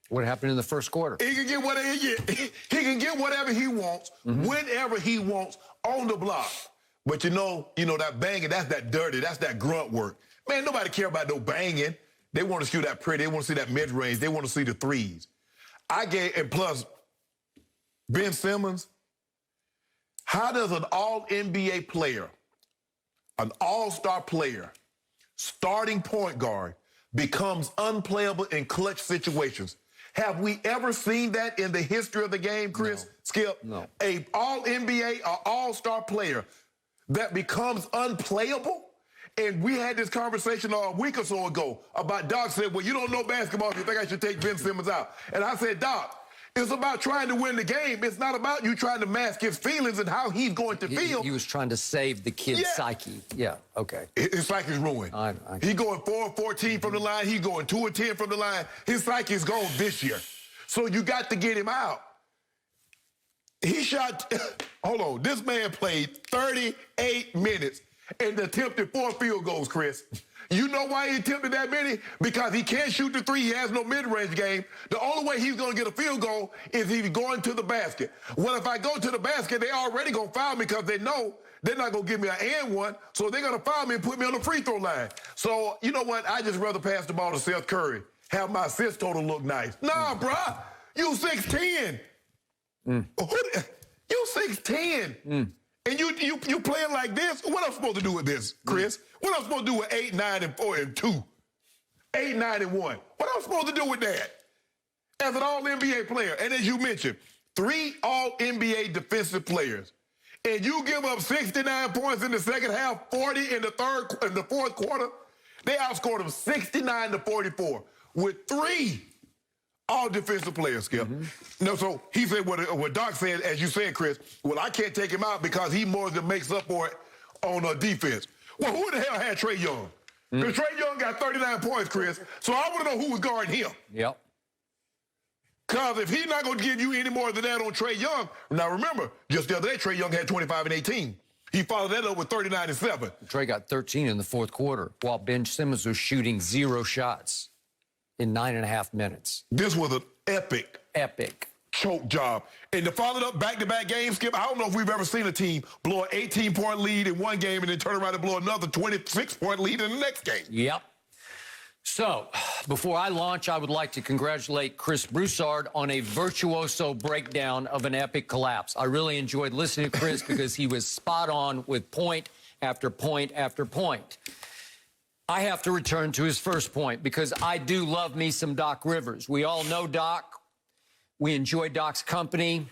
What happened in the first quarter? He can get whatever he wants, whenever he wants, on the block. But you know that banging, that's that dirty, that's that grunt work. Man, nobody care about no banging. They want to shoot that pretty. They want to see that mid-range. They want to see the threes. And plus, Ben Simmons, how does an all-NBA player, an all-star player, starting point guard, becomes unplayable in clutch situations? Have we ever seen that in the history of the game, Chris? No. Skip? No. A all-NBA or all-star player that becomes unplayable? And we had this conversation a week or so ago about Doc said, well, you don't know basketball if you think I should take Ben Simmons out. And I said, Doc, it's about trying to win the game. It's not about you trying to mask his feelings and how he's going to feel. He was trying to save the kid's psyche. Yeah, okay. His psyche's ruined. He going 4-14 from the line. He going 2-10 from the line. His psyche's gone this year. So you got to get him out. He shot, hold on, this man played 38 minutes and attempted 4 field goals, Chris. You know why he attempted that many? Because he can't shoot the three. He has no mid-range game. The only way he's going to get a field goal is he's going to the basket. Well, if I go to the basket, they already going to foul me because they know they're not going to give me an and one, so they're going to foul me and put me on the free throw line. So, you know what? I just rather pass the ball to Seth Curry, have my assist total look nice. Nah, bruh, you 6'10". You 6'10". And you playing like this? What I'm supposed to do with this, Chris? What I'm supposed to do with 8, 9, and 4, and 2? 8, 9, and 1. What I'm supposed to do with that? As an all-NBA player, and as you mentioned, 3 all-NBA defensive players, and you give up 69 points in the second half, 40 in the fourth quarter, they outscored them 69-44 with 3 all defensive players, Skip. No, so he said what Doc said, as you said, Chris, well, I can't take him out because he more than makes up for it on defense. Well, who the hell had Trae Young? Because Trae Young got 39 points, Chris, so I want to know who was guarding him. Yep. Because if he's not going to give you any more than that on Trae Young, now remember, just the other day, Trae Young had 25 and 18. He followed that up with 39 and 7. Trae got 13 in the fourth quarter, while Ben Simmons was shooting 0 shots in 9.5 minutes. This was an epic choke job. And to follow it up back-to-back games, Skip, I don't know if we've ever seen a team blow an 18-point lead in one game and then turn around and blow another 26-point lead in the next game. Yep. So, before I launch, I would like to congratulate Chris Broussard on a virtuoso breakdown of an epic collapse. I really enjoyed listening to Chris because he was spot on with point after point after point. I have to return to his first point because I do love me some Doc Rivers. We all know Doc. We enjoy Doc's company.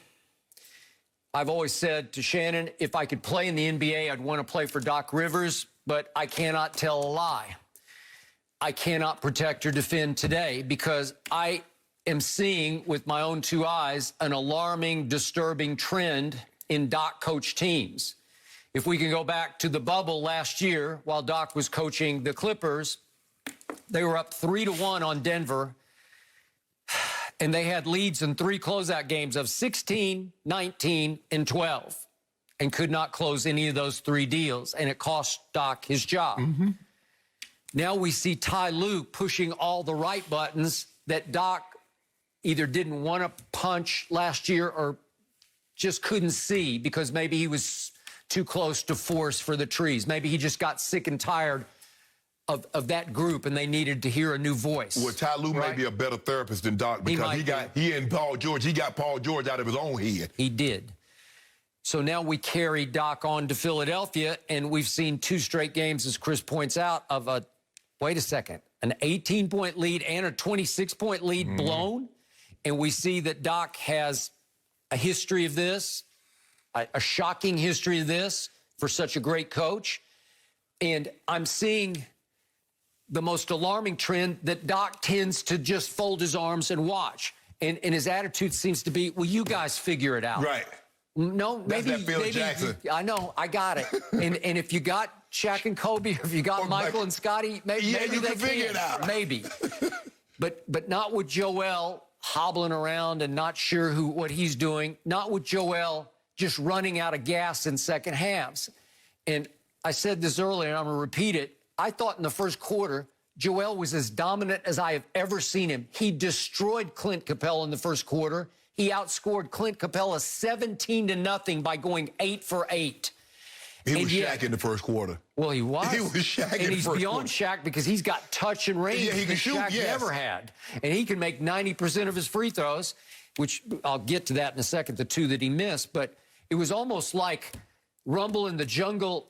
I've always said to Shannon, if I could play in the NBA, I'd want to play for Doc Rivers, but I cannot tell a lie. I cannot protect or defend today because I am seeing with my own 2 eyes an alarming, disturbing trend in Doc coach teams. If we can go back to the bubble last year while Doc was coaching the Clippers, they were up 3-1 on Denver, and they had leads in 3 closeout games of 16, 19, and 12, and could not close any of those 3 deals, and it cost Doc his job. Now we see Ty Lue pushing all the right buttons that Doc either didn't want to punch last year or just couldn't see because maybe he was too close to forest for the trees. Maybe he just got sick and tired of that group, and they needed to hear a new voice. Well, Ty Lue may be a better therapist than Doc because he and Paul George, he got Paul George out of his own head. He did. So now we carry Doc on to Philadelphia, and we've seen 2 straight games, as Chris points out, of a, wait a second, an 18-point lead and a 26-point lead blown. And we see that Doc has a history of this, a shocking history of this for such a great coach. And I'm seeing the most alarming trend that Doc tends to just fold his arms and watch. And his attitude seems to be, well, you guys figure it out. Right. No, maybe. That's that Phil Jackson. I know, I got it. and if you got Shaq and Kobe, or if you got Michael and Scotty, maybe you they can figure it out. Maybe. But not with Joel hobbling around and not sure what he's doing. Not with Joel just running out of gas in second halves. And I said this earlier, and I'm going to repeat it. I thought in the first quarter, Joel was as dominant as I have ever seen him. He destroyed Clint Capella in the first quarter. He outscored Clint Capella 17-0 by going 8 for 8. He was Shaq in the first quarter. Well, he was. He was Shaq in the first quarter. And he's beyond Shaq because he's got touch and range he can shoot, Shaq never had. And he can make 90% of his free throws, which I'll get to that in a second, the 2 that he missed. But it was almost like Rumble in the Jungle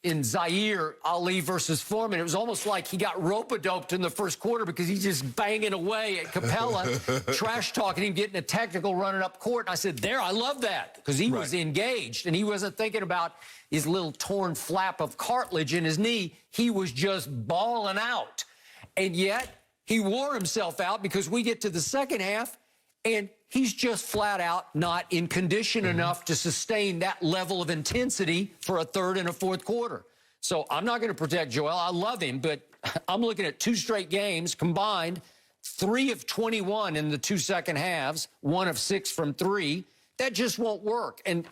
in Zaire, Ali versus Foreman. It was almost like he got rope-a-doped in the first quarter because he's just banging away at Capella, trash-talking him, getting a technical running up court. And I said, there, I love that, because he was engaged, and he wasn't thinking about his little torn flap of cartilage in his knee. He was just balling out. And yet, he wore himself out because we get to the second half, and he's just flat out not in condition enough to sustain that level of intensity for a third and a fourth quarter. So I'm not going to protect Joel. I love him, but I'm looking at 2 straight games combined, 3 of 21 in the 2 second halves, 1 of 6 from 3. That just won't work. And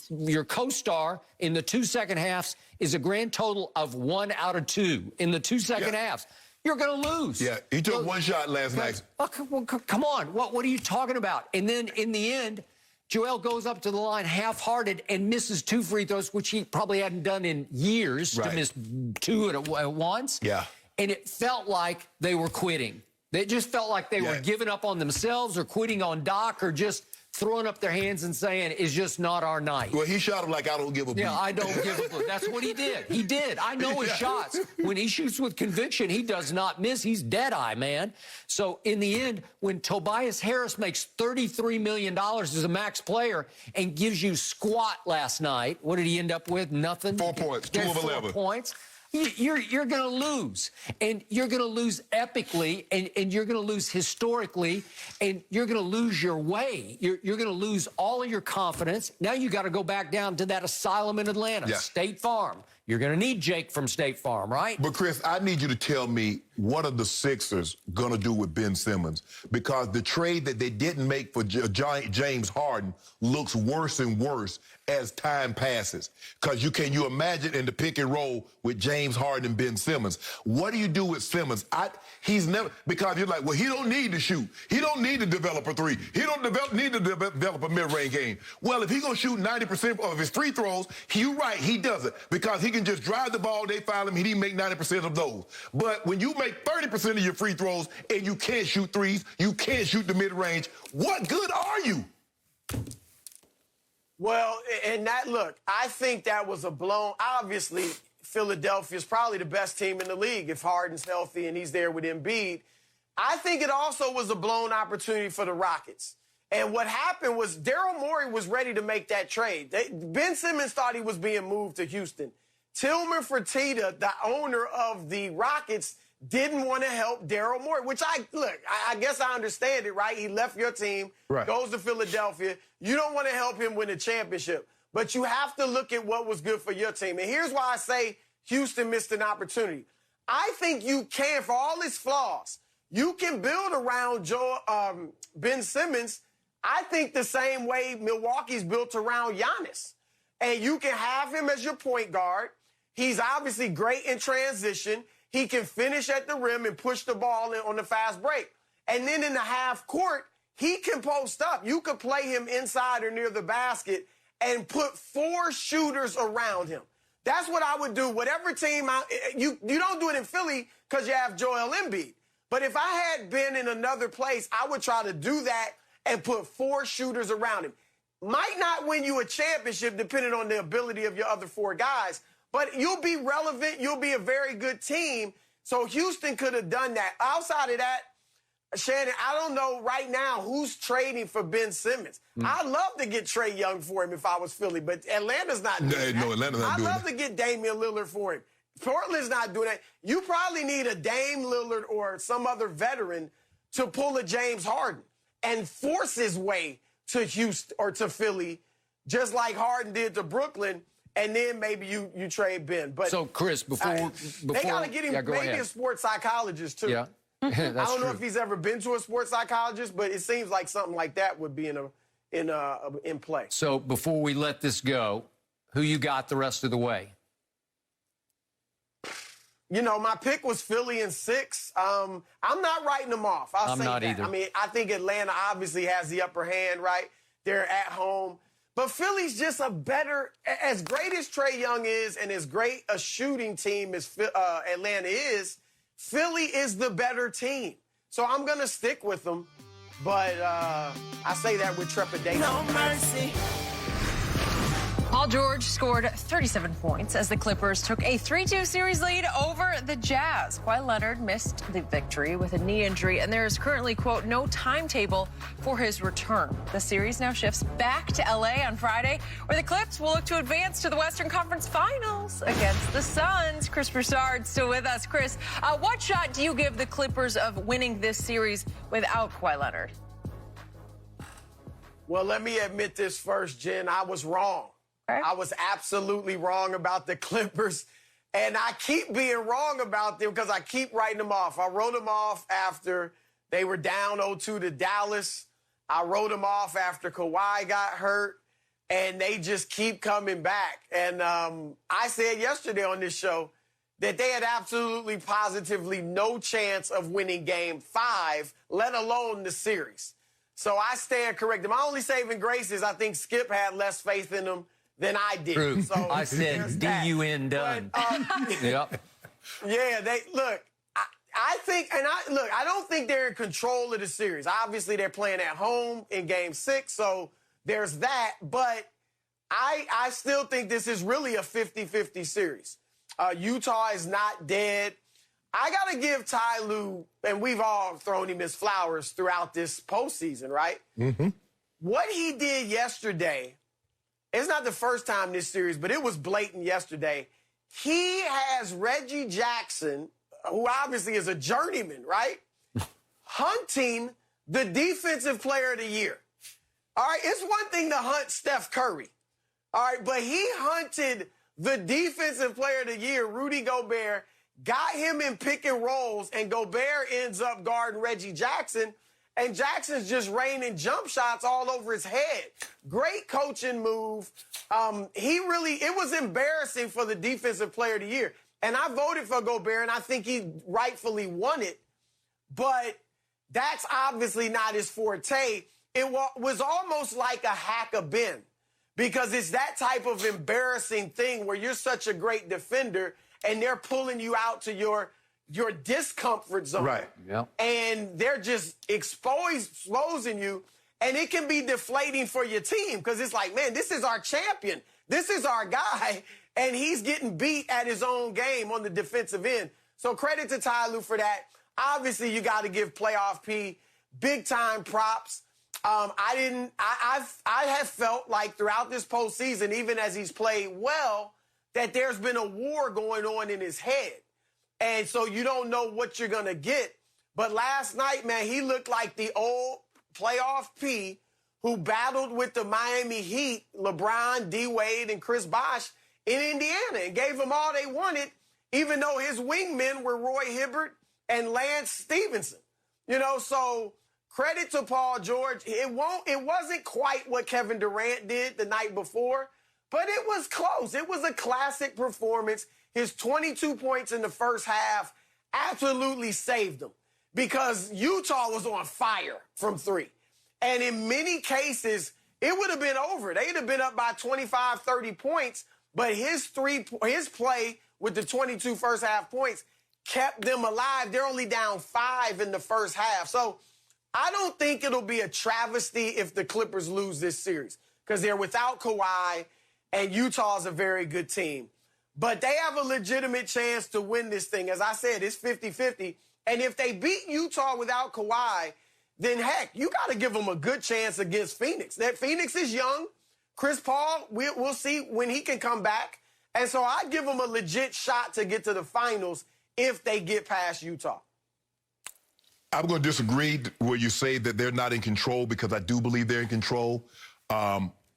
your co-star in the 2 second halves is a grand total of 1 out of 2 in the 2 second halves. You're going to lose. Yeah, he took 1 shot last night. Well, come on. What are you talking about? And then in the end, Joel goes up to the line half-hearted and misses 2 free throws, which he probably hadn't done in years, to miss 2 at once. Yeah. And it felt like they were quitting. It just felt like they were giving up on themselves or quitting on Doc or just throwing up their hands and saying, it's just not our night. Well, he shot him like, I don't give a beat. Yeah, I don't give a beat. That's what he did. He did. I know his shots. When he shoots with conviction, he does not miss. He's dead-eye, man. So in the end, when Tobias Harris makes $33 million as a max player and gives you squat last night, what did he end up with? Nothing? 4 points, 2 of 11. 4 points. You're going to lose, and you're going to lose epically, and you're going to lose historically, and you're going to lose your way. You're going to lose all of your confidence. Now you got to go back down to that asylum in Atlanta, State Farm. You're going to need Jake from State Farm, right? But, Chris, I need you to tell me what are the Sixers going to do with Ben Simmons? Because the trade that they didn't make for James Harden looks worse and worse as time passes. Because can you imagine in the pick and roll with James Harden and Ben Simmons? What do you do with Simmons? He's never, because you're like, well, he don't need to shoot. He don't need to develop a 3. He don't need to develop a mid-range game. Well, if he's going to shoot 90% of his free throws, you're right, he doesn't. Because he can just drive the ball, they foul him, he didn't make 90% of those. But when you make 30% of your free throws and you can't shoot 3s, you can't shoot the mid-range, what good are you? Well, and look, I think that was a blown, obviously, Philadelphia's probably the best team in the league if Harden's healthy and he's there with Embiid. I think it also was a blown opportunity for the Rockets. And what happened was Daryl Morey was ready to make that trade. Ben Simmons thought he was being moved to Houston. Tillman Fertitta, the owner of the Rockets, didn't want to help Daryl Morey, which I guess I understand it, right? He left your team, goes to Philadelphia. You don't want to help him win a championship, but you have to look at what was good for your team. And here's why I say Houston missed an opportunity. I think you can, for all his flaws, you can build around Ben Simmons, I think the same way Milwaukee's built around Giannis. And you can have him as your point guard. He's obviously great in transition. He can finish at the rim and push the ball in on the fast break. And then in the half court, he can post up. You could play him inside or near the basket and put 4 shooters around him. That's what I would do. Whatever team you don't do it in Philly because you have Joel Embiid. But if I had been in another place, I would try to do that and put 4 shooters around him. Might not win you a championship depending on the ability of your other 4 guys, but you'll be relevant. You'll be a very good team. So Houston could have done that. Outside of that, Shannon, I don't know right now who's trading for Ben Simmons. I'd love to get Trae Young for him if I was Philly, but Atlanta's not doing that. No, Atlanta's not doing that. I'd love to get Damian Lillard for him. Portland's not doing that. You probably need a Dame Lillard or some other veteran to pull a James Harden and force his way to Houston or to Philly, just like Harden did to Brooklyn, and then maybe you trade Ben. But so, Chris, before they got to get him maybe a sports psychologist, too. Yeah. I don't know if he's ever been to a sports psychologist, but it seems like something like that would be in play. So before we let this go, who you got the rest of the way? You know, my pick was Philly in 6. I'm not writing them off. I'll say not that. either. I mean, I think Atlanta obviously has the upper hand, right? They're at home. But Philly's just a better, as great as Trae Young is and as great a shooting team as Atlanta is, Philly is the better team. So I'm going to stick with them. But I say that with trepidation. No mercy. Paul George scored 37 points as the Clippers took a 3-2 series lead over the Jazz. Kawhi Leonard missed the victory with a knee injury, and there is currently, quote, no timetable for his return. The series now shifts back to L.A. on Friday, where the Clips will look to advance to the Western Conference Finals against the Suns. Chris Broussard still with us. Chris, what shot do you give the Clippers of winning this series without Kawhi Leonard? Well, let me admit this first, Jen. I was wrong. I was absolutely wrong about the Clippers, and I keep being wrong about them because I keep writing them off. I wrote them off after they were down 0-2 to Dallas. I wrote them off after Kawhi got hurt, and they just keep coming back. And I said yesterday on this show that they had absolutely positively no chance of winning Game 5, let alone the series. So I stand corrected. My only saving grace is I think Skip had less faith in them than I did. True. So I said D-U-N done. Yep. Yeah, I think, I don't think they're in control of the series. Obviously, they're playing at home in Game 6, so there's that. But I still think this is really a 50-50 series. Utah is not dead. I got to give Ty Lue, and we've all thrown him his flowers throughout this postseason, right? Mm-hmm. What he did yesterday, it's not the first time this series, but it was blatant yesterday. He has Reggie Jackson, who obviously is a journeyman, right? Hunting the defensive player of the year. All right, it's one thing to hunt Steph Curry. All right, but he hunted the defensive player of the year, Rudy Gobert, got him in pick and rolls, and Gobert ends up guarding Reggie Jackson, and Jackson's just raining jump shots all over his head. Great coaching move. It was embarrassing for the defensive player of the year. And I voted for Gobert, and I think he rightfully won it. But that's obviously not his forte. It was almost like a hack of Ben, because it's that type of embarrassing thing where you're such a great defender and they're pulling you out to your discomfort zone. Right. Yep. And they're just exposing you. And it can be deflating for your team because it's like, man, this is our champion. This is our guy. And he's getting beat at his own game on the defensive end. So credit to Ty Lue for that. Obviously, you got to give Playoff P big-time props. I have felt like throughout this postseason, even as he's played well, that there's been a war going on in his head. And so you don't know what you're going to get. But last night, man, he looked like the old Playoff P who battled with the Miami Heat, LeBron, D-Wade, and Chris Bosh in Indiana and gave them all they wanted, even though his wingmen were Roy Hibbert and Lance Stevenson. You know, so credit to Paul George. It wasn't quite what Kevin Durant did the night before, but it was close. It was a classic performance. His 22 points in the first half absolutely saved him because Utah was on fire from 3. And in many cases, it would have been over. They'd have been up by 25, 30 points, but his play with the 22 first half points kept them alive. They're only down 5 in the first half. So I don't think it'll be a travesty if the Clippers lose this series because they're without Kawhi, and Utah's a very good team. But they have a legitimate chance to win this thing. As I said, it's 50-50. And if they beat Utah without Kawhi, then, heck, you got to give them a good chance against Phoenix. That Phoenix is young. Chris Paul, we'll see when he can come back. And so I'd give them a legit shot to get to the finals if they get past Utah. I'm going to disagree where you say that they're not in control because I do believe they're in control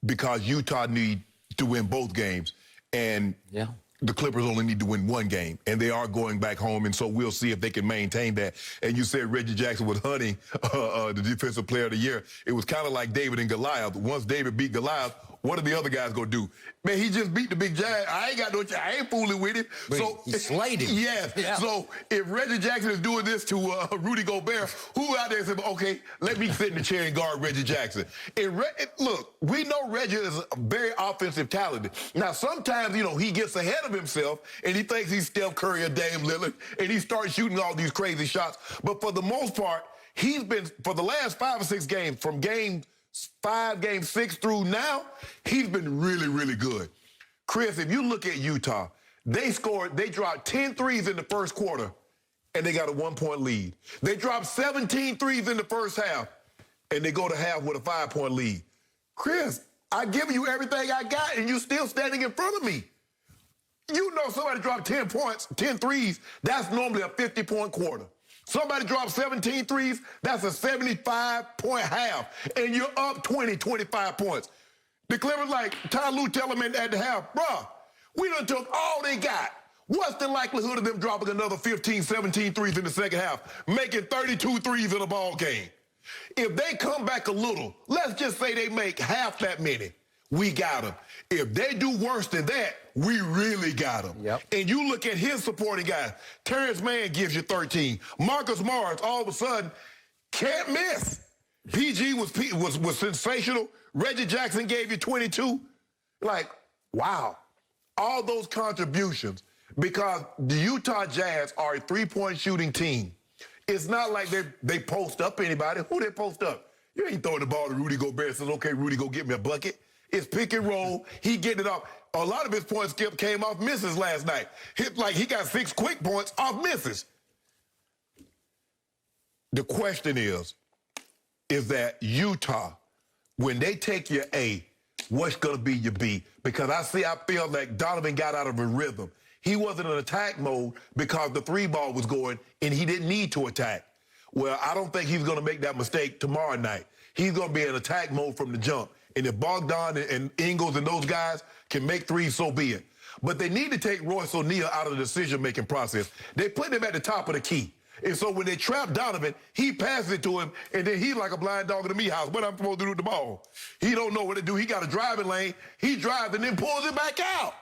because Utah need to win both games. And the Clippers only need to win one game, and they are going back home, and so we'll see if they can maintain that. And you said Reggie Jackson was hunting the Defensive Player of the Year. It was kind of like David and Goliath. Once David beat Goliath, what are the other guys going to do? Man, he just beat the big giant. I ain't got no chance. I ain't fooling with him. But so he slayed him. Yes. Yeah. So if Reggie Jackson is doing this to Rudy Gobert, who out there said, okay, let me sit in the chair and guard Reggie Jackson? Look, we know Reggie is a very offensive talented. Now, sometimes, he gets ahead of himself and he thinks he's Steph Curry or Dame Lillard and he starts shooting all these crazy shots. But for the most part, he's been, for the last 5 or 6 games, from game 5, game 6 through now, he's been really, really good. Chris, if you look at Utah, they dropped 10 threes in the first quarter, and they got a 1-point lead. They dropped 17 threes in the first half, and they go to half with a 5-point lead. Chris, I give you everything I got, and you still standing in front of me. You know somebody dropped 10 points, 10 threes, that's normally a 50-point quarter. Somebody dropped 17 threes, that's a 75-point half, and you're up 20, 25 points. The Clippers, like Ty Lue tell them at the half, bruh, we done took all they got. What's the likelihood of them dropping another 15, 17 threes in the second half, making 32 threes in a ball game? If they come back a little, let's just say they make half that many, we got them. If they do worse than that, we really got them. Yep. And you look at his supporting guys. Terrence Mann gives you 13. Marcus Morris, all of a sudden, can't miss. PG was sensational. Reggie Jackson gave you 22. Like, wow. All those contributions, because the Utah Jazz are a three-point shooting team. It's not like they post up anybody. Who they post up? You ain't throwing the ball to Rudy Gobert and says, okay, Rudy, go get me a bucket. It's pick and roll. He getting it off. A lot of his points, Skip, came off misses last night. He got 6 quick points off misses. The question is that Utah, when they take your A, what's going to be your B? Because I feel like Donovan got out of a rhythm. He wasn't in attack mode because the 3-ball was going and he didn't need to attack. Well, I don't think he's going to make that mistake tomorrow night. He's going to be in attack mode from the jump. And if Bogdan and Ingles and those guys can make threes, so be it. But they need to take Royce O'Neal out of the decision-making process. They put him at the top of the key. And so when they trap Donovan, he passes it to him, and then he's like a blind dog in the meat house. What am I supposed to do with the ball? He don't know what to do. He got a driving lane. He drives and then pulls it back out.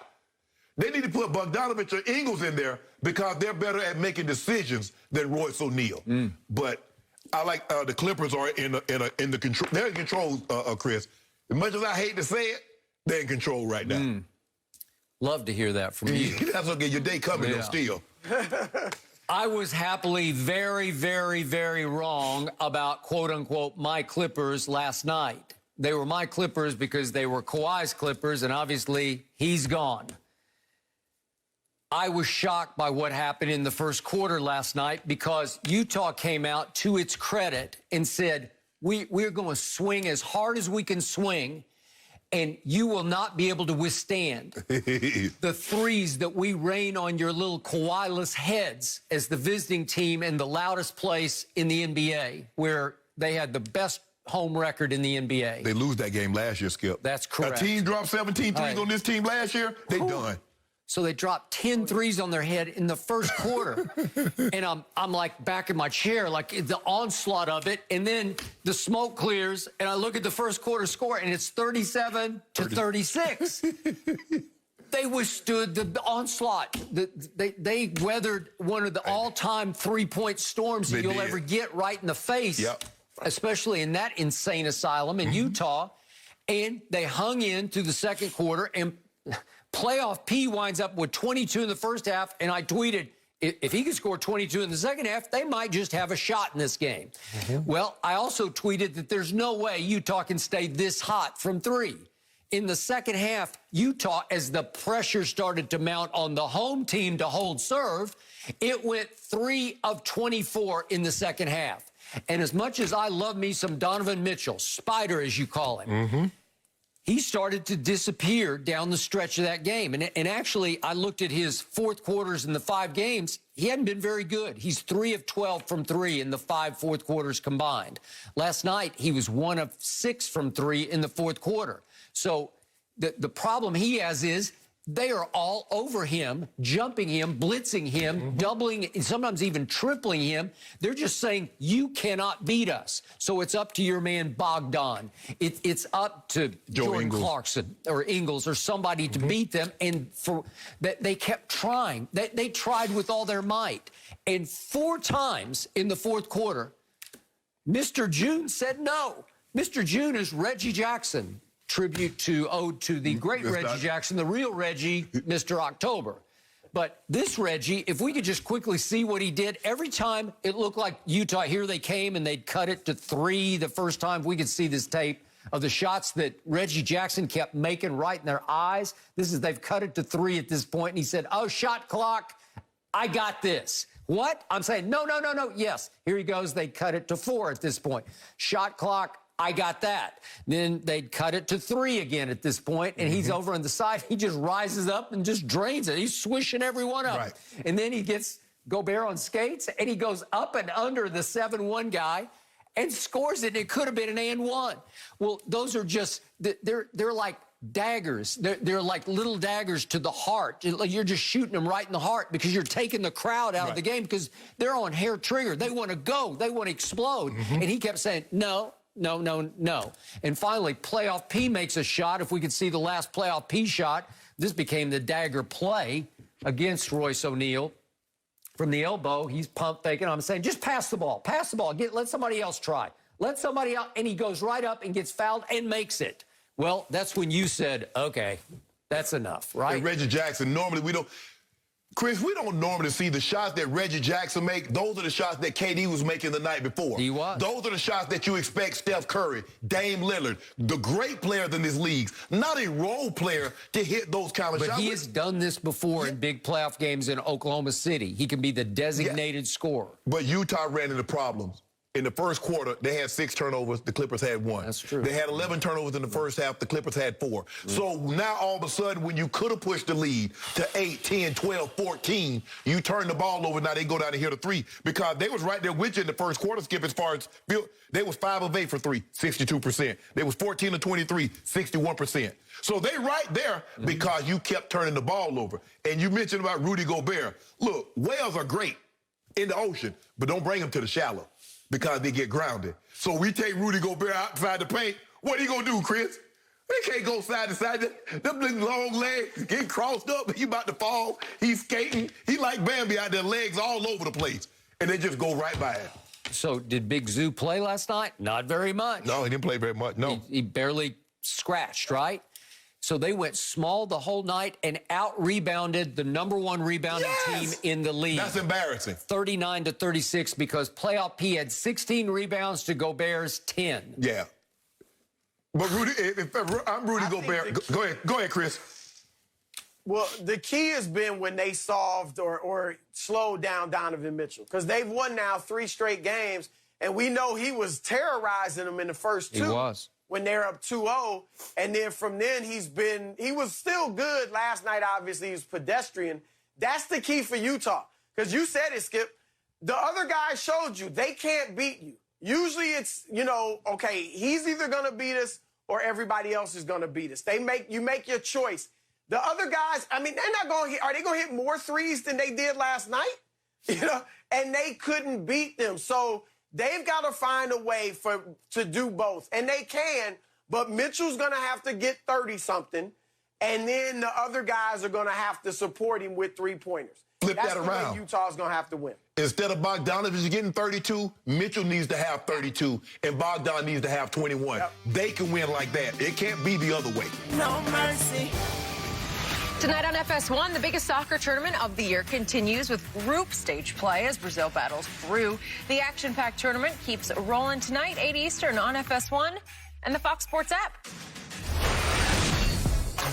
They need to put Bogdanovich or Ingles in there because they're better at making decisions than Royce O'Neal. But I like the Clippers are in the control. They're in control, Chris. As much as I hate to say it, they're in control right now. Love to hear that from you. That's okay. Your day coming, though, still. I was happily very, very, very wrong about, quote-unquote, my Clippers last night. They were my Clippers because they were Kawhi's Clippers, and obviously he's gone. I was shocked by what happened in the first quarter last night because Utah came out to its credit and said, we're going to swing as hard as we can swing, and you will not be able to withstand the threes that we rain on your little Kawhi-less heads as the visiting team in the loudest place in the NBA, where they had the best home record in the NBA. They lose that game last year, Skip. That's correct. A team dropped 17 threes on this team last year, they done. So they dropped 10 threes on their head in the first quarter. And I'm like back in my chair, like the onslaught of it. And then the smoke clears, and I look at the first quarter score, and it's 37-36. They withstood the onslaught. They weathered one of the all-time three-point storms that you'll ever get right in the face. Yep. especially in that insane asylum in Utah. And they hung in through the second quarter, and playoff P winds up with 22 in the first half. And I tweeted, if he can score 22 in the second half, they might just have a shot in this game. Well, I also tweeted that there's no way Utah can stay this hot from three. In the second half, Utah, as the pressure started to mount on the home team to hold serve, it went 3 of 24 in the second half. And as much as I love me some Donovan Mitchell, Spider as you call him, he started to disappear down the stretch of that game. And actually, I looked at his fourth quarters in the 5 games. He hadn't been very good. He's 3 of 12 from 3 in the 5 fourth quarters combined. Last night, he was 1 of 6 from 3 in the fourth quarter. So the problem he has is they are all over him, jumping him, blitzing him, doubling, and sometimes even tripling him. They're just saying, you cannot beat us. So it's up to your man Bogdan. It's up to Jordan Clarkson or Ingles or somebody to beat them. And for that, they kept trying. They tried with all their might. And 4 times in the fourth quarter, Mr. June said no. Mr. June is Reggie Jackson. Tribute owed to the great Reggie Jackson, the real Reggie, Mr. October. But this Reggie, if we could just quickly see what he did, every time it looked like Utah, here they came and they'd cut it to 3 the first time. We could see this tape of the shots that Reggie Jackson kept making right in their eyes. They've cut it to 3 at this point, and he said, oh, shot clock, I got this. What? I'm saying, no. Yes, here he goes. They cut it to 4 at this point. Shot clock, I got that. Then they'd cut it to 3 again at this point, and he's over on the side. He just rises up and just drains it. He's swishing everyone up. Right. And then he gets Gobert on skates, and he goes up and under the 7-1 guy and scores it. It could have been an and one. Well, those are just, they're like daggers. They're like little daggers to the heart. You're just shooting them right in the heart because you're taking the crowd out of the game because they're on hair trigger. They want to go. They want to explode. And he kept saying, no. And finally, playoff P makes a shot. If we could see the last playoff P shot, this became the dagger play against Royce O'Neal. From the elbow, he's pump faking. I'm saying, just pass the ball. Pass the ball. Let somebody else try. Let somebody else. And he goes right up and gets fouled and makes it. Well, that's when you said, okay, that's enough, right? And Reggie Jackson, normally we don't. Chris, we don't normally see the shots that Reggie Jackson make. Those are the shots that KD was making the night before. He was. Those are the shots that you expect Steph Curry, Dame Lillard, the great players in this league, not a role player to hit those kind of shots. But he has done this before in big playoff games in Oklahoma City. He can be the designated scorer. But Utah ran into problems. In the first quarter, they had 6 turnovers. The Clippers had 1. That's true. They had 11 turnovers in the first half. The Clippers had 4. So now all of a sudden, when you could have pushed the lead to 8, 10, 12, 14, you turn the ball over. Now they go down and hit a 3 because they was right there with you in the first quarter, Skip, as far as they was 5 of 8 for 3, 62%. They was 14 of 23, 61%. So they right there because you kept turning the ball over. And you mentioned about Rudy Gobert. Look, whales are great in the ocean, but don't bring them to the shallow, because they get grounded. So we take Rudy Gobert outside the paint. What are you going to do, Chris? He can't go side to side. Them long legs get crossed up. He about to fall. He's skating. He like Bambi out there, legs all over the place. And they just go right by him. So did Big Zoo play last night? Not very much. No, he didn't play very much, no. He barely scratched, right? So they went small the whole night and out-rebounded the #1 rebounding team in the league. That's embarrassing. 39-36 because playoff P had 16 rebounds to Gobert's 10. Yeah. But Rudy, if I'm Rudy Gobert. Go ahead, Chris. Well, the key has been when they solved or slowed down Donovan Mitchell, because they've won now 3 straight games, and we know he was terrorizing them in the first 2. He was. When they're up 2-0, and then from then he was still good last night. Obviously, he was pedestrian. That's the key for Utah, because you said it, Skip. The other guys showed you they can't beat you. Usually it's, okay, he's either going to beat us or everybody else is going to beat us. You make your choice. The other guys, I mean, they're not going to hit. Are they going to hit more threes than they did last night? And they couldn't beat them. So they've got to find a way to do both. And they can, but Mitchell's going to have to get 30-something. and then the other guys are going to have to support him with three-pointers. Flip That's that the around. way Utah's going to have to win. Instead of Bogdanovich getting 32, Mitchell needs to have 32, and Bogdan needs to have 21. Yep. They can win like that. It can't be the other way. No mercy. Tonight on FS1, the biggest soccer tournament of the year continues with group stage play as Brazil battles Peru. The action-packed tournament keeps rolling tonight, 8 Eastern on FS1 and the Fox Sports app.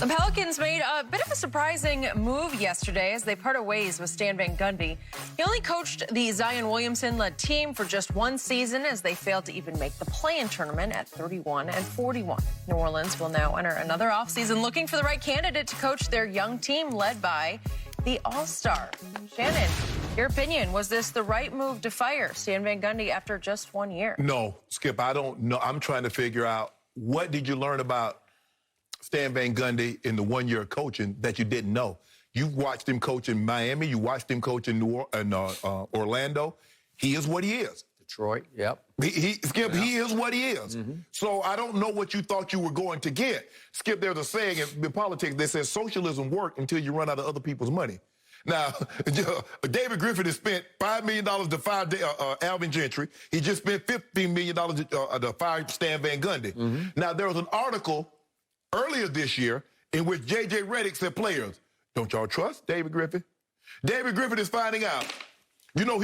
The Pelicans made a bit of a surprising move yesterday as they parted ways with Stan Van Gundy. He only coached the Zion Williamson-led team for just one season as they failed to even make the play-in tournament at 31-41. New Orleans will now enter another offseason looking for the right candidate to coach their young team led by the All-Star. Shannon, your opinion, was this the right move to fire Stan Van Gundy after just 1 year? No, Skip, I don't know. I'm trying to figure out, what did you learn about Stan Van Gundy in the 1 year of coaching that you didn't know? You watched him coach in Miami. You watched him coach in Orlando. He is what he is. Detroit, yep. Skip, he is what he is. So I don't know what you thought you were going to get. Skip, there's a saying in politics that says socialism works until you run out of other people's money. Now, David Griffin has spent $5 million to fire Alvin Gentry. He just spent $15 million to fire Stan Van Gundy. Now, there was an article earlier this year in which J.J. Redick said, players, don't y'all trust David Griffin? David Griffin is finding out. You know,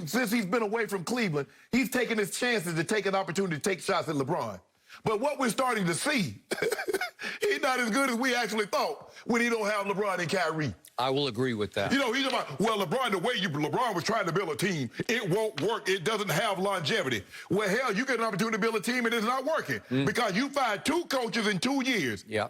since he's been away from Cleveland, he's taken his chances to take an opportunity to take shots at LeBron. But what we're starting to see, he's not as good as we actually thought when he don't have LeBron and Kyrie. I will agree with that. You know, he's about, well, LeBron, the way LeBron was trying to build a team, it won't work. It doesn't have longevity. Well, hell, you get an opportunity to build a team and it's not working because you fired 2 coaches in 2 years. Yeah.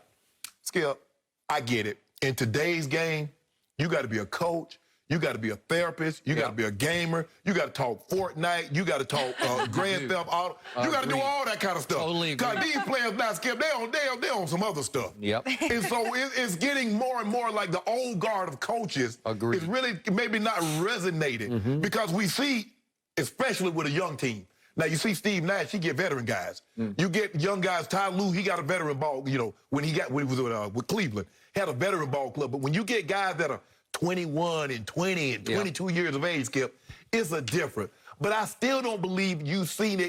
Skip, I get it. In today's game, you got to be a coach. You got to be a therapist. You got to be a gamer. You got to talk Fortnite. You got to talk Grand Theft Auto. You got to do all that kind of stuff. Totally agree. Because these players now, Skip, they on some other stuff. Yep. And so it's getting more and more like the old guard of coaches. Agreed. It's really maybe not resonating because we see, especially with a young team. Now, you see Steve Nash, he get veteran guys. You get young guys, Ty Lue, he got a veteran ball, you know, when he was with Cleveland, had a veteran ball club. But when you get guys that are 21 and 20 and 22 years of age, Skip, it's a different. But I still don't believe you've seen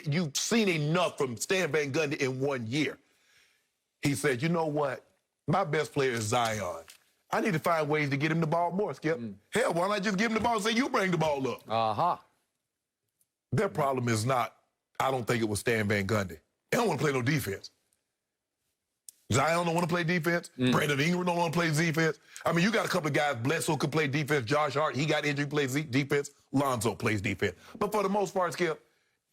enough from Stan Van Gundy in 1 year. He said, you know what? My best player is Zion. I need to find ways to get him the ball more, Skip. Hell, why not just give him the ball and say, you bring the ball up? Their problem is not, I don't think it was Stan Van Gundy. They don't want to play no defense. Zion don't want to play defense. Brandon Ingram don't want to play defense. I mean, you got a couple of guys. Bledsoe could play defense. Josh Hart, he got injured, plays defense. Lonzo plays defense. But for the most part, Skip,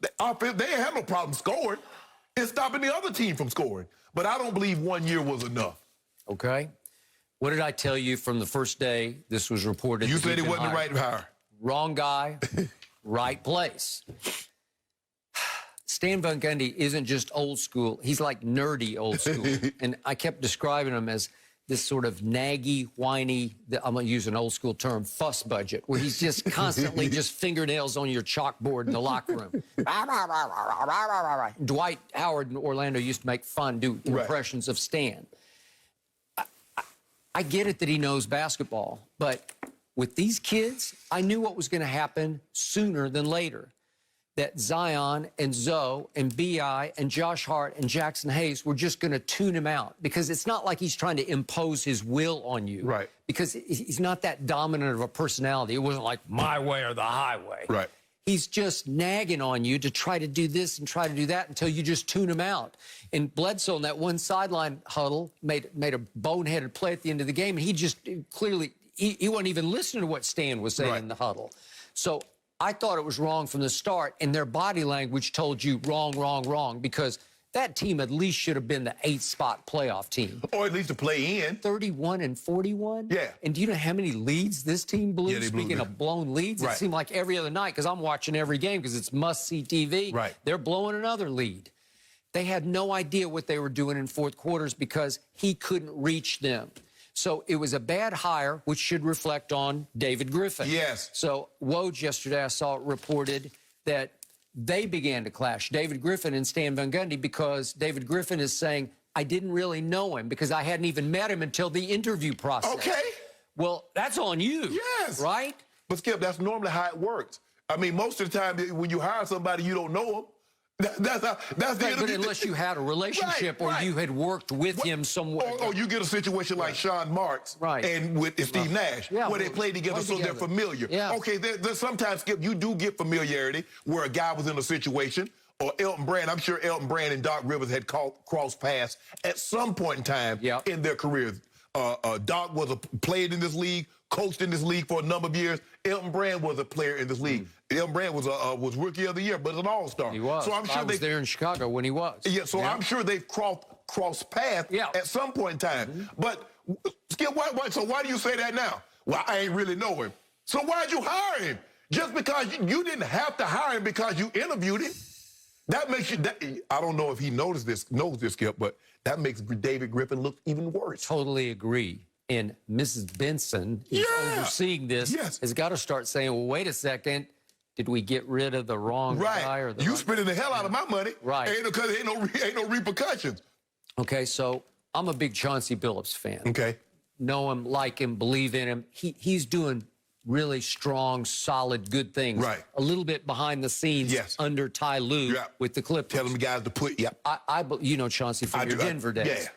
they ain't have no problem scoring. It's stopping the other team from scoring. But I don't believe 1 year was enough. Okay. What did I tell you from the first day this was reported? You said it wasn't the right hire. Wrong guy, right place. Stan Van Gundy isn't just old school. He's like nerdy old school. And I kept describing him as this sort of naggy, whiny, I'm going to use an old school term, fuss budget, where he's just constantly just fingernails on your chalkboard in the locker room. Dwight Howard in Orlando used to make fun, do impressions of Stan. I get it that he knows basketball, but with these kids, I knew what was going to happen sooner than later. That Zion and Zoe and B.I. and Josh Hart and Jackson Hayes were just going to tune him out because it's not like he's trying to impose his will on you. Right. Because he's not that dominant of a personality. It wasn't like my way or the highway. Right. He's just nagging on you to try to do this and try to do that until you just tune him out. And Bledsoe in that one sideline huddle made a boneheaded play at the end of the game, and he just clearly, he wasn't even listening to what Stan was saying in the huddle. So I thought it was wrong from the start, and their body language told you wrong, wrong, wrong, because that team at least should have been the 8th-spot playoff team. Or at least to play in. 31-41? Yeah. And do you know how many leads this team blew? Yeah, they blew Speaking of blown leads, it seemed like every other night, because I'm watching every game because it's must-see TV. Right. They're blowing another lead. They had no idea what they were doing in fourth quarters because he couldn't reach them. So it was a bad hire, which should reflect on David Griffin. Yes. So Woj yesterday, I saw it reported that they began to clash, David Griffin and Stan Van Gundy, because David Griffin is saying, I didn't really know him because I hadn't even met him until the interview process. Okay. Well, that's on you. Yes. Right? But Skip, that's normally how it works. I mean, most of the time when you hire somebody, you don't know them. That's the right, but unless you had a relationship or you had worked with him somewhere. Or you get a situation like Sean Marks and with Steve Nash, where they played together so they're familiar. Yeah. Okay, there's sometimes, Skip, you do get familiarity where a guy was in a situation, or Elton Brand. I'm sure Elton Brand and Doc Rivers had crossed paths at some point in time in their careers. Doc was played in this league, coached in this league for a number of years. Elton Brand was a player in this league. Elton Brand was Rookie of the Year, but an All-Star. He was. So I'm sure I was there in Chicago when he was. Yeah, so I'm sure they've crossed paths at some point in time. But Skip, why do you say that now? Well, I ain't really know him. So why'd you hire him? Just because you didn't have to hire him because you interviewed him? That makes you. I don't know if he knows this, Skip, but that makes David Griffin look even worse. Totally agree. And Mrs. Benson, who's overseeing this, has got to start saying, well, wait a second. Did we get rid of the wrong guy? Or the spending the hell out of my money. Right. Because ain't no repercussions. Okay, so I'm a big Chauncey Billups fan. Okay. Know him, like him, believe in him. He's doing really strong, solid, good things. Right. A little bit behind the scenes under Ty Lue with the Clippers. Telling the guys to put, you know Chauncey from your Denver days. Yeah.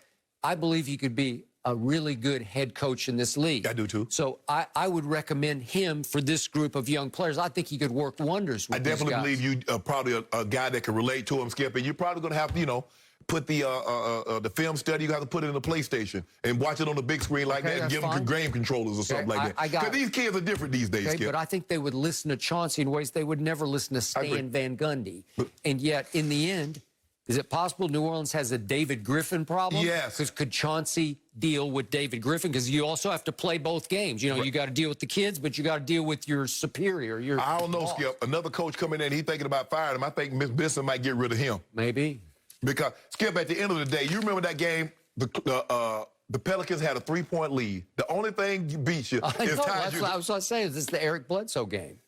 I believe he could be a really good head coach in this league. I do too. So I would recommend him for this group of young players. I think he could work wonders with these guys. I definitely believe you probably a guy that can relate to him, Skip, and you're probably going to have to, put the film study, you got to put it in the PlayStation and watch it on the big screen like that and give them game controllers or something like that. Because these kids are different these days, Skip. But I think they would listen to Chauncey in ways they would never listen to Stan Van Gundy. And yet, in the end, is it possible New Orleans has a David Griffin problem? Yes. Because could Chauncey deal with David Griffin? Because you also have to play both games. You got to deal with the kids, but you got to deal with your superior. I don't know, Skip. Another coach coming in, he's thinking about firing him. I think Miss Benson might get rid of him. Maybe. Because, Skip, at the end of the day, you remember that game? The Pelicans had a 3-point lead. The only thing you beat you is tied. I was saying, this is the Eric Bledsoe game.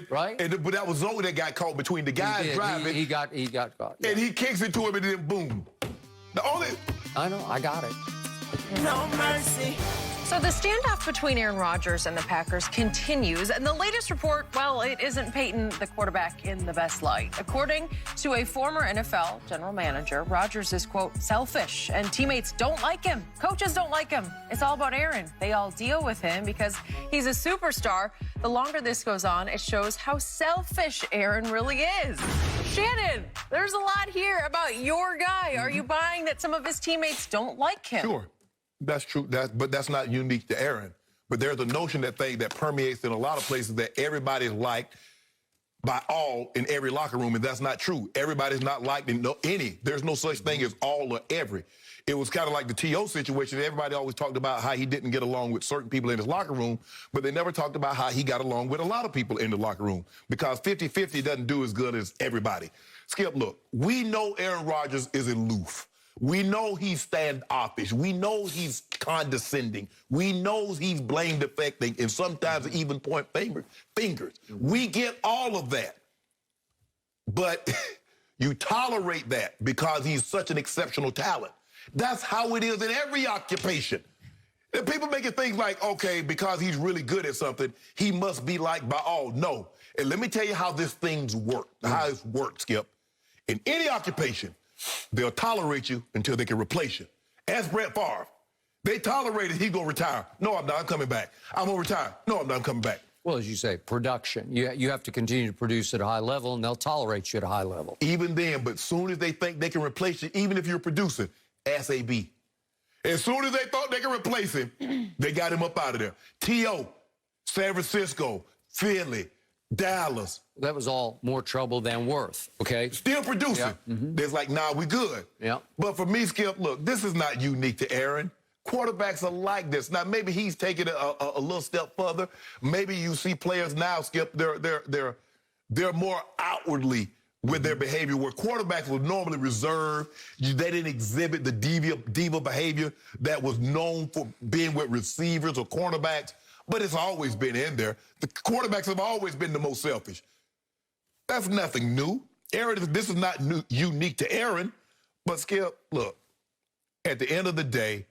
Right? But that was Zoe that got caught between the guys driving. He got caught. Yeah. And he kicks it to him, and then boom. I know, I got it. No mercy. So the standoff between Aaron Rodgers and the Packers continues, and the latest report, well, it isn't Peyton, the quarterback, in the best light. According to a former NFL general manager, Rodgers is, quote, selfish, and teammates don't like him. Coaches don't like him. It's all about Aaron. They all deal with him because he's a superstar. The longer this goes on, it shows how selfish Aaron really is. Shannon, there's a lot here about your guy. Are you buying that some of his teammates don't like him? Sure. That's true, but that's not unique to Aaron. But there's a notion that permeates in a lot of places that everybody's liked by all in every locker room, and that's not true. Everybody's not liked in any. There's no such thing as all or every. It was kind of like the T.O. situation. Everybody always talked about how he didn't get along with certain people in his locker room, but they never talked about how he got along with a lot of people in the locker room, because 50-50 doesn't do as good as everybody. Skip, look, we know Aaron Rodgers is aloof. We know he's standoffish. We know he's condescending. We know he's blame deflecting and sometimes even point fingers. We get all of that. But you tolerate that because he's such an exceptional talent. That's how it is in every occupation. And people making things like, okay, because he's really good at something, he must be liked by all. No. And let me tell you how this thing's work, how it works, Skip. In any occupation, they'll tolerate you until they can replace you. Ask Brett Favre. They tolerated he's going to retire. No, I'm not. I'm coming back. I'm going to retire. No, I'm not. I'm coming back. Well, as you say, production. You have to continue to produce at a high level, and they'll tolerate you at a high level. Even then, but soon as they think they can replace you, even if you're producing, ask AB. As soon as they thought they could replace him, they got him up out of there. T.O., San Francisco, Philly, Dallas. That was all more trouble than worth, okay? Still producing. Yeah. Mm-hmm. There's like, nah, we good. Yeah. But for me, Skip, look, this is not unique to Aaron. Quarterbacks are like this. Now, maybe he's taking it a little step further. Maybe you see players now, Skip, they're more outwardly with their behavior, where quarterbacks were normally reserved. They didn't exhibit the diva behavior that was known for being with receivers or cornerbacks, but it's always been in there. The quarterbacks have always been the most selfish. That's nothing new. Aaron, this is not unique to Aaron, but Skip, look, at the end of the day,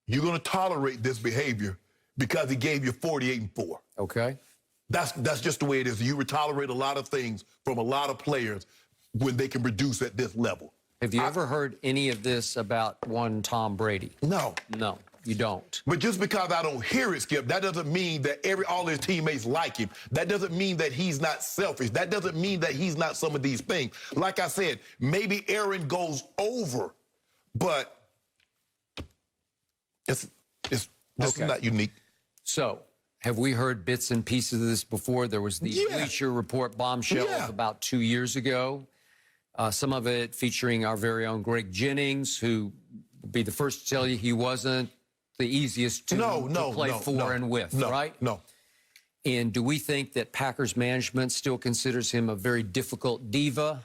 you're going to tolerate this behavior because he gave you 48-4. Okay. That's just the way it is. You would tolerate a lot of things from a lot of players when they can produce at this level. Have you ever heard any of this about one Tom Brady? No. No, you don't. But just because I don't hear it, Skip, that doesn't mean that all his teammates like him. That doesn't mean that he's not selfish. That doesn't mean that he's not some of these things. Like I said, maybe Aaron goes over, but this is not unique. So, have we heard bits and pieces of this before? There was the Bleacher Report bombshell of about 2 years ago. Some of it featuring our very own Greg Jennings, who would be the first to tell you he wasn't the easiest to play for and with, right? No. And do we think that Packers management still considers him a very difficult diva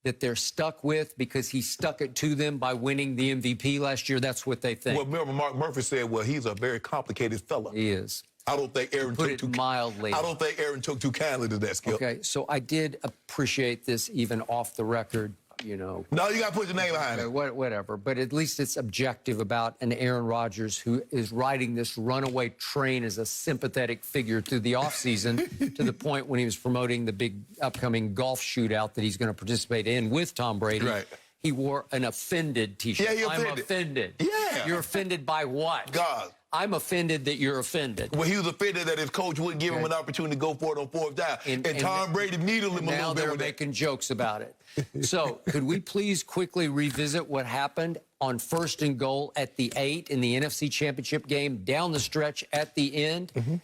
that they're stuck with because he stuck it to them by winning the MVP last year? That's what they think. Well, remember Mark Murphy said, well, he's a very complicated fella. He is. I don't think Aaron took too mildly. I don't think Aaron took too kindly to that, Skip. Okay, so I did appreciate this even off the record, you know. No, you got to put your name behind it. Whatever, but at least it's objective about an Aaron Rodgers who is riding this runaway train as a sympathetic figure through the offseason to the point when he was promoting the big upcoming golf shootout that he's going to participate in with Tom Brady. Right. He wore an offended T-shirt. Yeah, I'm offended. Yeah. You're offended by what? God. I'm offended that you're offended. Well, he was offended that his coach wouldn't give him an opportunity to go for it on fourth down. And Tom Brady needled him a little bit. Now they're making jokes about it. So could we please quickly revisit what happened on 1st and goal at the 8 in the NFC Championship game down the stretch at the end? Mm-hmm.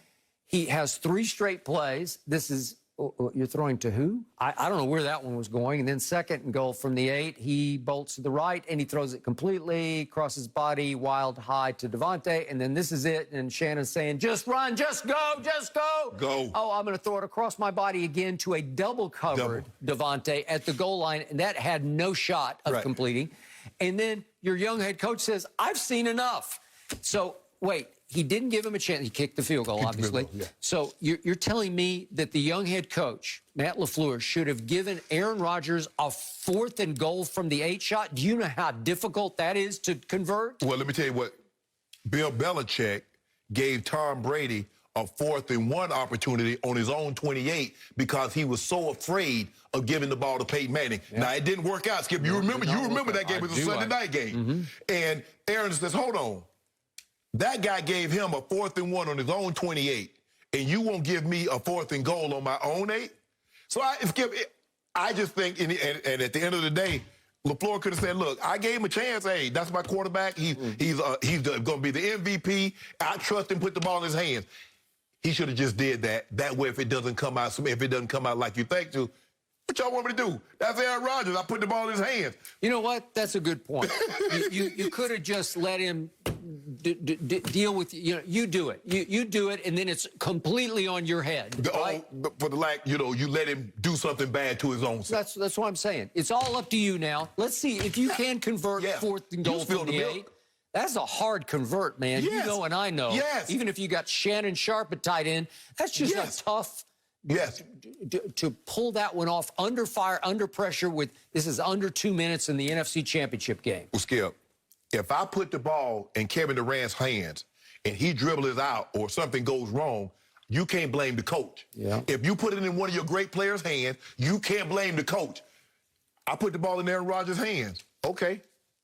He has 3 straight plays. This is, you're throwing to who? I don't know where that one was going. And then 2nd and goal from the 8, he bolts to the right and he throws it completely, crosses body, wild high to Devontae. And then this is it. And Shannon's saying, just run, just go, just go. Go. Oh, I'm going to throw it across my body again to a double-covered Devontae at the goal line. And that had no shot of completing. And then your young head coach says, I've seen enough. So, wait. He didn't give him a chance. He kicked the field goal, obviously. So you're telling me that the young head coach, Matt LaFleur, should have given Aaron Rodgers a 4th and goal from the 8 shot? Do you know how difficult that is to convert? Well, let me tell you what. Bill Belichick gave Tom Brady a 4th and 1 opportunity on his own 28 because he was so afraid of giving the ball to Peyton Manning. Yeah. Now, it didn't work out, Skip. You remember that game. It was a Sunday night game. Mm-hmm. And Aaron says, hold on. That guy gave him a 4th and 1 on his own 28, and you won't give me a 4th and goal on my own 8? So I just think, and at the end of the day, LaFleur could have said, look, I gave him a chance. Hey, that's my quarterback. He's going to be the MVP. I trust him, put the ball in his hands. He should have just did that. That way, if it doesn't come out like you think to, what y'all want me to do? That's Aaron Rodgers. I put the ball in his hands. You know what? That's a good point. you could have just let him deal with, you do it. You do it, and then it's completely on your head. Right? You let him do something bad to his own self. That's what I'm saying. It's all up to you now. Let's see if you can convert 4th and goal from the 8. That's a hard convert, man. Yes. You know and I know. Yes. Even if you got Shannon Sharpe at tight end, that's just a tough... Yes. To pull that one off under fire, under pressure this is under 2 minutes in the NFC Championship game. Well, Skip, if I put the ball in Kevin Durant's hands and he dribbles out or something goes wrong, you can't blame the coach. Yeah. If you put it in one of your great players' hands, you can't blame the coach. I put the ball in Aaron Rodgers' hands. Okay.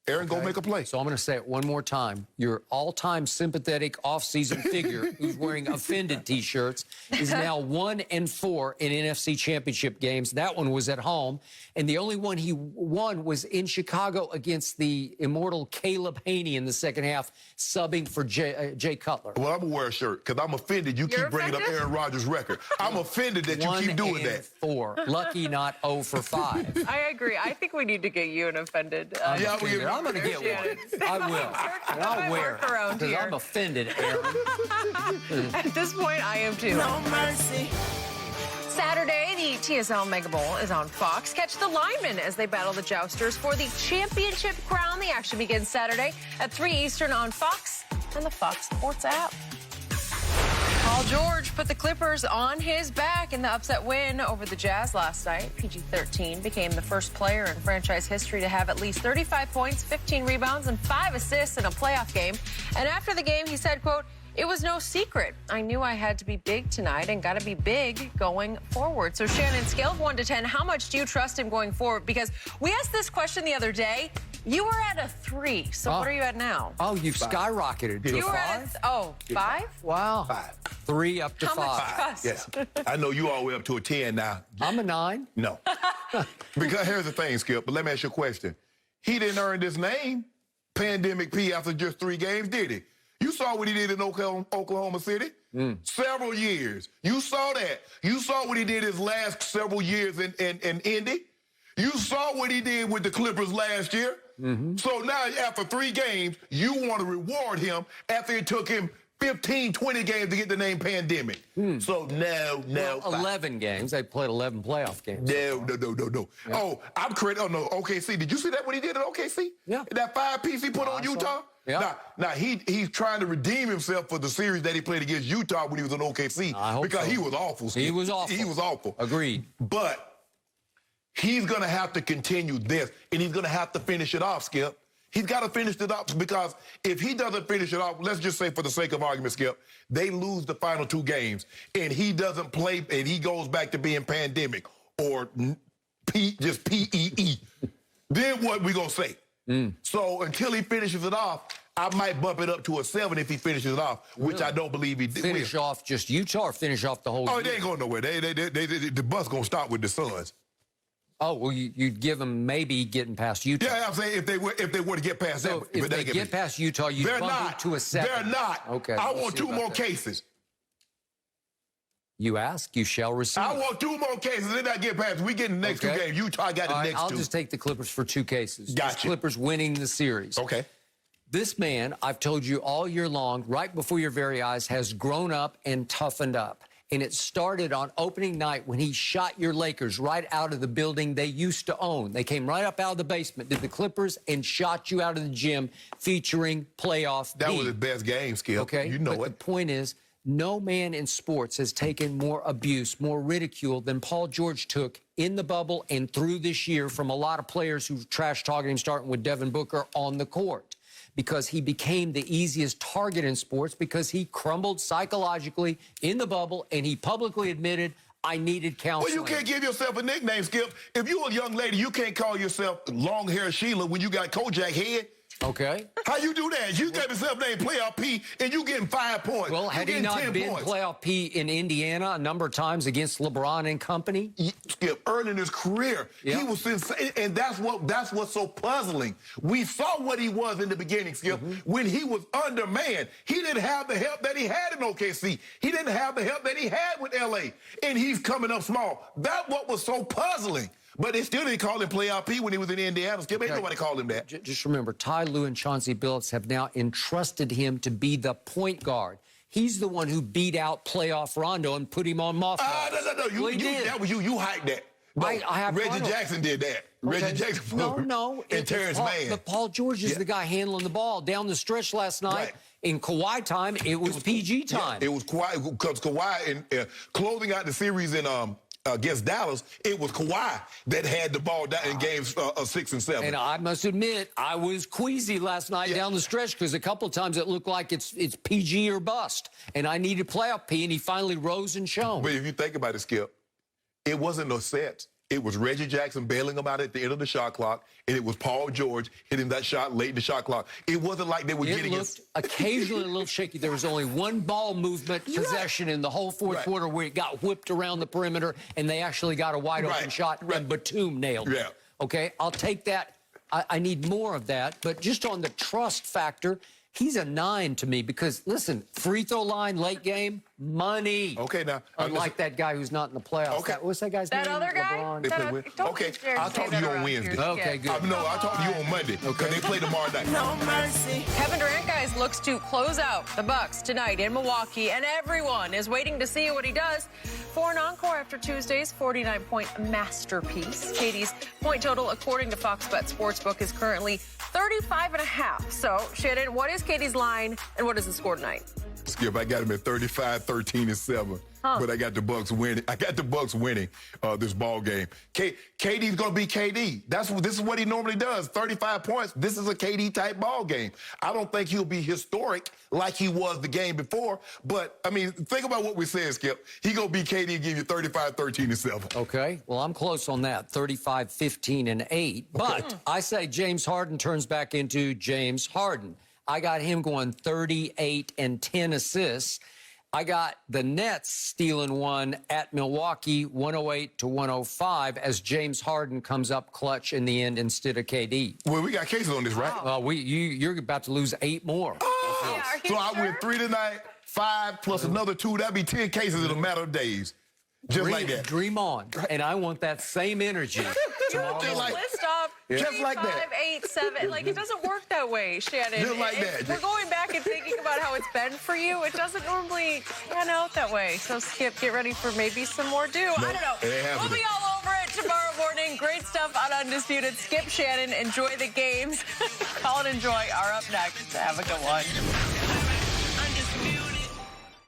Aaron, go make a play. So I'm going to say it one more time. Your all-time sympathetic off-season figure who's wearing offended T-shirts is now 1-4 in NFC Championship games. That one was at home. And the only one he won was in Chicago against the immortal Caleb Haney in the second half, subbing for Jay Cutler. Well, I'm going to wear a shirt because I'm offended you keep bringing up Aaron Rodgers' record. I'm offended that you keep doing that. 1-4. Lucky not 0 for 5. I agree. I think we need to get you an offended. I'm going to get one. I will. And I'll wear it because I'm offended, Aaron. At this point, I am too. No mercy. Saturday, the TSL Mega Bowl is on Fox. Catch the linemen as they battle the Jousters for the championship crown. The action begins Saturday at 3 Eastern on Fox and the Fox Sports app. Paul George put the Clippers on his back in the upset win over the Jazz last night. PG-13 became the first player in franchise history to have at least 35 points, 15 rebounds, and 5 assists in a playoff game. And after the game, he said, quote, "It was no secret. I knew I had to be big tonight and got to be big going forward." So, Shannon, scale of 1 to 10, how much do you trust him going forward? Because we asked this question the other day. You were at a 3, so what are you at now? Oh, you've skyrocketed to You a were 5? at a 5? Wow. 5. 3 up to How 5. much trust? Yeah. I know you all the way up to a 10 now. I'm a 9. No. Because here's the thing, Skip, but let me ask you a question. He didn't earn this name, Pandemic P, after just 3 games, did he? You saw what he did in Oklahoma City. Several years. You saw that. You saw what he did his last several years in Indy. You saw what he did with the Clippers last year. So now, after 3 games, you want to reward him after it took him 15, 20 games to get the name Pandemic. So no. Well, 11 games. They played 11 playoff games. No. Yeah. Oh, I'm correct. Oh, no, OKC. Did you see that, what he did at OKC? Yeah. That 5-piece he put on Utah? Yeah. Now he's trying to redeem himself for the series that he played against Utah when he was in OKC. I hope because so. he was awful. Skip. He was awful. He was awful. Agreed. But he's going to have to continue this, and he's going to have to finish it off, Skip. He's got to finish it off, because if he doesn't finish it off, let's just say for the sake of argument, Skip, they lose the final 2 games, and he doesn't play, and he goes back to being Pandemic or just P-E-E. Then what we going to say? So until he finishes it off, I might bump it up to a 7 if he finishes it off, which I don't believe he did. Finish off just Utah or finish off the whole Oh, year? they ain't going nowhere. The bus going to start with the Suns. Oh, well, you'd give them maybe getting past Utah. Yeah, I'm saying if they were to get past So that. if they get past Utah, you'd they're bump not. it to a 7. They're not. Okay. I we'll want see 2 about more that. cases. You ask, you shall receive. I want 2 more cases. Then I get past. We get in the next 2 games. Utah got the All right, next I'll 2. just take the Clippers for 2 cases. Gotcha. Just Clippers winning the series. Okay. This man, I've told you all year long, right before your very eyes, has grown up and toughened up. And it started on opening night when he shot your Lakers right out of the building they used to own. They came right up out of the basement, did the Clippers, and shot you out of the gym featuring playoff That P. was his best game, Skip. Okay, You know but it. the point is, no man in sports has taken more abuse, more ridicule than Paul George took in the bubble and through this year from a lot of players who trash-talking him, starting with Devin Booker on the court, because he became the easiest target in sports because he crumbled psychologically in the bubble, and he publicly admitted, I needed counseling. Well, you can't give yourself a nickname, Skip. If you're a young lady, you can't call yourself Long Hair Sheila when you got Kojak head. Okay. How you do that? You got yourself named Playoff P, and you getting 5 points. Well, you had he getting not 10 been points. playoff P in Indiana a number of times against LeBron and company? Skip, early in his career, Yeah. he was insane, and that's what's so puzzling. We saw what he was in the beginning, Skip. When he was undermanned, he didn't have the help that he had in OKC. He didn't have the help that he had with LA, and he's coming up small. That's what was so puzzling. But they still didn't call him Playoff P when he was in Indiana. Skip, ain't nobody called him that. Just remember, Ty Lue and Chauncey Billups have now entrusted him to be the point guard. He's the one who beat out playoff Rondo and put him on mothballs. No. That was you. You hyped that. No, I have Reggie Rondo. Jackson did that. Okay. Reggie Jackson. No. And Terrence Mann. But Paul George is the guy handling the ball down the stretch last night. Right. In Kawhi time, it was PG time. Yeah, it was Kawhi, because Kawhi, in closing out the series in against Dallas, it was Kawhi that had the ball down in games 6 and 7. And I must admit, I was queasy last night down the stretch because a couple of times it looked like it's PG or bust. And I needed playoff P, and he finally rose and shone. But if you think about it, Skip, it wasn't no sets. It was Reggie Jackson bailing him out at the end of the shot clock, and it was Paul George hitting that shot late in the shot clock. It wasn't like they were It getting looked occasionally a little shaky. There was only one ball movement possession in the whole fourth quarter where it got whipped around the perimeter, and they actually got a wide-open shot, and Batum nailed it. Okay, I'll take that. I need more of that. But just on the trust factor, he's a 9 to me because, listen, free throw line, late game, money. Okay, now. Unlike that guy who's not in the playoffs. Okay. What's that guy's That name? other guy? LeBron. They play with. Okay, I'll talk to you on Wednesday. Okay, good. No, I'll talk to you on Monday. Okay. They play tomorrow night. No mercy. Kevin Durant, guys, looks to close out the Bucks tonight in Milwaukee, and everyone is waiting to see what he does for an encore after Tuesday's 49-point masterpiece. Katie's point total, according to Fox Bet Sportsbook, is currently 35.5. So, Shannon, what is Katie's line, and what is the score tonight? Skip, I got him at 35, 13, and 7. But I got the Bucks winning. I got the Bucks winning this ball game. KD's gonna be KD. This is what he normally does. 35 points. This is a KD type ball game. I don't think he'll be historic like he was the game before. But I mean, think about what we said, Skip. He gonna be KD and give you 35, 13, and 7. Okay. Well, I'm close on that. 35, 15, and 8. But I say James Harden turns back into James Harden. I got him going 38 and 10 assists. I got the Nets stealing one at Milwaukee, 108-105, as James Harden comes up clutch in the end instead of KD. Well, we got cases on this, right? Well, you're about to lose 8 more. Oh, Yeah, so I win 3 tonight, 5 plus another 2. That'd be 10 cases in a matter of days. Just like that. Dream on. And I want that same energy. You just list off Just 3, like 5, that. 8, 7. Like, it doesn't work that way, Shannon. Just like If that. we're going back and thinking about how it's been for you. It doesn't normally pan out that way. So, Skip, get ready for maybe some more due. I don't know. it ain't We'll happening. be all over it tomorrow morning. Great stuff on Undisputed. Skip, Shannon, enjoy the games. Colin and Joy are up next. Have a good one.